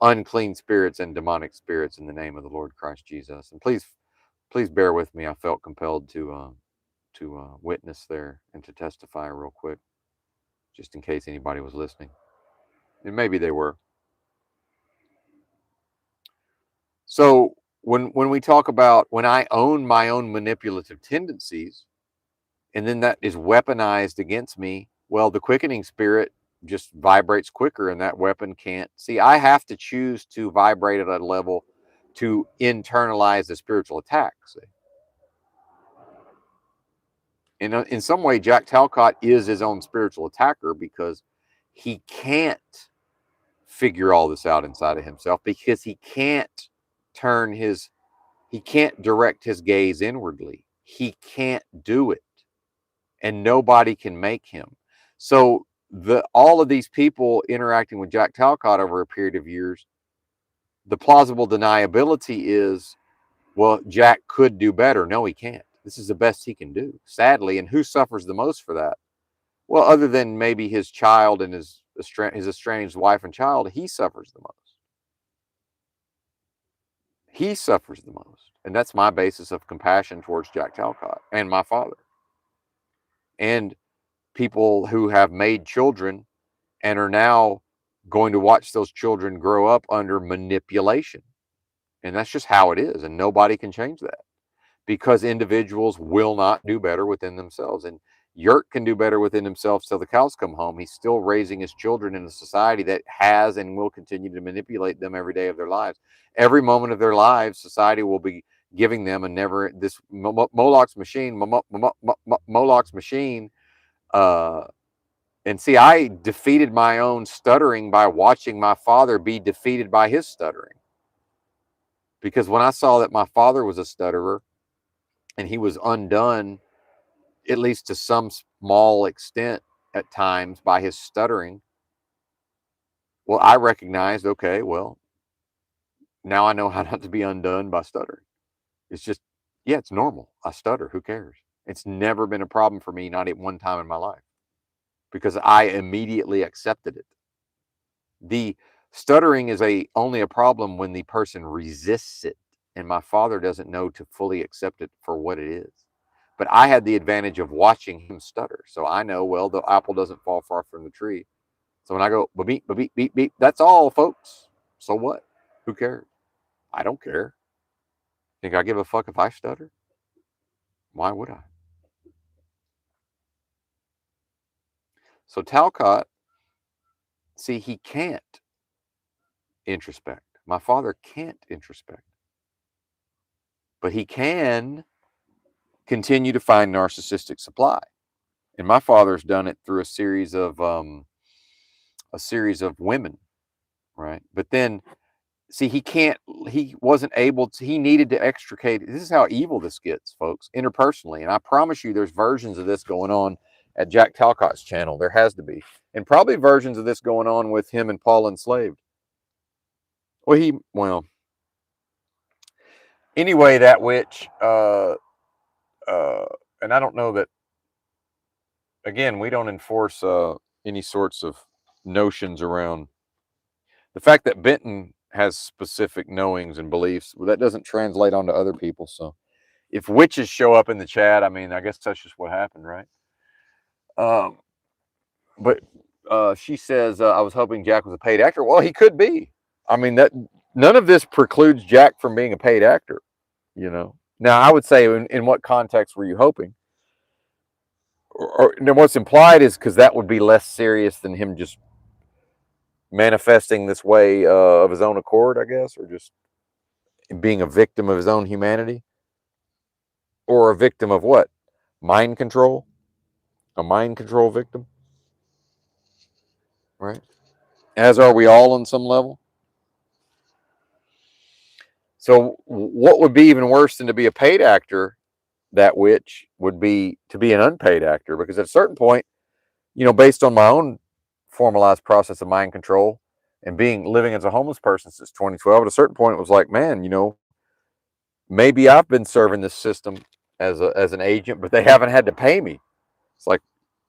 unclean spirits, and demonic spirits in the name of the Lord Christ Jesus. And please bear with me. I felt compelled to witness there and to testify real quick, just in case anybody was listening. And maybe they were. So when we talk about when I own my own manipulative tendencies, and then that is weaponized against me, well, the quickening spirit just vibrates quicker, and that weapon can't. See, I have to choose to vibrate at a level to internalize the spiritual attack. See? In some way, Jack Talcott is his own spiritual attacker because he can't figure all this out inside of himself, because he can't direct his gaze inwardly. he can't do it, and nobody can make him. So all of these people interacting with Jack Talcott over a period of years, the plausible deniability is, well, Jack could do better. No, he can't. This is the best he can do, sadly. And who suffers the most for that? Well, other than maybe his child and his estranged wife and child, he suffers the most. He suffers the most. And that's my basis of compassion towards Jack Talcott and my father. And people who have made children and are now going to watch those children grow up under manipulation. And that's just how it is. And nobody can change that, because individuals will not do better within themselves. And Yurt can do better within himself till the cows come home. He's still raising his children in a society that has and will continue to manipulate them every day of their lives. Every moment of their lives, society will be giving them a never this Moloch's machine. Moloch's machine. And see, I defeated my own stuttering by watching my father be defeated by his stuttering. Because when I saw that my father was a stutterer and he was undone, at least to some small extent at times, by his stuttering, well, I recognized, okay, well, now I know how not to be undone by stuttering. It's just, yeah, it's normal. I stutter. Who cares? It's never been a problem for me, not at one time in my life, because I immediately accepted it. The stuttering is only a problem when the person resists it, and my father doesn't know to fully accept it for what it is. But I had the advantage of watching him stutter, so I know, well, the apple doesn't fall far from the tree. So when I go beep beep beep beep, that's all, folks. So what? Who cares? I don't care. Think I give a fuck if I stutter? Why would I? So Talcott, see, he can't introspect. My father can't introspect, but he can continue to find narcissistic supply. And my father's done it through a series of women, right? But then, see, he wasn't able to, he needed to extricate. This is how evil this gets, folks, interpersonally. And I promise you, there's versions of this going on at Jack Talcott's channel. There has to be. And probably versions of this going on with him and Paul Enslaved. Well, anyway, that witch, and I don't know that, again, we don't enforce any sorts of notions around the fact that Benton has specific knowings and beliefs. Well, that doesn't translate onto other people. So if witches show up in the chat, I mean, I guess that's just what happened, right? But she says, I was hoping Jack was a paid actor. Well, he could be. I mean, that none of this precludes Jack from being a paid actor, you know. Now, I would say, in what context were you hoping? Or what's implied is because that would be less serious than him just manifesting this way of his own accord, I guess, or just being a victim of his own humanity, or a victim of what? Mind control? A mind control victim, right? As are we all on some level. So what would be even worse than to be a paid actor, that witch, would be to be an unpaid actor, because at a certain point, you know, based on my own formalized process of mind control and living as a homeless person since 2012, at a certain point it was like, man, you know, maybe I've been serving this system as an agent, but they haven't had to pay me. It's like,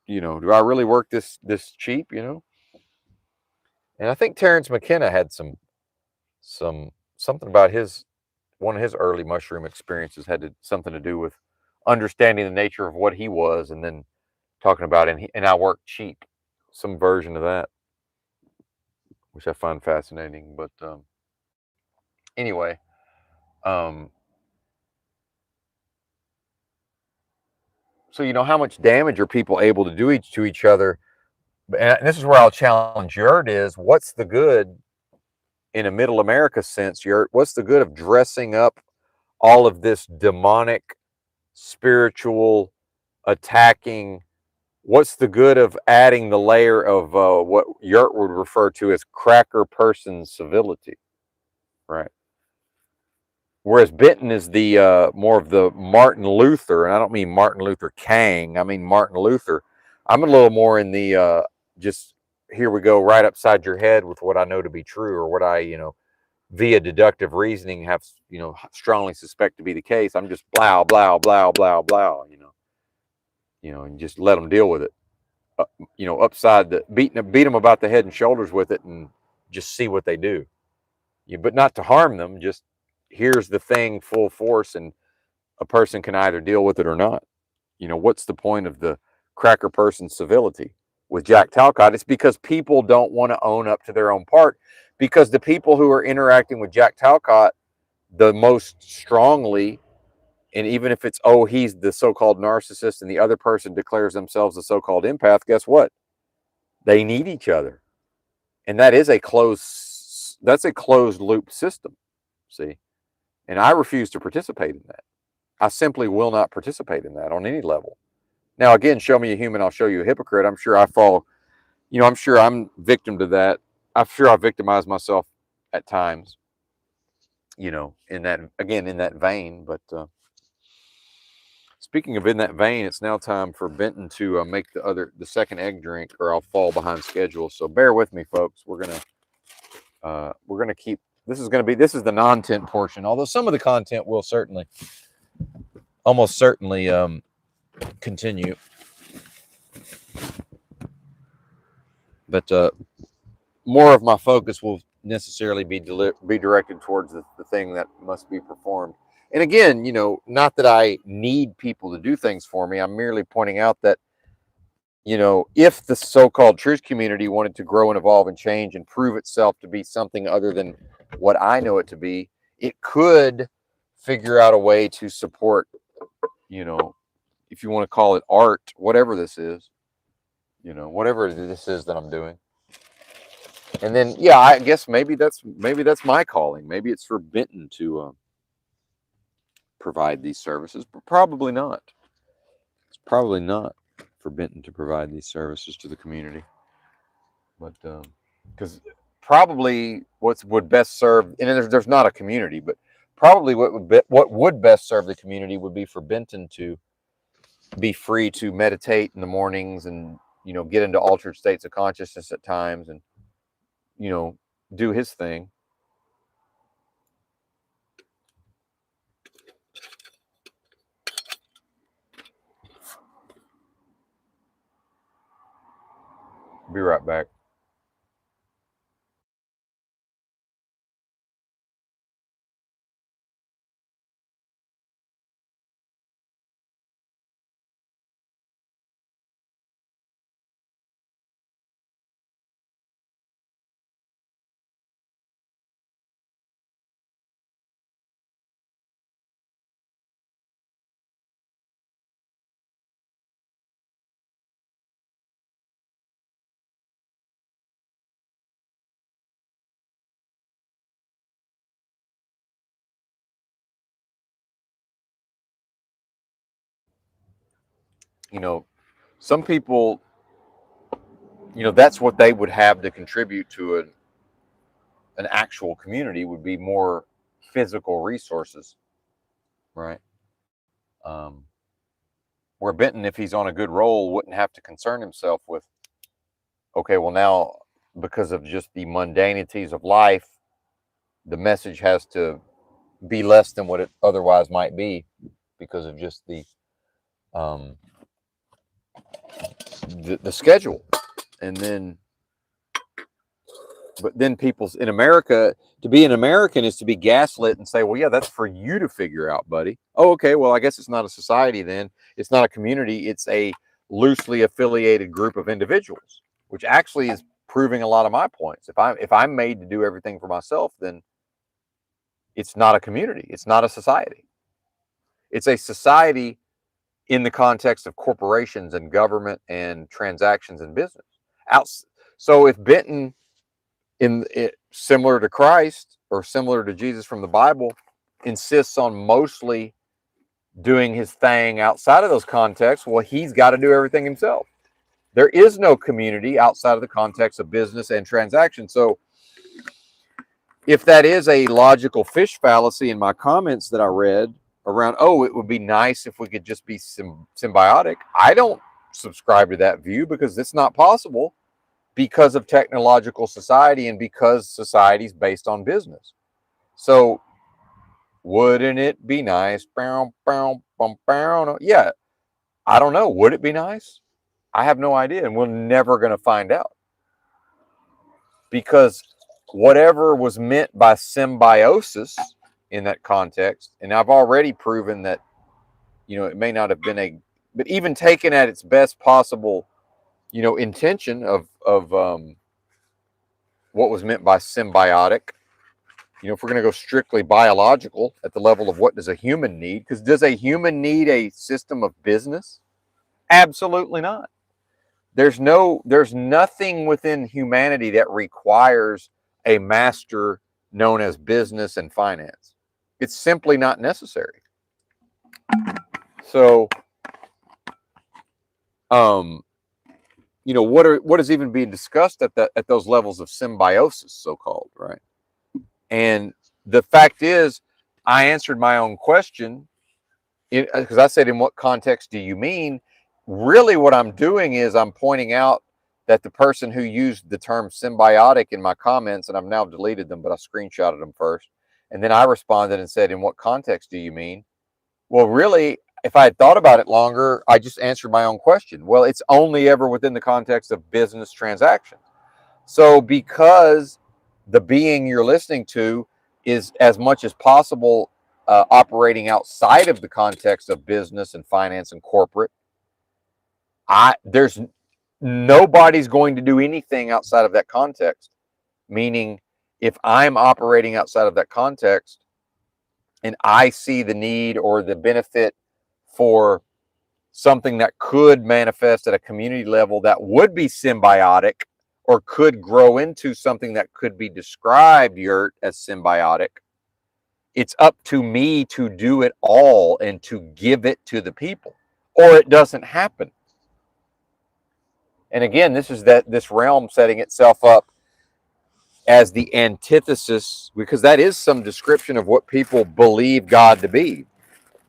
you know, do I really work this cheap, you know? And I think Terrence McKenna had something about one of his early mushroom experiences had something to do with understanding the nature of what he was, and then talking about and I work cheap, some version of that, which I find fascinating. But anyway, so you know, how much damage are people able to do to each other? And this is where I'll challenge Yurt is, what's the good in a middle America sense, Yurt? What's the good of dressing up all of this demonic, spiritual, attacking? What's the good of adding the layer of what Yurt would refer to as cracker person civility, right? Whereas Benton is the more of the Martin Luther, and I don't mean Martin Luther King. I mean Martin Luther. I'm a little more in the just here we go right upside your head with what I know to be true, or what I via deductive reasoning have strongly suspect to be the case. I'm just blah blah blah blah blah. And just let them deal with it. Upside the beat them about the head and shoulders with it, and just see what they do. But not to harm them. Just here's the thing full force, and a person can either deal with it or not. What's the point of the cracker person civility with Jack Talcott? It's because people don't want to own up to their own part, because the people who are interacting with Jack Talcott the most strongly, and even if it's, oh, he's the so-called narcissist and the other person declares themselves the so-called empath, guess what? They need each other. And that's a closed loop system. See? And I refuse to participate in that. I simply will not participate in that on any level. Now, again, show me a human, I'll show you a hypocrite. I'm sure I fall, I'm sure I'm victim to that. I'm sure I victimize myself at times, in that vein. But speaking of in that vein, it's now time for Benton to make the second egg drink, or I'll fall behind schedule. So bear with me, folks. We're gonna keep. This is the non-tent portion. Although some of the content will almost certainly continue. But more of my focus will necessarily be directed towards the thing that must be performed. And again, not that I need people to do things for me. I'm merely pointing out that, if the so-called truth community wanted to grow and evolve and change and prove itself to be something other than what I know it to be, it could figure out a way to support, if you want to call it art, whatever this is, whatever this is that I'm doing. And then, yeah, I guess maybe that's my calling. Maybe it's for Benton to provide these services, but probably not. It's probably not for Benton to provide these services to the community. But because probably what would best serve, and there's not a community, but probably what would best serve the community would be for Benton to be free to meditate in the mornings, and get into altered states of consciousness at times, and do his thing. Be right back. Some people, that's what they would have to contribute to an actual community, would be more physical resources, right? Um, where Benton, if he's on a good roll, wouldn't have to concern himself with, okay, well, now because of just the mundanities of life, the message has to be less than what it otherwise might be because of just um, the schedule. And then, but then people's in America, to be an American is to be gaslit and say, well, yeah, that's for you to figure out, buddy. Oh, okay. Well, I guess it's not a society then. It's not a community. It's a loosely affiliated group of individuals, which actually is proving a lot of my points. If I'm made to do everything for myself, then it's not a community. It's not a society. It's a society in the context of corporations and government and transactions and business. So if Benton, similar to Christ or similar to Jesus from the Bible, insists on mostly doing his thing outside of those contexts, well, he's got to do everything himself. There is no community outside of the context of business and transaction. So if that is a logical fish fallacy in my comments that I read around, oh, it would be nice if we could just be symbiotic. I don't subscribe to that view because it's not possible because of technological society and because society's based on business. So wouldn't it be nice? Yeah, I don't know. Would it be nice? I have no idea, and we're never going to find out. Because whatever was meant by symbiosis in that context, and I've already proven that, it may not have been but even taken at its best possible, intention of what was meant by symbiotic, if we're going to go strictly biological at the level of what does a human need, because does a human need a system of business? Absolutely not. There's nothing within humanity that requires a master known as business and finance. It's simply not necessary. So, what is even being discussed at those levels of symbiosis, so called, right? And the fact is, I answered my own question because I said, in what context do you mean? Really, what I'm doing is I'm pointing out that the person who used the term symbiotic in my comments, and I've now deleted them, but I screenshotted them first. And then I responded and said, in what context do you mean? Well, really, if I had thought about it longer, I just answered my own question. Well, it's only ever within the context of business transactions. So because the being you're listening to is as much as possible operating outside of the context of business and finance and corporate, there's nobody's going to do anything outside of that context. Meaning, if I'm operating outside of that context and I see the need or the benefit for something that could manifest at a community level that would be symbiotic or could grow into something that could be described, Yurt, as symbiotic, it's up to me to do it all and to give it to the people, or it doesn't happen. And again, this realm setting itself up as the antithesis, because that is some description of what people believe God to be.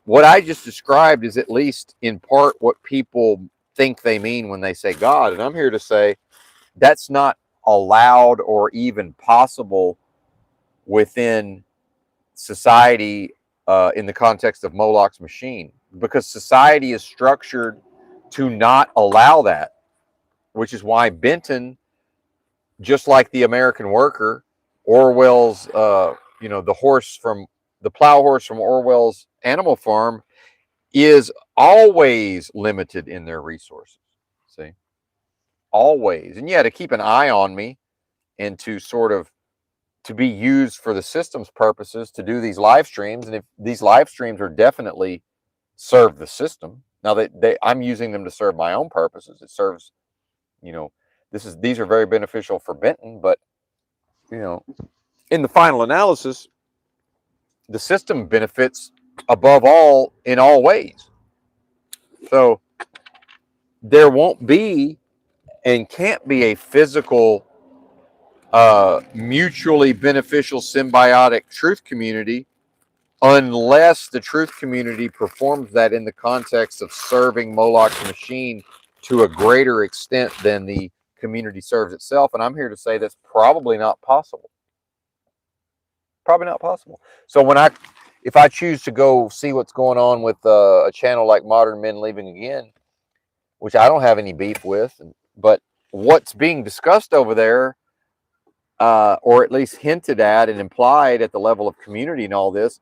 What I just described is at least in part what people think they mean when they say God. And I'm here to say that's not allowed or even possible within society in the context of Moloch's machine, because society is structured to not allow that, which is why Benton, just like the American worker, Orwell's, the plow horse from Orwell's Animal Farm, is always limited in their resources. See, always. And yeah, to keep an eye on me and to be used for the system's purposes to do these live streams. And if these live streams are definitely serve the system, now I'm using them to serve my own purposes. It serves, these are very beneficial for Benton, but in the final analysis, the system benefits above all in all ways. So there won't be and can't be a physical, mutually beneficial symbiotic truth community unless the truth community performs that in the context of serving Moloch's machine to a greater extent than the community serves itself. And I'm here to say that's probably not possible. Probably not possible. So if I choose to go see what's going on with a channel like Modern Men Leaving Again, which I don't have any beef with, but what's being discussed over there, or at least hinted at and implied at the level of community and all this,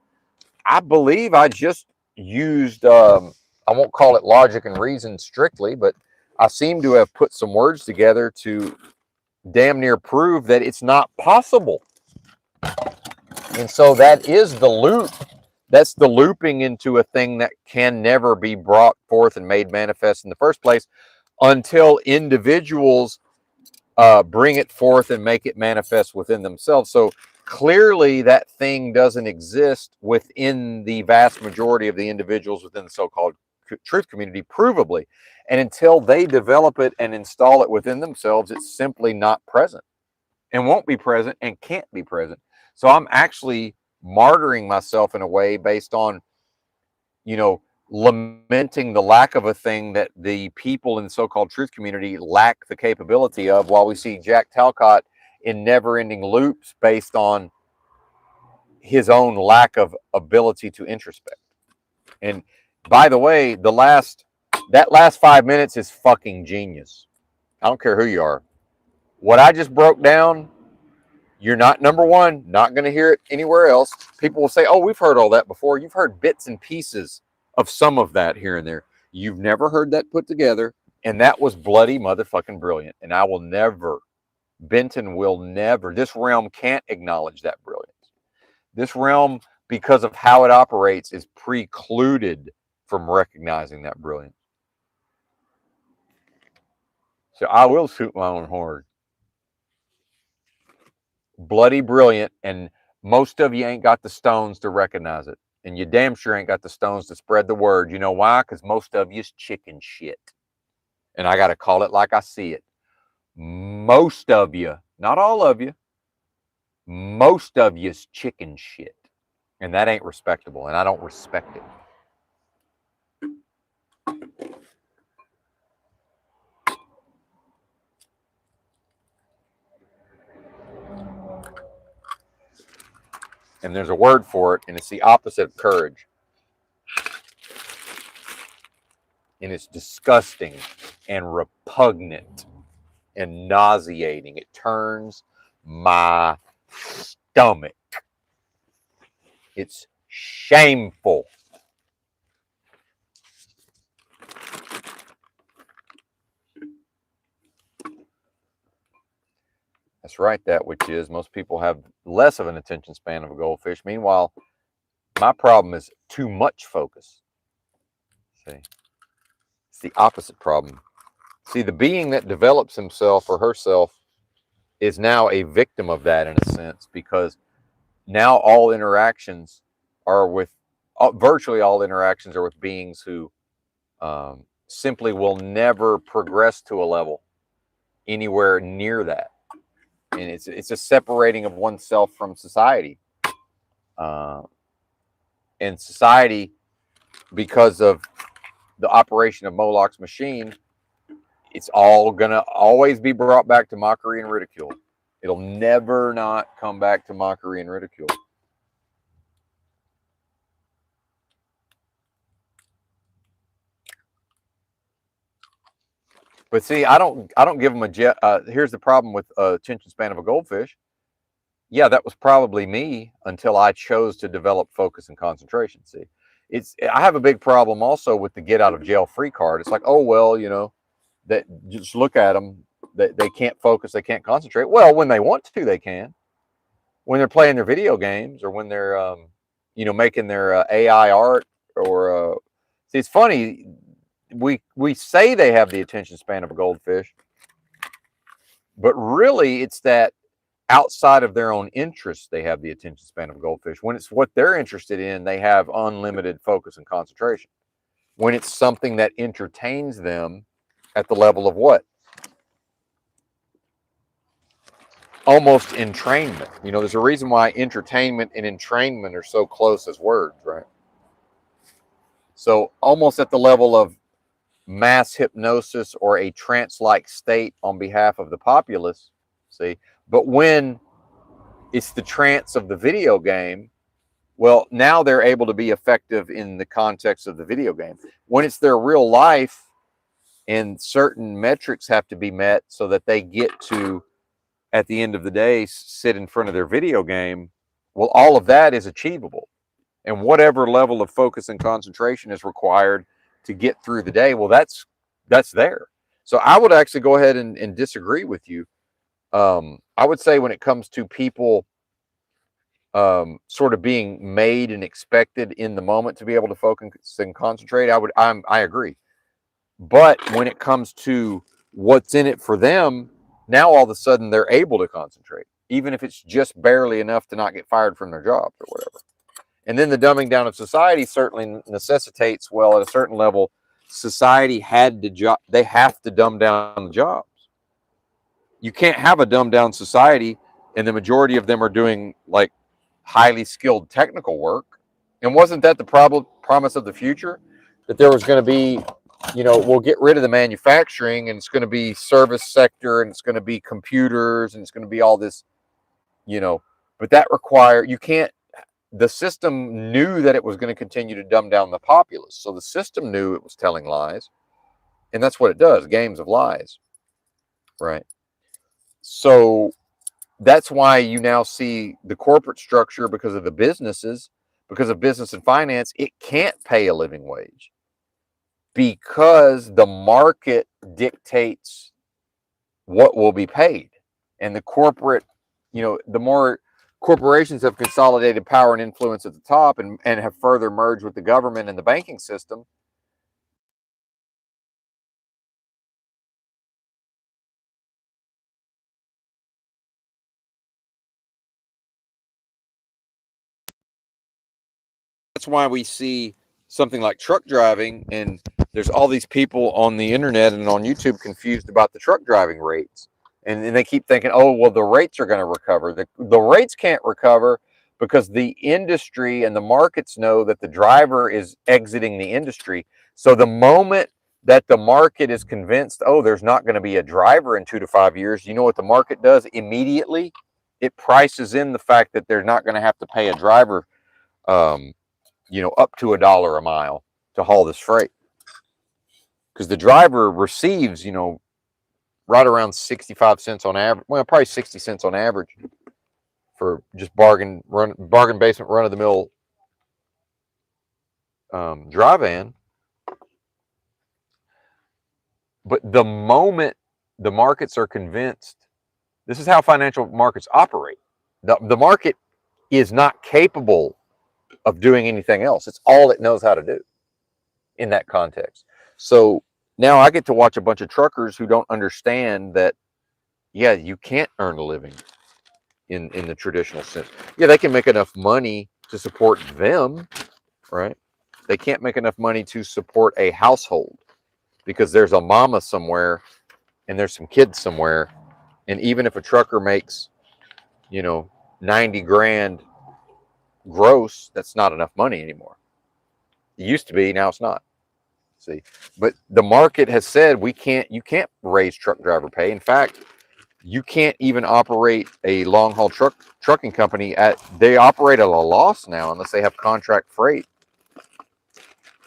I believe I just used, I won't call it logic and reason strictly, but I seem to have put some words together to damn near prove that it's not possible. And so that is the loop. That's the looping into a thing that can never be brought forth and made manifest in the first place until individuals bring it forth and make it manifest within themselves. So clearly that thing doesn't exist within the vast majority of the individuals within the so-called truth community, provably. And until they develop it and install it within themselves, it's simply not present and won't be present and can't be present. So I'm actually martyring myself in a way based on, lamenting the lack of a thing that the people in the so-called truth community lack the capability of, while we see Jack Talcott in never-ending loops based on his own lack of ability to introspect. And by the way, that last 5 minutes is fucking genius. I don't care who you are. What I just broke down, you're not, number one, not going to hear it anywhere else. People will say, oh, we've heard all that before. You've heard bits and pieces of some of that here and there. You've never heard that put together. And that was bloody motherfucking brilliant. And I will never, Benton will never, this realm can't acknowledge that brilliance. This realm, because of how it operates, is precluded from recognizing that brilliance. So I will shoot my own horn. Bloody brilliant, and most of you ain't got the stones to recognize it. And you damn sure ain't got the stones to spread the word. You know why? Because most of you's chicken shit. And I got to call it like I see it. Most of you, not all of you, most of you's chicken shit. And that ain't respectable, and I don't respect it. And there's a word for it, and it's the opposite of courage. And it's disgusting and repugnant and nauseating. It turns my stomach. It's shameful. That's right, that which is. Most people have less of an attention span of a goldfish. Meanwhile, my problem is too much focus. See, it's the opposite problem. See, the being that develops himself or herself is now a victim of that in a sense, because now all interactions are with, virtually all interactions are with beings who simply will never progress to a level anywhere near that. And it's a separating of oneself from society. And society, because of the operation of Moloch's machine, it's all going to always be brought back to mockery and ridicule. It'll never not come back to mockery and ridicule. But see, I don't give them a jet. Here's the problem with attention span of a goldfish. Yeah, that was probably me until I chose to develop focus and concentration. See, I have a big problem also with the get out of jail free card. It's like, oh well, that just look at them. They can't focus, they can't concentrate. Well, when they want to, they can. When they're playing their video games, or when they're making their AI art, or see, it's funny. We say they have the attention span of a goldfish, but really it's that outside of their own interests, they have the attention span of a goldfish. When it's what they're interested in, they have unlimited focus and concentration. When it's something that entertains them at the level of what? Almost entrainment. There's a reason why entertainment and entrainment are so close as words, right? So almost at the level of mass hypnosis or a trance-like state on behalf of the populace, see? But when it's the trance of the video game, well, now they're able to be effective in the context of the video game. When it's their real life and certain metrics have to be met so that they get to, at the end of the day, sit in front of their video game, well, all of that is achievable. And whatever level of focus and concentration is required to get through the day, well, that's there. So I would actually go ahead and disagree with you. I would say when it comes to people sort of being made and expected in the moment to be able to focus and concentrate, I agree. But when it comes to what's in it for them, now all of a sudden they're able to concentrate, even if it's just barely enough to not get fired from their jobs or whatever. And then the dumbing down of society certainly necessitates, well, at a certain level, society they have to dumb down the jobs. You can't have a dumbed down society and the majority of them are doing like highly skilled technical work. And wasn't that the promise of the future? That there was going to be, we'll get rid of the manufacturing and it's going to be service sector and it's going to be computers and it's going to be all this, but that you can't, the system knew that it was going to continue to dumb down the populace. So the system knew it was telling lies. And that's what it does, games of lies, right? So that's why you now see the corporate structure, because of the businesses, because of business and finance, it can't pay a living wage because the market dictates what will be paid. And the corporate, the more corporations have consolidated power and influence at the top and have further merged with the government and the banking system, that's why we see something like truck driving, and there's all these people on the internet and on YouTube confused about the truck driving rates. And they keep thinking, oh, well, the rates are going to recover. The rates can't recover because the industry and the markets know that the driver is exiting the industry. So the moment that the market is convinced, oh, there's not going to be a driver in 2 to 5 years, you know what the market does immediately? It prices in the fact that they're not going to have to pay a driver up to $1 a mile to haul this freight, because the driver receives, right around 65 cents on average. Well, probably 60 cents on average for just bargain basement run of the mill dry van. But the moment the markets are convinced, this is how financial markets operate. The market is not capable of doing anything else. It's all it knows how to do in that context. So now I get to watch a bunch of truckers who don't understand that, yeah, you can't earn a living in the traditional sense. Yeah, they can make enough money to support them, right? They can't make enough money to support a household because there's a mama somewhere and there's some kids somewhere. And even if a trucker makes, 90 grand gross, that's not enough money anymore. It used to be, now it's not. See, but the market has said you can't raise truck driver pay. In fact, you can't even operate a long haul trucking company they operate at a loss now unless they have contract freight.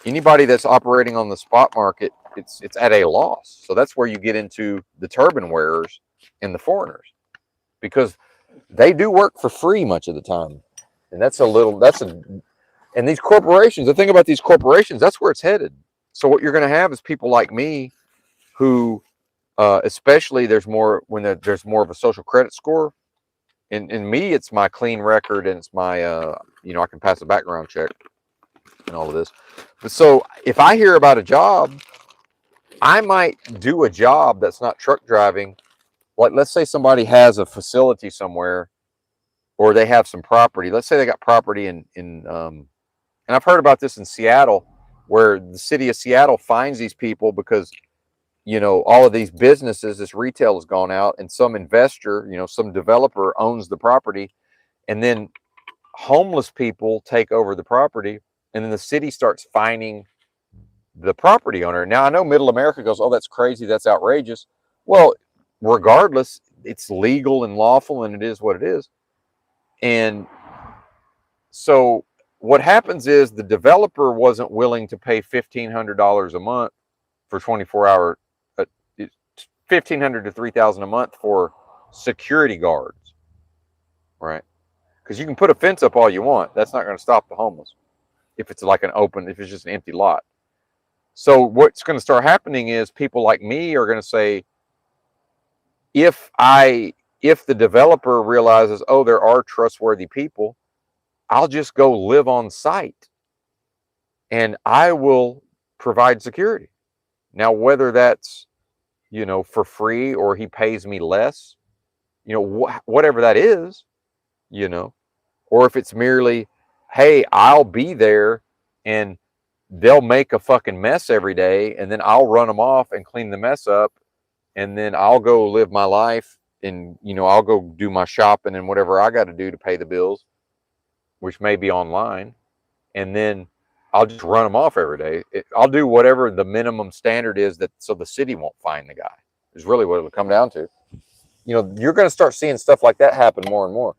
Anybody that's operating on the spot market, it's at a loss. So that's where you get into the turban wearers and the foreigners, because they do work for free much of the time. And and these corporations, the thing about these corporations, that's where it's headed. So what you're going to have is people like me who, especially there's more of a social credit score. In me, it's my clean record and it's my, I can pass a background check and all of this. But so if I hear about a job, I might do a job that's not truck driving. Like, let's say somebody has a facility somewhere, or they have some property. Let's say they got property and I've heard about this in Seattle, where the city of Seattle finds these people because, all of these businesses, this retail has gone out, and some investor, some developer owns the property, and then homeless people take over the property, and then the city starts fining the property owner. Now, I know middle America goes, oh, that's crazy, that's outrageous. Well, regardless, it's legal and lawful, and it is what it is. And so what happens is the developer wasn't willing to pay $1,500 a month for 24-hour, $1,500 to $3,000 a month for security guards, right? Because you can put a fence up all you want, that's not going to stop the homeless if it's if it's just an empty lot. So what's going to start happening is people like me are going to say, if the developer realizes, oh, there are trustworthy people, I'll just go live on site and I will provide security. Now, whether that's, for free or he pays me less, whatever that is, or if it's merely, hey, I'll be there and they'll make a fucking mess every day and then I'll run them off and clean the mess up, and then I'll go live my life and, I'll go do my shopping and whatever I got to do to pay the bills. which may be online, and then I'll just run them off every day. I'll do whatever the minimum standard is, that so the city won't find the guy, is really what it'll come down to. You know, you're going to start seeing stuff like that happen more and more.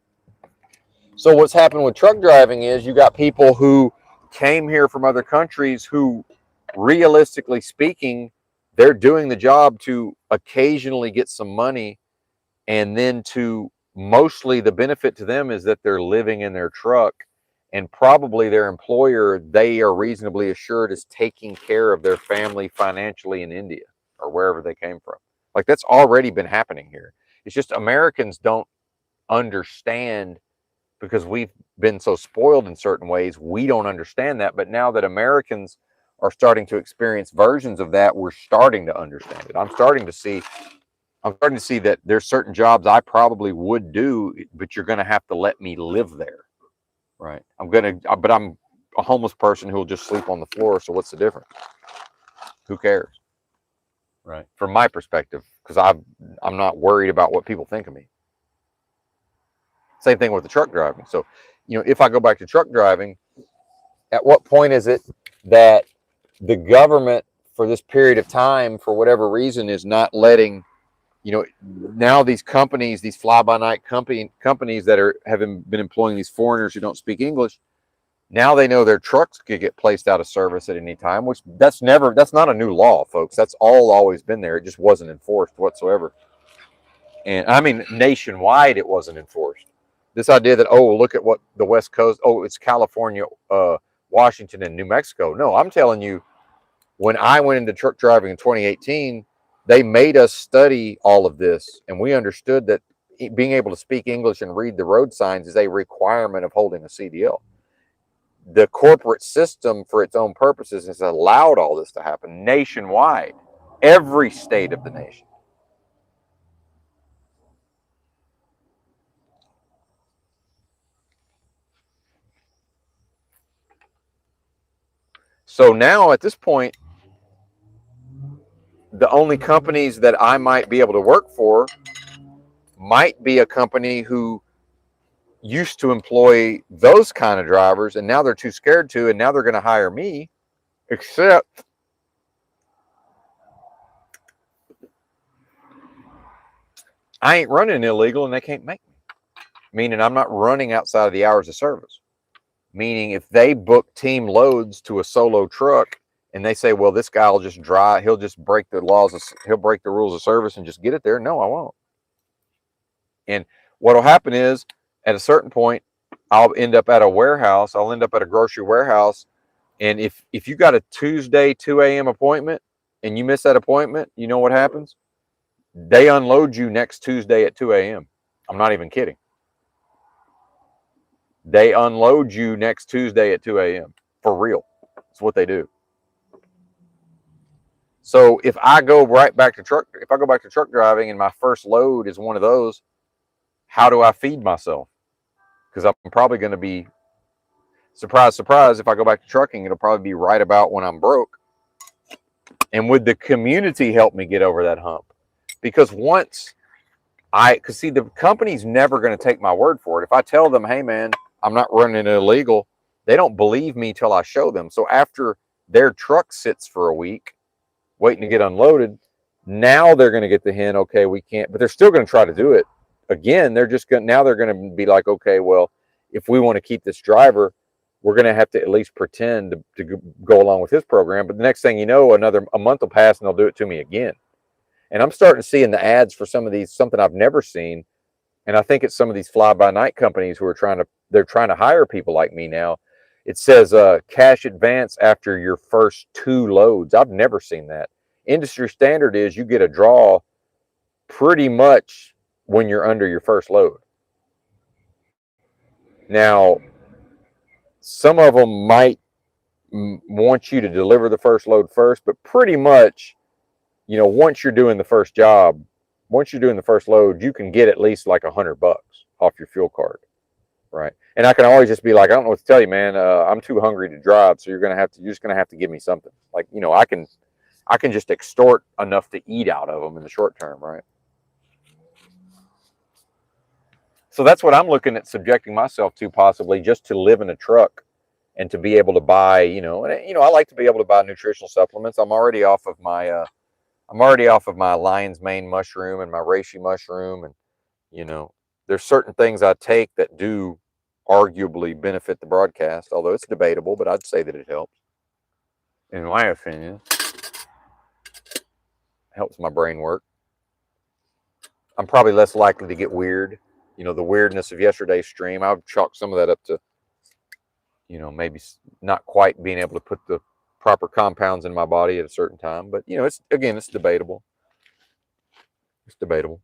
So what's happened with truck driving is you got people who came here from other countries who, realistically speaking, they're doing the job to occasionally get some money, and then to mostly the benefit to them is that they're living in their truck, and probably their employer, they are reasonably assured, is taking care of their family financially in India or wherever they came from. Like, that's already been happening here. It's just Americans don't understand, because we've been so spoiled in certain ways, we don't understand that. But now that Americans are starting to experience versions of that, we're starting to understand it. I'm starting to see that there's certain jobs I probably would do, but you're going to have to let me live there, right? But I'm a homeless person who will just sleep on the floor. So what's the difference? Who cares, right? From my perspective, because I'm not worried about what people think of me. Same thing with the truck driving. So, you know, if I go back to truck driving, at what point is it that the government, for this period of time, for whatever reason, is not letting, you know, now these companies, these fly-by-night companies that have been employing these foreigners who don't speak English, now they know their trucks could get placed out of service at any time, which that's not a new law, folks. That's always been there. It just wasn't enforced whatsoever. And I mean, nationwide, it wasn't enforced. This idea that, oh, look at what the West Coast, oh, it's California, Washington, and New Mexico. No, I'm telling you, when I went into truck driving in 2018, they made us study all of this, and we understood that being able to speak English and read the road signs is a requirement of holding a CDL. The corporate system, for its own purposes, has allowed all this to happen nationwide, every state of the nation. So now at this point, the only companies that I might be able to work for might be a company who used to employ those kind of drivers, and now they're too scared to, and now they're going to hire me, except I ain't running illegal and they can't make me. Meaning I'm not running outside of the hours of service. Meaning if they book team loads to a solo truck and they say, well, this guy will just drive, he'll just break the he'll break the rules of service and just get it there. No, I won't. And what'll happen is, at a certain point, I'll end up at a warehouse. I'll end up at a grocery warehouse. And if you got a Tuesday 2 a.m. appointment and you miss that appointment, you know what happens? They unload you next Tuesday at 2 a.m. I'm not even kidding. They unload you next Tuesday at 2 a.m. For real. That's what they do. So if I go back to truck driving and my first load is one of those, how do I feed myself? Because I'm probably going to be, surprise, surprise, if I go back to trucking, it'll probably be right about when I'm broke. And would the community help me get over that hump? Because because see, the company's never going to take my word for it. If I tell them, hey man, I'm not running illegal, they don't believe me till I show them. So after their truck sits for a week, waiting to get unloaded, now they're going to get the hint, okay, we can't, but they're still going to try to do it again. They're going to be like, okay, well, if we want to keep this driver, we're going to have to at least pretend to go along with his program. But the next thing you know, a month will pass and they'll do it to me again. And I'm starting to see in the ads for some of these, something I've never seen. And I think it's some of these fly-by-night companies who are they're trying to hire people like me now. It says cash advance after your first 2 loads. I've never seen that. Industry standard is you get a draw pretty much when you're under your first load. Now, some of them might want you to deliver the first load first, but pretty much, you know, once you're doing the first load, you can get at least like $100 off your fuel card, right? And I can always just be like, I don't know what to tell you, man. I'm too hungry to drive, so you're just gonna have to give me something. Like, you know, I can just extort enough to eat out of them in the short term, right? So that's what I'm looking at subjecting myself to, possibly just to live in a truck and to be able to buy, I like to be able to buy nutritional supplements. I'm already off of my lion's mane mushroom and my reishi mushroom, and you know, there's certain things I take that do arguably benefit the broadcast, although it's debatable, but I'd say that it helps. In my opinion, helps my brain work. I'm probably less likely to get weird. The weirdness of yesterday's stream, I would chalk some of that up to, maybe not quite being able to put the proper compounds in my body at a certain time. But, it's debatable. It's debatable.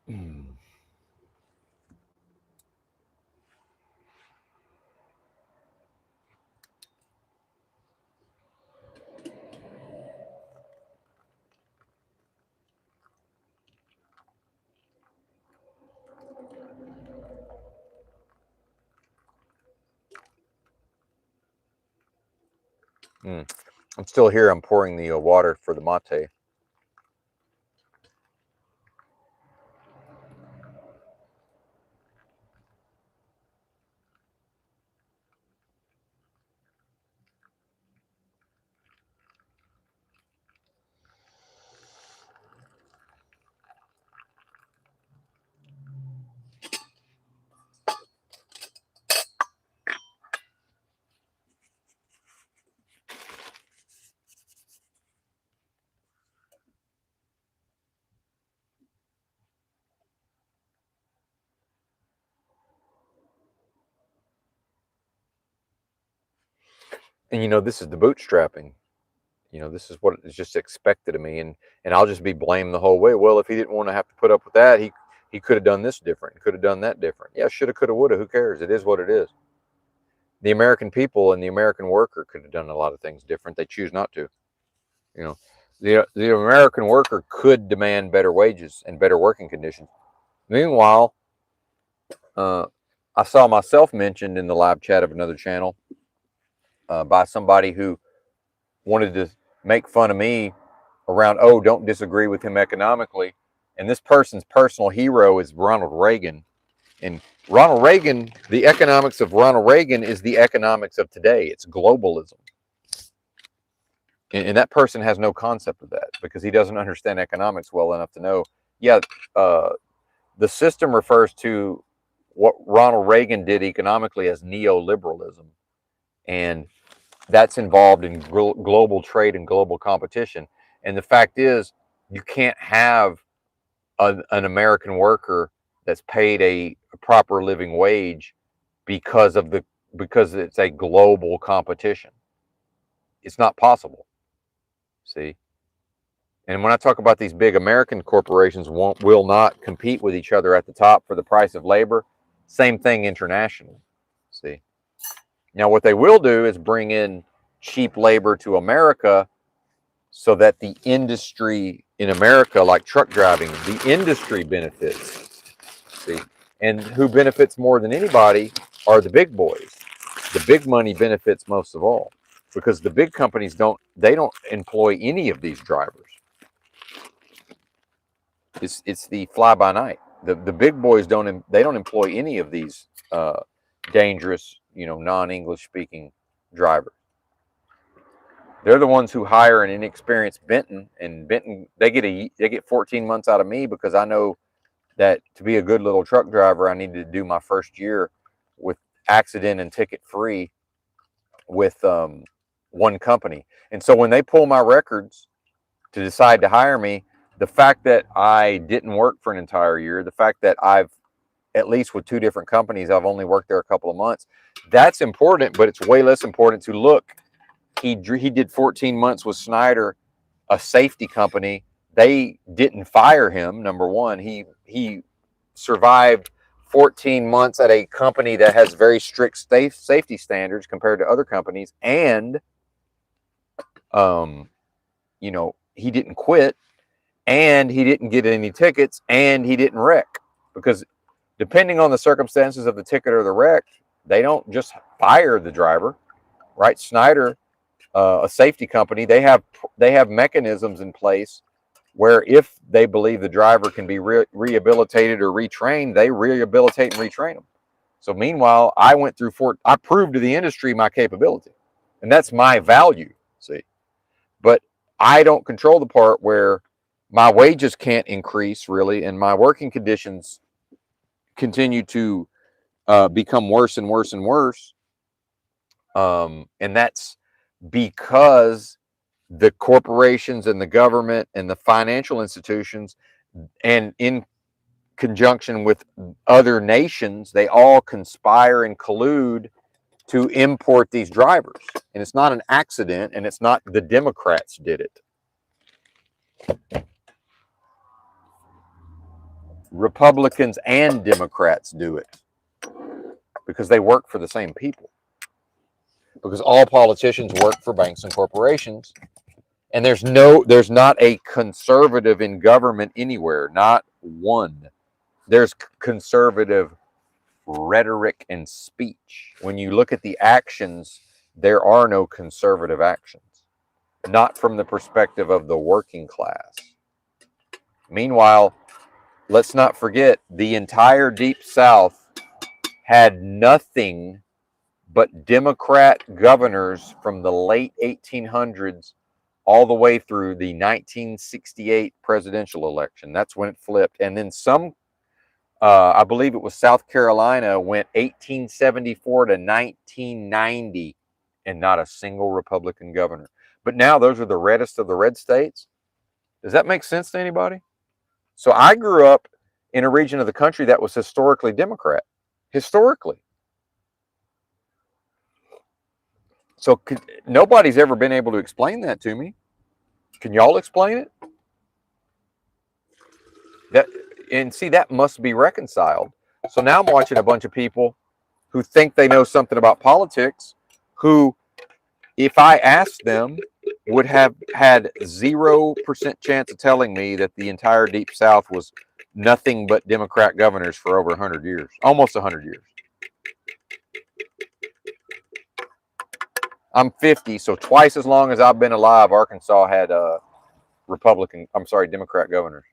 Mm. Mm. I'm still here. I'm pouring the water for the mate. And this is the bootstrapping. This is what is just expected of me, and I'll just be blamed the whole way. Well, if he didn't want to have to put up with that, he could have done this different, could have done that different. Yeah, shoulda, coulda, woulda. Who cares? It is what it is. The American people and the American worker could have done a lot of things different. They choose not to. You know, the American worker could demand better wages and better working conditions. Meanwhile, uh, I saw myself mentioned in the live chat of another channel by somebody who wanted to make fun of me around, oh, don't disagree with him economically. And this person's personal hero is Ronald Reagan. And Ronald Reagan, the economics of Ronald Reagan is the economics of today. It's globalism. And that person has no concept of that because he doesn't understand economics well enough to know, yeah, the system refers to what Ronald Reagan did economically as neoliberalism. And that's involved in global trade and global competition. And the fact is, you can't have an American worker that's paid a proper living wage because it's a global competition. It's not possible. See? And when I talk about these big American corporations will not compete with each other at the top for the price of labor, same thing internationally. See? Now what they will do is bring in cheap labor to America so that the industry in America, like truck driving, the industry benefits. See? And who benefits more than anybody are the big boys. The big money benefits most of all because the big companies don't employ any of these drivers. It's the fly by night. The big boys don't employ any of these dangerous, non-English speaking drivers. They're the ones who hire an inexperienced Benton, and Benton they get 14 months out of me because I know that to be a good little truck driver, I needed to do my first year with accident and ticket free with one company. And so when they pull my records to decide to hire me, the fact that I didn't work for an entire year, the fact that I've, at least with two different companies, I've only worked there a couple of months, that's important, but it's way less important to look. He did 14 months with Snyder, a safety company. They didn't fire him. Number one, he survived 14 months at a company that has very strict safety standards compared to other companies, and you know, he didn't quit, and he didn't get any tickets, and he didn't wreck. Because depending on the circumstances of the ticket or the wreck, they don't just fire the driver, right? Snyder, a safety company, they have mechanisms in place where if they believe the driver can be rehabilitated or retrained, they rehabilitate and retrain them. So meanwhile, I went through I proved to the industry my capability, and that's my value. See, but I don't control the part where my wages can't increase really, and my working conditions continue to become worse and worse and worse. And that's because the corporations and the government and the financial institutions, and in conjunction with other nations, they all conspire and collude to import these drivers. And it's not an accident, and it's not the Democrats did it. Republicans and Democrats do it because they work for the same people. Because all politicians work for banks and corporations. And there's not a conservative in government anywhere, not one. There's conservative rhetoric and speech. When you look at the actions, there are no conservative actions, not from the perspective of the working class. Meanwhile, let's not forget, the entire Deep South had nothing but Democrat governors from the late 1800s all the way through the 1968 presidential election. That's when it flipped. And then some, I believe it was South Carolina, went 1874 to 1990, and not a single Republican governor. But now those are the reddest of the red states. Does that make sense to anybody? So I grew up in a region of the country that was historically Democrat. Historically. So nobody's ever been able to explain that to me. Can y'all explain it? That must be reconciled. So now I'm watching a bunch of people who think they know something about politics, who, if I asked them, would have had 0% chance of telling me that the entire Deep South was nothing but Democrat governors for over 100 years, almost 100 years. I'm 50, so twice as long as I've been alive, Arkansas had Democrat governors.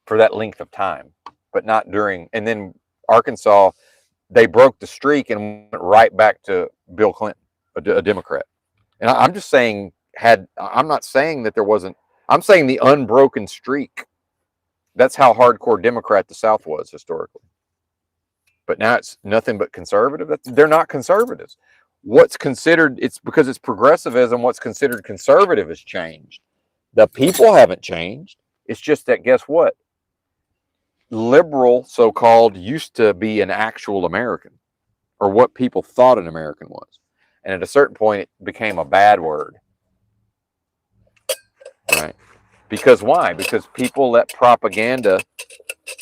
For that length of time, but not during. And then Arkansas, they broke the streak and went right back to Bill Clinton, a Democrat. And I'm just saying, I'm not saying that there wasn't, I'm saying the unbroken streak. That's how hardcore Democrat the South was historically. But now it's nothing but conservative. They're not conservatives. What's considered, it's because it's progressivism, what's considered conservative has changed. The people haven't changed. It's just that, guess what? Liberal, so-called, used to be an actual American, or what people thought an American was. And at a certain point, it became a bad word. Right? Because why? Because people let propaganda,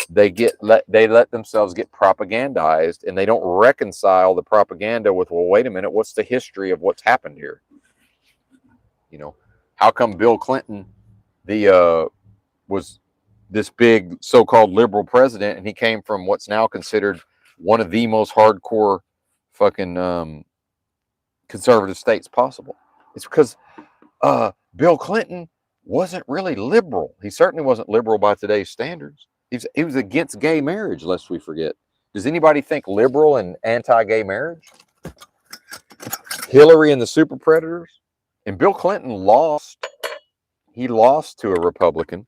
they let themselves get propagandized, and they don't reconcile the propaganda with, well, wait a minute, what's the history of what's happened here? You know, how come Bill Clinton was this big so-called liberal president, and he came from what's now considered one of the most hardcore fucking conservative states possible? It's because Bill Clinton wasn't really liberal. He certainly wasn't liberal by today's standards. He was against gay marriage, lest we forget. Does anybody think liberal and anti-gay marriage? Hillary and the super predators? And Bill Clinton lost. He lost to a Republican.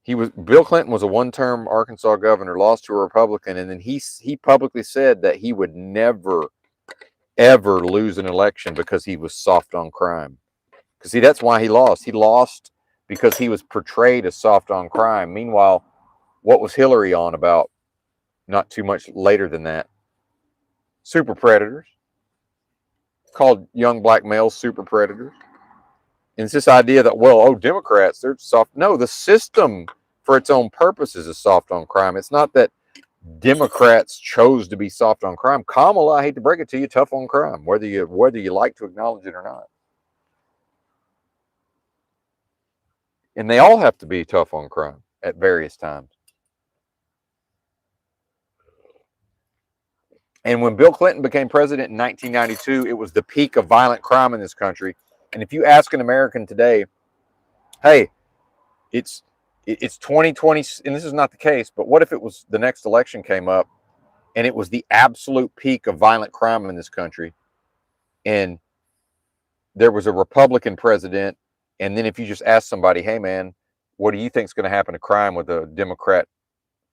Bill Clinton was a one-term Arkansas governor, lost to a Republican, and then he publicly said that he would never, ever lose an election because he was soft on crime. Because see, that's why he lost. He lost because he was portrayed as soft on crime. Meanwhile, what was Hillary on about? Not too much later than that. Super predators. Called young black males super predators. And it's this idea that, well, oh, Democrats, they're soft. No, the system for its own purposes is soft on crime. It's not that Democrats chose to be soft on crime. Kamala, I hate to break it to you, tough on crime, whether you like to acknowledge it or not. And they all have to be tough on crime at various times. And when Bill Clinton became president in 1992, it was the peak of violent crime in this country. And if you ask an American today, hey, it's 2020, and this is not the case, but what if it was the next election came up and it was the absolute peak of violent crime in this country, and there was a Republican president, and then if you just ask somebody, hey man, what do you think is going to happen to crime with a Democrat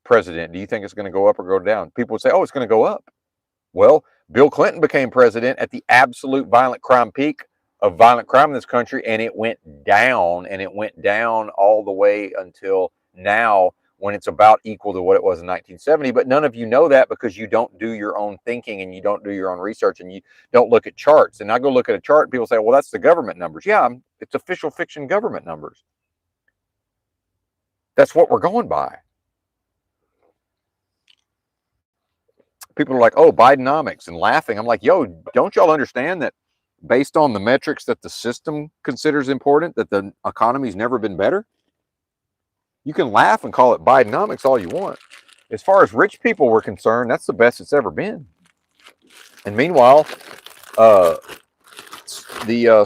president? Do you think it's going to go up or go down? People would say, oh, it's going to go up. Well, Bill Clinton became president at the absolute violent crime peak of violent crime in this country, and it went down, and it went down all the way until now, when it's about equal to what it was in 1970. But none of you know that because you don't do your own thinking, and you don't do your own research, and you don't look at charts. And I go look at a chart, and people say, well, that's the government numbers. Yeah, it's official fiction government numbers. That's what we're going by. People are like, oh, Bidenomics, and laughing. I'm like, yo, don't y'all understand that based on the metrics that the system considers important, that the economy's never been better? You can laugh and call it Bidenomics all you want. As far as rich people were concerned, that's the best it's ever been. And meanwhile, the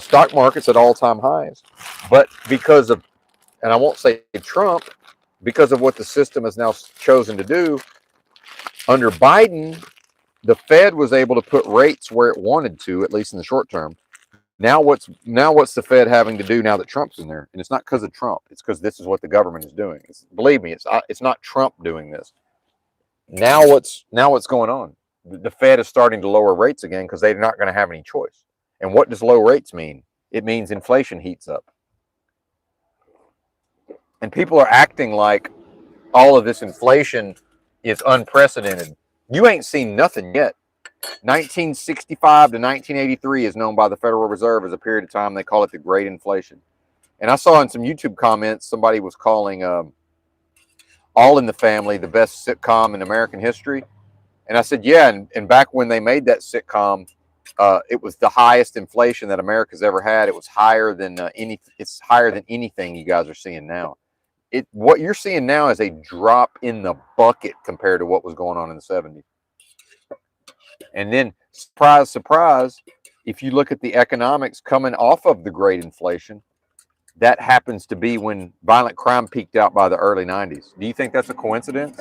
stock market's at all-time highs. But because of, and I won't say Trump, because of what the system has now chosen to do, under Biden, the Fed was able to put rates where it wanted to, at least in the short term. Now what's the Fed having to do now that Trump's in there? And it's not because of Trump. It's because this is what the government is doing. Believe me, it's not Trump doing this. Now what's going on? The Fed is starting to lower rates again because they're not going to have any choice. And what does low rates mean? It means inflation heats up. And people are acting like all of this inflation is unprecedented. You ain't seen nothing yet. 1965 to 1983 is known by the Federal Reserve as a period of time. They call it the Great Inflation. And I saw in some YouTube comments, somebody was calling All in the Family the best sitcom in American history. And I said, yeah, and back when they made that sitcom, it was the highest inflation that America's ever had. It was higher than it's higher than anything you guys are seeing now. What you're seeing now is a drop in the bucket compared to what was going on in the 70s. And then, surprise, surprise, if you look at the economics coming off of the Great Inflation, that happens to be when violent crime peaked out by the early 90s. Do you think that's a coincidence?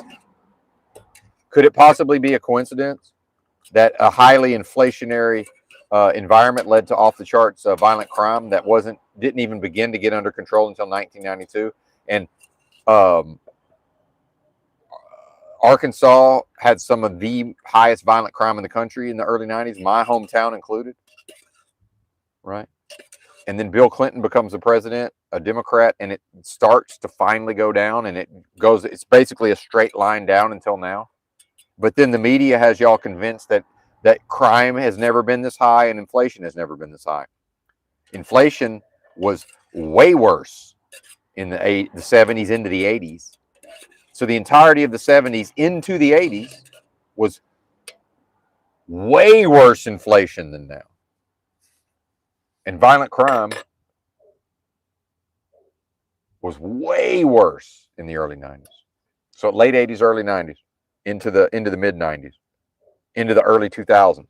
Could it possibly be a coincidence that a highly inflationary environment led to off-the-charts violent crime that didn't even begin to get under control until 1992? And Arkansas had some of the highest violent crime in the country in the early 90s, my hometown included, right? And then Bill Clinton becomes the president, a Democrat, and it starts to finally go down, and it's basically a straight line down until now. But then the media has y'all convinced that crime has never been this high and inflation has never been this high. Inflation was way worse in the 70s into the 80s. So the entirety of the 70s into the 80s was way worse inflation than now. And violent crime was way worse in the early 90s. So late 80s, early 90s, into the mid 90s, into the early 2000s.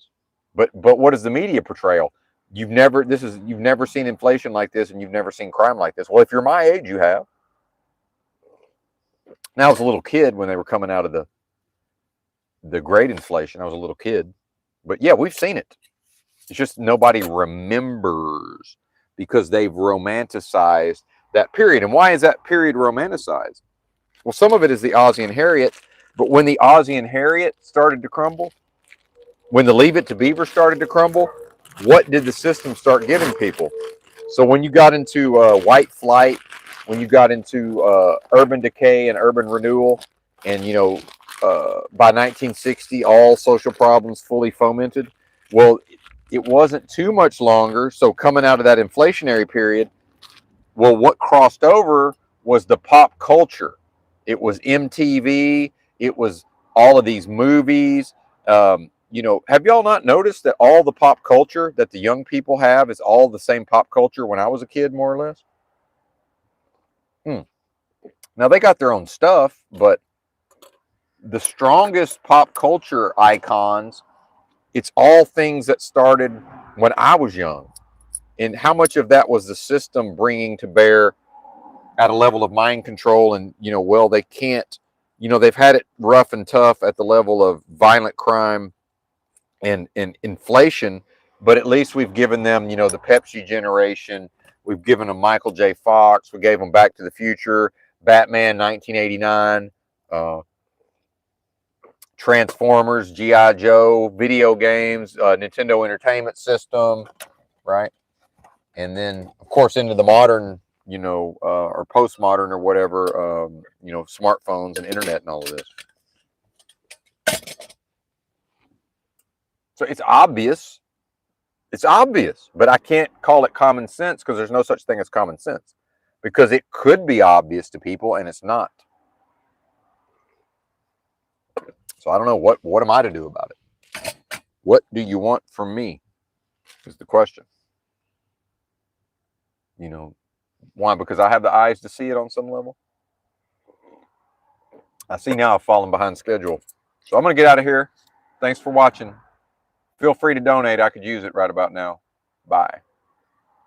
But what is the media portrayal? You've never seen inflation like this, and you've never seen crime like this. Well, if you're my age, you have. Now, I was a little kid when they were coming out of the Great Inflation. I was a little kid. But yeah, we've seen it. It's just nobody remembers because they've romanticized that period. And why is that period romanticized? Well, some of it is the Ozzie and Harriet. But when the Ozzie and Harriet started to crumble, when the Leave It to Beaver started to crumble, what did the system start giving people? So when you got into white flight, when you got into urban decay and urban renewal, and by 1960 all social problems fully fomented, well, it wasn't too much longer. So coming out of that inflationary period, Well, what crossed over was the pop culture. It was MTV. It was all of these movies. Have y'all not noticed that all the pop culture that the young people have is all the same pop culture when I was a kid, more or less? Now they got their own stuff, but the strongest pop culture icons, it's all things that started when I was young. And how much of that was the system bringing to bear at a level of mind control? And well, they can't, they've had it rough and tough at the level of violent crime and inflation, but at least we've given them, the Pepsi generation. We've given them Michael J. Fox. We gave them Back to the Future, Batman 1989, Transformers, GI Joe, video games, Nintendo Entertainment System, right? And then of course into the modern, or postmodern or whatever, smartphones and internet and all of this. So it's obvious. It's obvious, but I can't call it common sense because there's no such thing as common sense, because it could be obvious to people and it's not. So I don't know, what am I to do about it? What do you want from me is the question. Why? Because I have the eyes to see it on some level. I see now I've fallen behind schedule. So I'm going to get out of here. Thanks for watching. Feel free to donate. I could use it right about now. Bye.